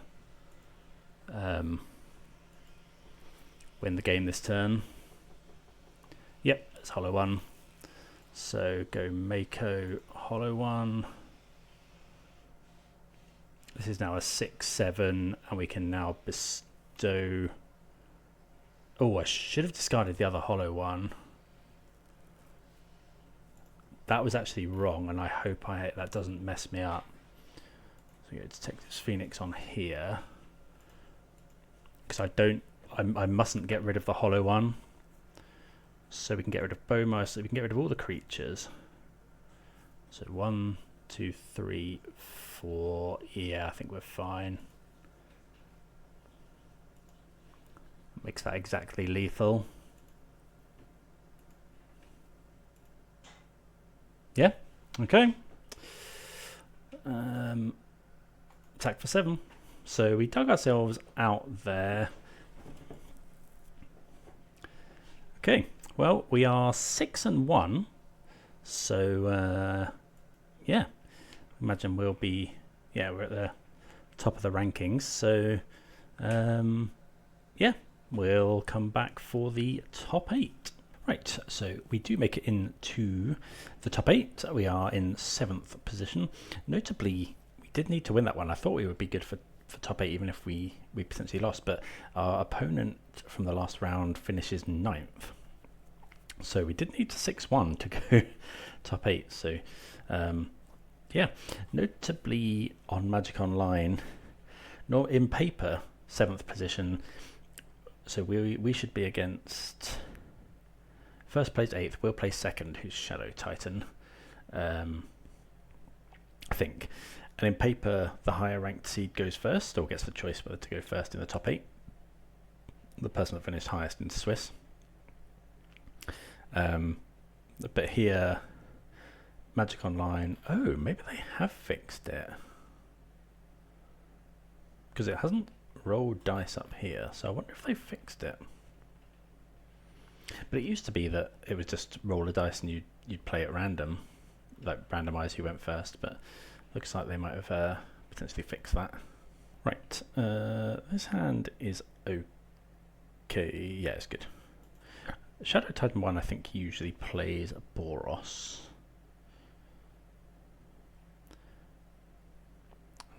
win the game this turn. Yep, it's Hollowvine. So go Mako Hollowvine. This is now a 6/7, and we can now bestow. Oh, I should have discarded the other Hollowvine. That was actually wrong, and I hope that doesn't mess me up. So let's take this Phoenix on here, because I mustn't get rid of the Hollowvine. So we can get rid of Bowmer, so we can get rid of all the creatures. So 1, 2, 3, 4. Yeah, I think we're fine. Makes that exactly lethal. Yeah, okay. Attack for 7. So we dug ourselves out there. Okay, well, we are 6-1. So, yeah, imagine we'll be, yeah, we're at the top of the rankings. So, yeah, we'll come back for the top 8. Right, so we do make it into the top 8. We are in 7th position. Notably, we did need to win that one. I thought we would be good for top 8 even if we potentially lost, but our opponent from the last round finishes 9th. So we did need to 6-1 to go top 8. So, yeah, notably on Magic Online, nor in paper, 7th position. So we should be against... First place 8th, we'll play 2nd, who's Shadow Titan, I think. And in paper, the higher ranked seed goes first, or gets the choice whether to go first in the top 8. The person that finished highest in Swiss. But here, Magic Online, oh, maybe they have fixed it. Because it hasn't rolled dice up here, so I wonder if they fixed it. But it used to be that it was just roll a dice and you'd play at random, like randomise who went first, but looks like they might have potentially fixed that. Right, this hand is okay. Yeah, it's good. Shadow Titan 1 I think usually plays Boros.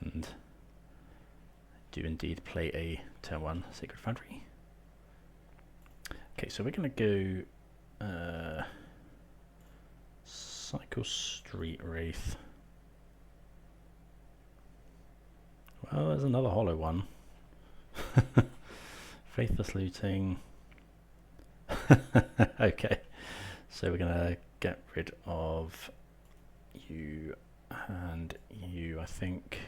And do indeed play a turn 1 Sacred Foundry. Okay, so we're going to go Cycle Street Wraith. Well, there's another Hollowvine. Faithless looting. Okay, so we're gonna get rid of you and you, I think,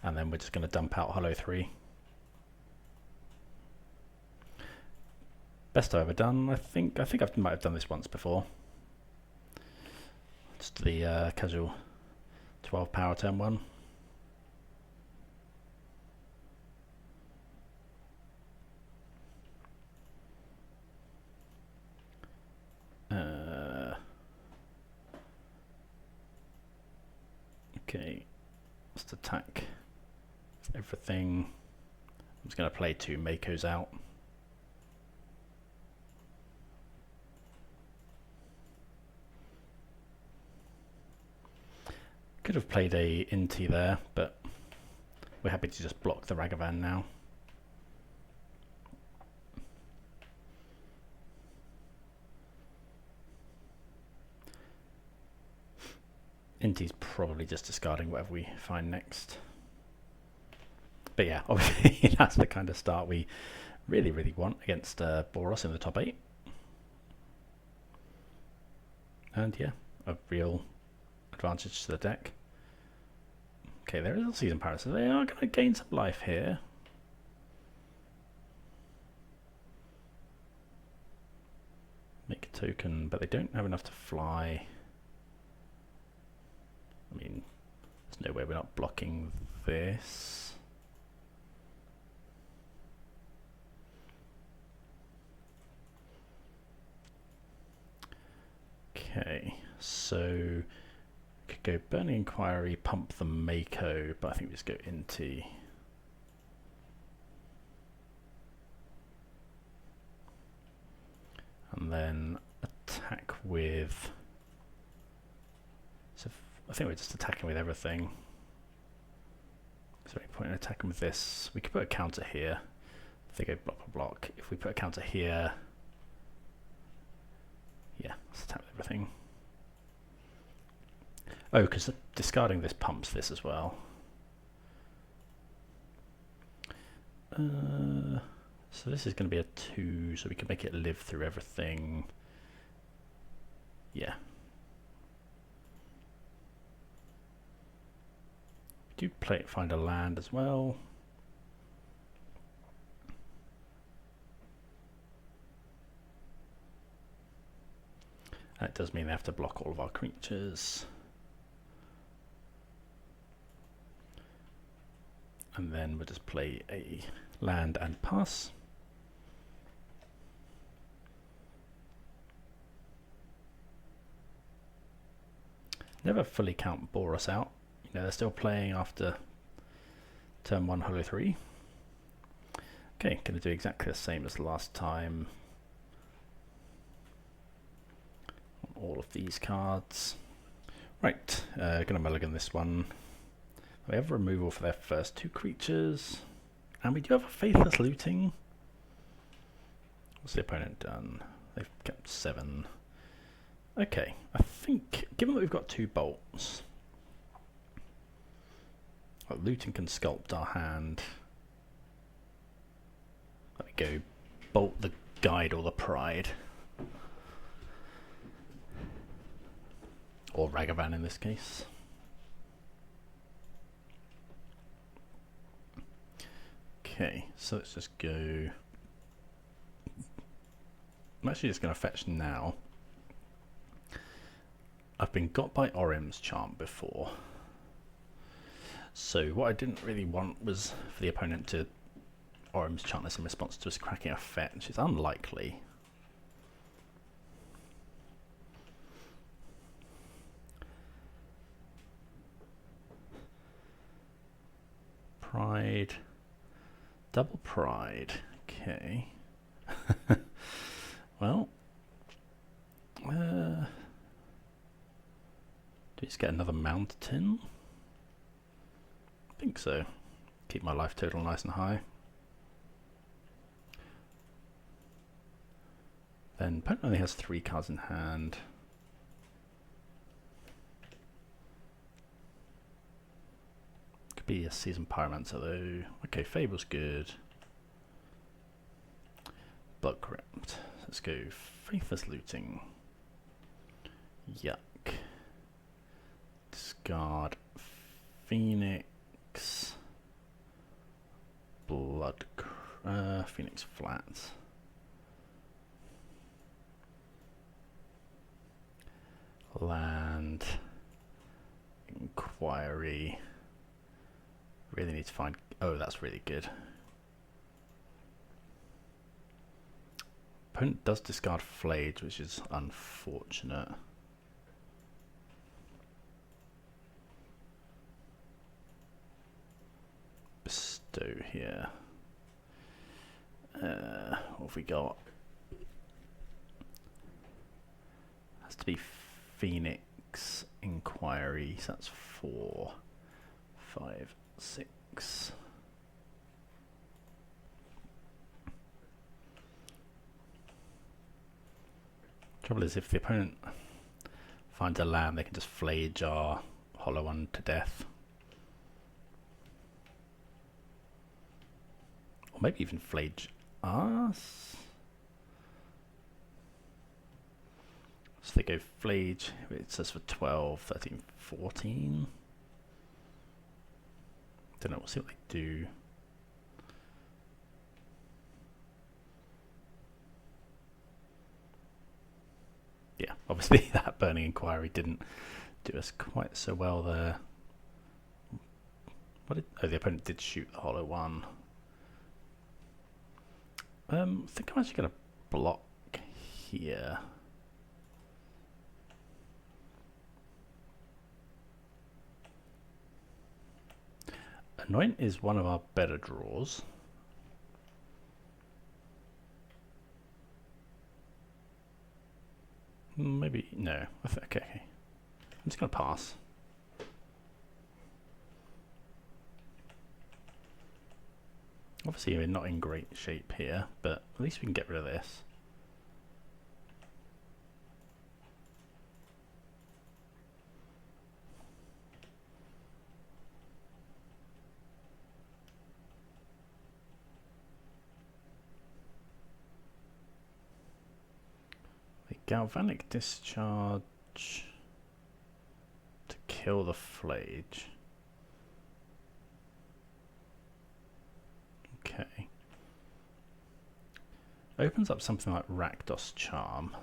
and then we're just gonna dump out Hollow 3. Best I've ever done. I think I might have done this once before. Just the casual 12 power turn 1. Okay, let's attack everything. I'm just going to play 2 Makos out. Could have played a Inti there, but we're happy to just block the Ragavan now. Inti's probably just discarding whatever we find next. But yeah, obviously that's the kind of start we really want against Boros in the top 8. And yeah, a real advantage to the deck. Okay, there is a Season Parrot, so they are going to gain some life here. Make a token, but they don't have enough to fly. I mean, there's no way we're not blocking this. Okay, so could go Burning Inquiry, pump the Mako, but I think we just go into. And then attack with. So I think we're just attacking with everything. So any point in attacking with this? We could put a counter here. If they go block for block. If we put a counter here, yeah, let's attack with everything. Oh, because discarding this pumps this as well. So this is going to be a 2, so we can make it live through everything. Yeah. Do find a land as well. That does mean they have to block all of our creatures. And then we'll just play a land and pass. Never fully count Boros out. You know, they're still playing after turn 1 Hollow 3. Okay, going to do exactly the same as last time. On all of these cards. Right, going to mulligan this one. We have removal for their first 2 creatures. And we do have a Faithless Looting. What's the opponent done? They've kept 7. Okay, I think, given that we've got 2 bolts, looting can sculpt our hand. Let me go bolt the Guide or the Pride. Or Ragavan in this case. Okay, so let's just go. I'm actually just going to fetch now. I've been got by Orim's Charm before. So what I didn't really want was for the opponent to Orim's Charm this in response to us cracking a fetch. It's unlikely. Pride. Double Pride. Okay. Well. Do we just get another mountain? I think so. Keep my life total nice and high. Then opponent only has 3 cards in hand. Could be a Seasoned Pyromancer though. Okay, Fable's good. Blood Crypt. Let's go Faithless Looting. Yuck. Discard Phoenix. Phoenix Flats. Land. Inquiry. Really need to find... Oh, that's really good. Opponent does discard Flage, which is unfortunate. Bestow here. What have we got? Has to be Phoenix Inquiry. So that's 4, 5, 6. Trouble is, if the opponent finds a land, they can just Flage our Hollow one to death. Or maybe even Flage us. So they go Flage, it says for 12, 13, 14. Don't know, we'll see what they do. Yeah, obviously that Burning Inquiry didn't do us quite so well there. What did, oh, the opponent did shoot the Hollow one. I think I'm actually going to block here. Anoint is one of our better draws. Maybe, no. Okay. I'm just going to pass. Obviously we're not in great shape here, but at least we can get rid of this. The Galvanic Discharge to kill the Flage. Okay. Opens up something like Rakdos Charm.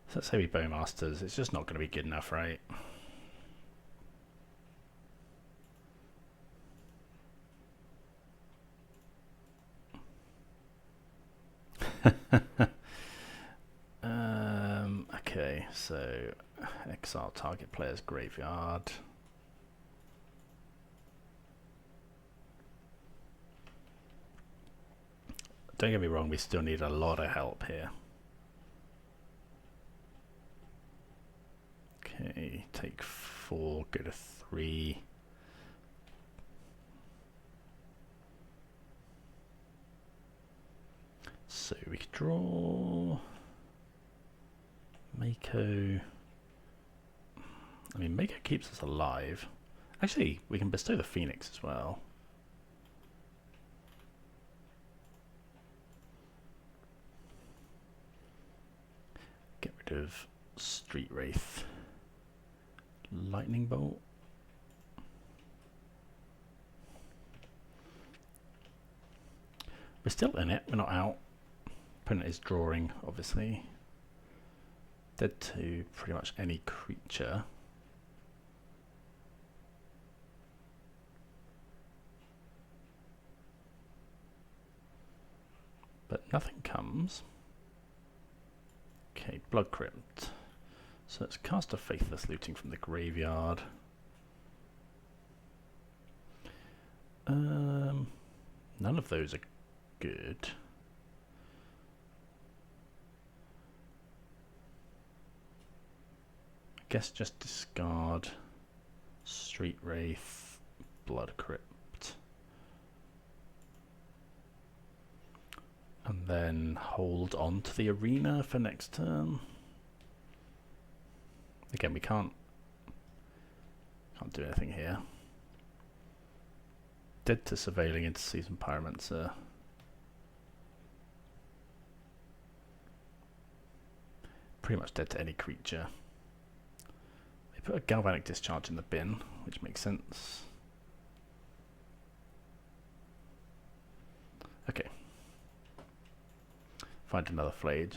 So let's say we Bowmasters. It's just not going to be good enough, right? Okay, so exile target player's graveyard. Don't get me wrong, we still need a lot of help here. Okay, take 4, go to 3. So we could draw Mako. I mean, Mako keeps us alive. Actually, we can bestow the Phoenix as well. Get rid of Street Wraith. Lightning Bolt. We're still in it, we're not out. Opponent is drawing, obviously. Dead to pretty much any creature. But nothing comes. Okay, Blood Crypt. So let's cast a Faithless Looting from the graveyard. None of those are good. I guess just discard Street Wraith, Blood Crypt, and then hold on to the arena for next turn. Again, we can't do anything here. Dead to Surveilling Interseason Pyromancer. Pretty much dead to any creature. They put a Galvanic Discharge in the bin, which makes sense. Okay. Find another Flage.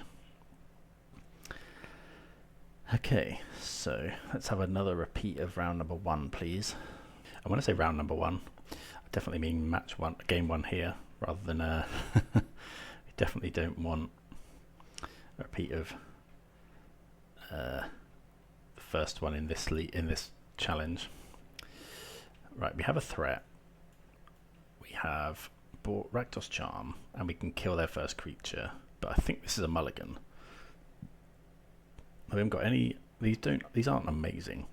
Okay, so let's have another repeat of round number 1, please. And when I say round number 1, I definitely mean match 1, game 1 here, rather than we definitely don't want a repeat of the first one in this challenge. Right, we have a threat. We have Rakdos Charm, and we can kill their first creature. But I think this is a mulligan. We haven't got any. These aren't amazing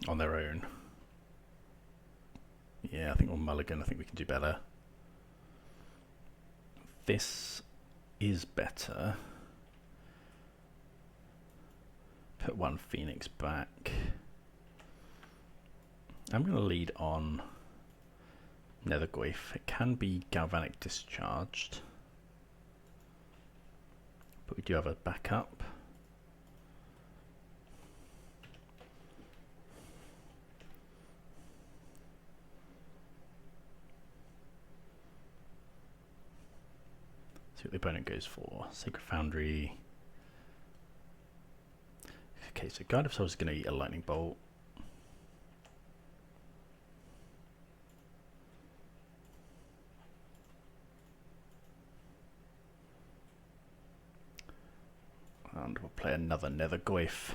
on their own. Yeah, I think we'll mulligan. I think we can do better. This is better. Put one Phoenix back. I'm going to lead on Nethergoyf. It can be Galvanic Discharged, but we do have a backup. See what the opponent goes for. Sacred Foundry. Okay, so Guide of Souls is going to eat a Lightning Bolt. And we'll play another Nethergoyf.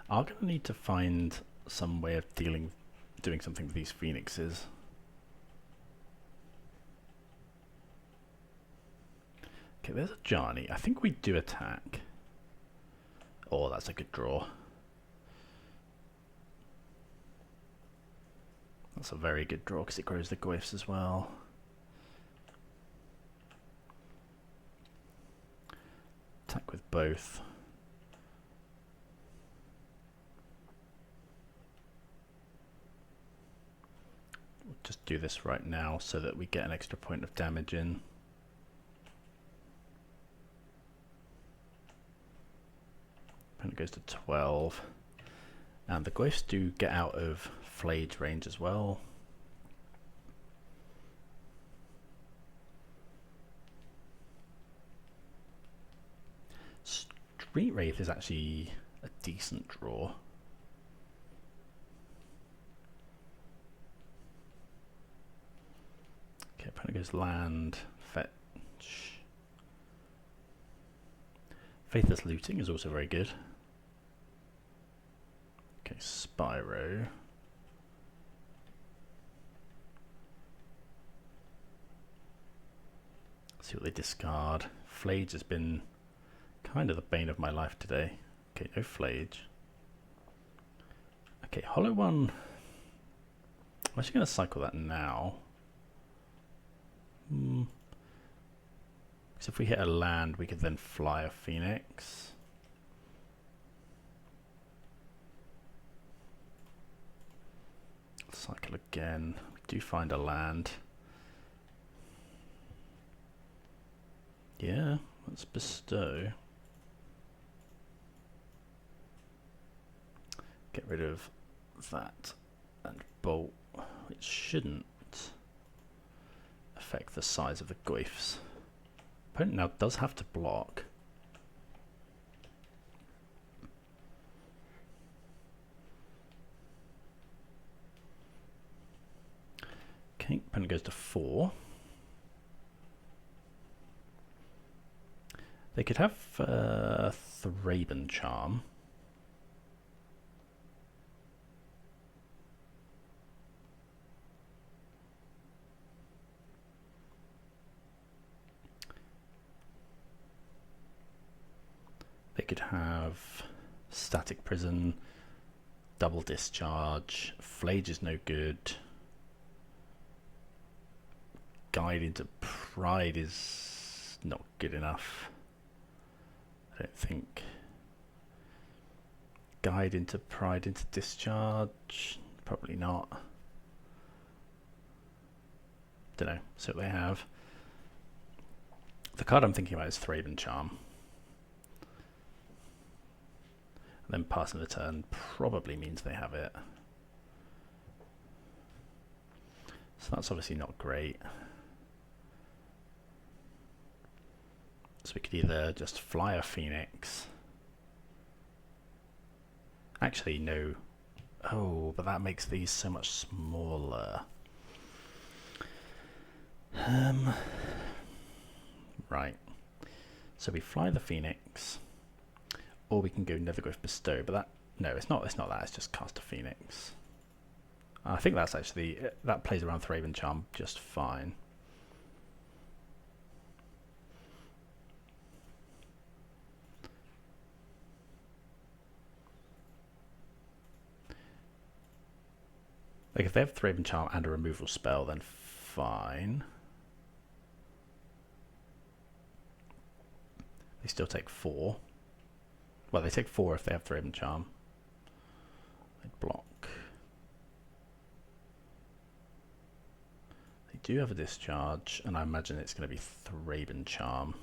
I'm going to need to find some way of doing something with these Phoenixes. Okay, there's a Johnny. I think we do attack. Oh, that's a good draw. That's a very good draw because it grows the Goyfs as well. Attack with both. We'll just do this right now so that we get an extra point of damage in. Opponent goes to 12. And the Goyfs do get out of Flage range as well. Street Wraith is actually a decent draw. Okay, opponent goes land, fetch. Faithless Looting is also very good. Okay, Spyro. See what they discard. Flage has been kind of the bane of my life today. Okay, no Flage. Okay, Hollowvine. I'm actually going to cycle that now. Because if we hit a land, we could then fly a Phoenix. Cycle again. We do find a land. Yeah, let's bestow. Get rid of that and bolt, which shouldn't affect the size of the Goyfs. Opponent now does have to block. Okay, opponent goes to 4. They could have Thraben Charm. They could have Static Prison, Double Discharge, Flage is no good. Guide into Pride is not good enough. I don't think. Guide into Pride into Discharge? Probably not. Don't know. See what they have. The card I'm thinking about is Thraben Charm. And then passing the turn probably means they have it. So that's obviously not great. So we could either just fly a Phoenix. Actually, no. Oh, but that makes these so much smaller. Right. So we fly the Phoenix, or we can go Nethergriff Bestow. But that, no, it's not. It's not that. It's just cast a Phoenix. I think that's actually, that plays around Thraben Charm just fine. Like if they have Thraben Charm and a removal spell, then fine. They still take 4. Well, they take 4 if they have Thraben Charm. They block. They do have a discharge, and I imagine it's going to be Thraben Charm.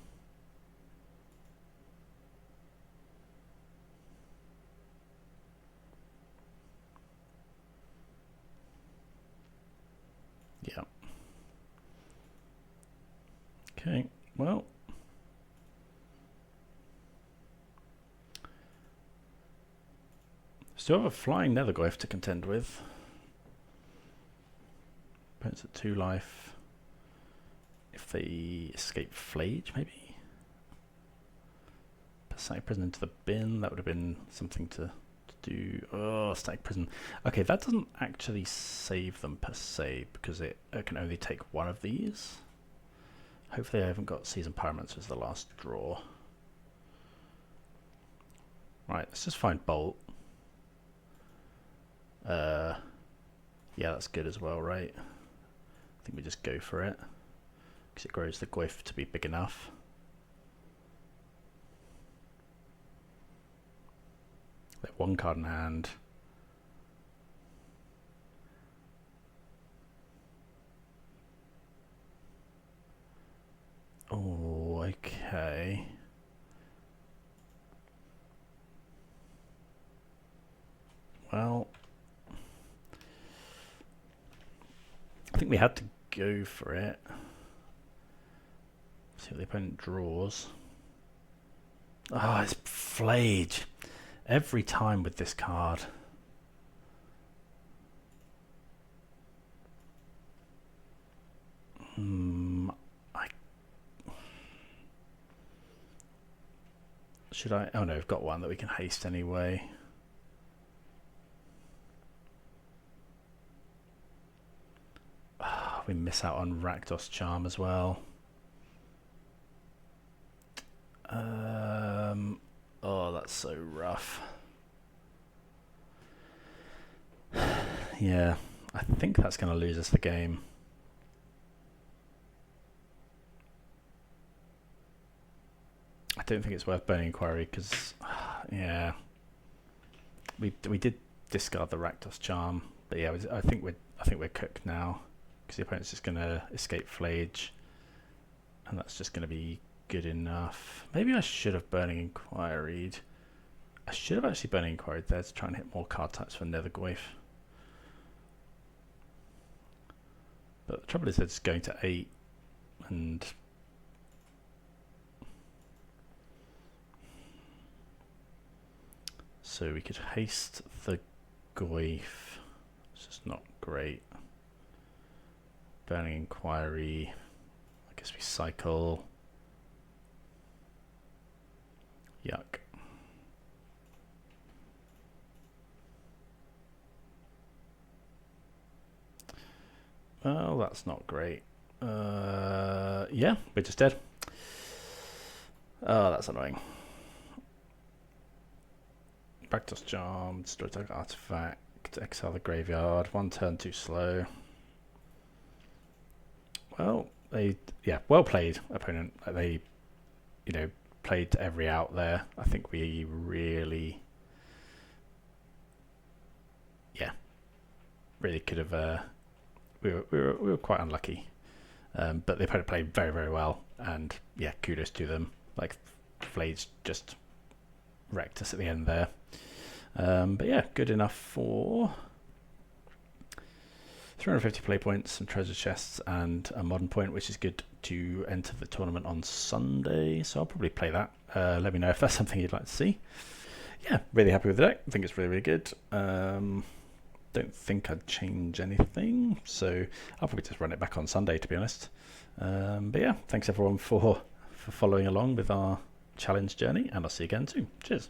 Yeah. Okay, well. Still have a flying Nethergriff to contend with. Opponents at 2 life. If they escape Flage, maybe? Static Prison into the bin, that would have been something to do. Oh, Static Prison. Okay, that doesn't actually save them per se, because it can only take 1 of these. Hopefully I haven't got Seasoned Pyromancer as the last draw. Right, let's just find Bolt. Yeah, that's good as well, right? I think we just go for it, because it grows the Goyf to be big enough. Like 1 card in hand. Oh, okay. Well, I think we had to go for it. See what the opponent draws. Oh, it's Flage. Every time with this card. Should I? Oh no, I've got one that we can haste anyway. We miss out on Rakdos Charm as well. Oh, that's so rough. Yeah, I think that's going to lose us the game. I don't think it's worth Burning Inquiry because, yeah, we did discard the Rakdos Charm, but yeah, I think we're cooked now because the opponent's just going to escape Flage, and that's just going to be good enough. Maybe I should have Burning Inquired. I should have actually Burning Inquired there to try and hit more card types for Nethergriff. But the trouble is it's going to 8 and so we could haste the Goyf. It's just not great. Burning Inquiry. I guess we cycle. Yuck. Well, that's not great. Yeah, we're just dead. Oh, that's annoying. Rakdos Charm, destroy target artifact, exile the graveyard. 1 turn too slow. Well, well played, opponent. They, played every out there. I think we really, really could have. We were quite unlucky, but they played very, very well, and yeah, kudos to them. Like Flay's just wrecked us at the end there, but yeah, good enough for 350 play points, some treasure chests, and a modern point, which is good to enter the tournament on Sunday. So I'll probably play that. Let me know if that's something you'd like to see. Yeah, really happy with the deck. I think it's really, really good. Don't think I'd change anything, so I'll probably just run it back on Sunday, to be honest. But yeah, thanks everyone for following along with our challenge journey, and I'll see you again soon. Cheers.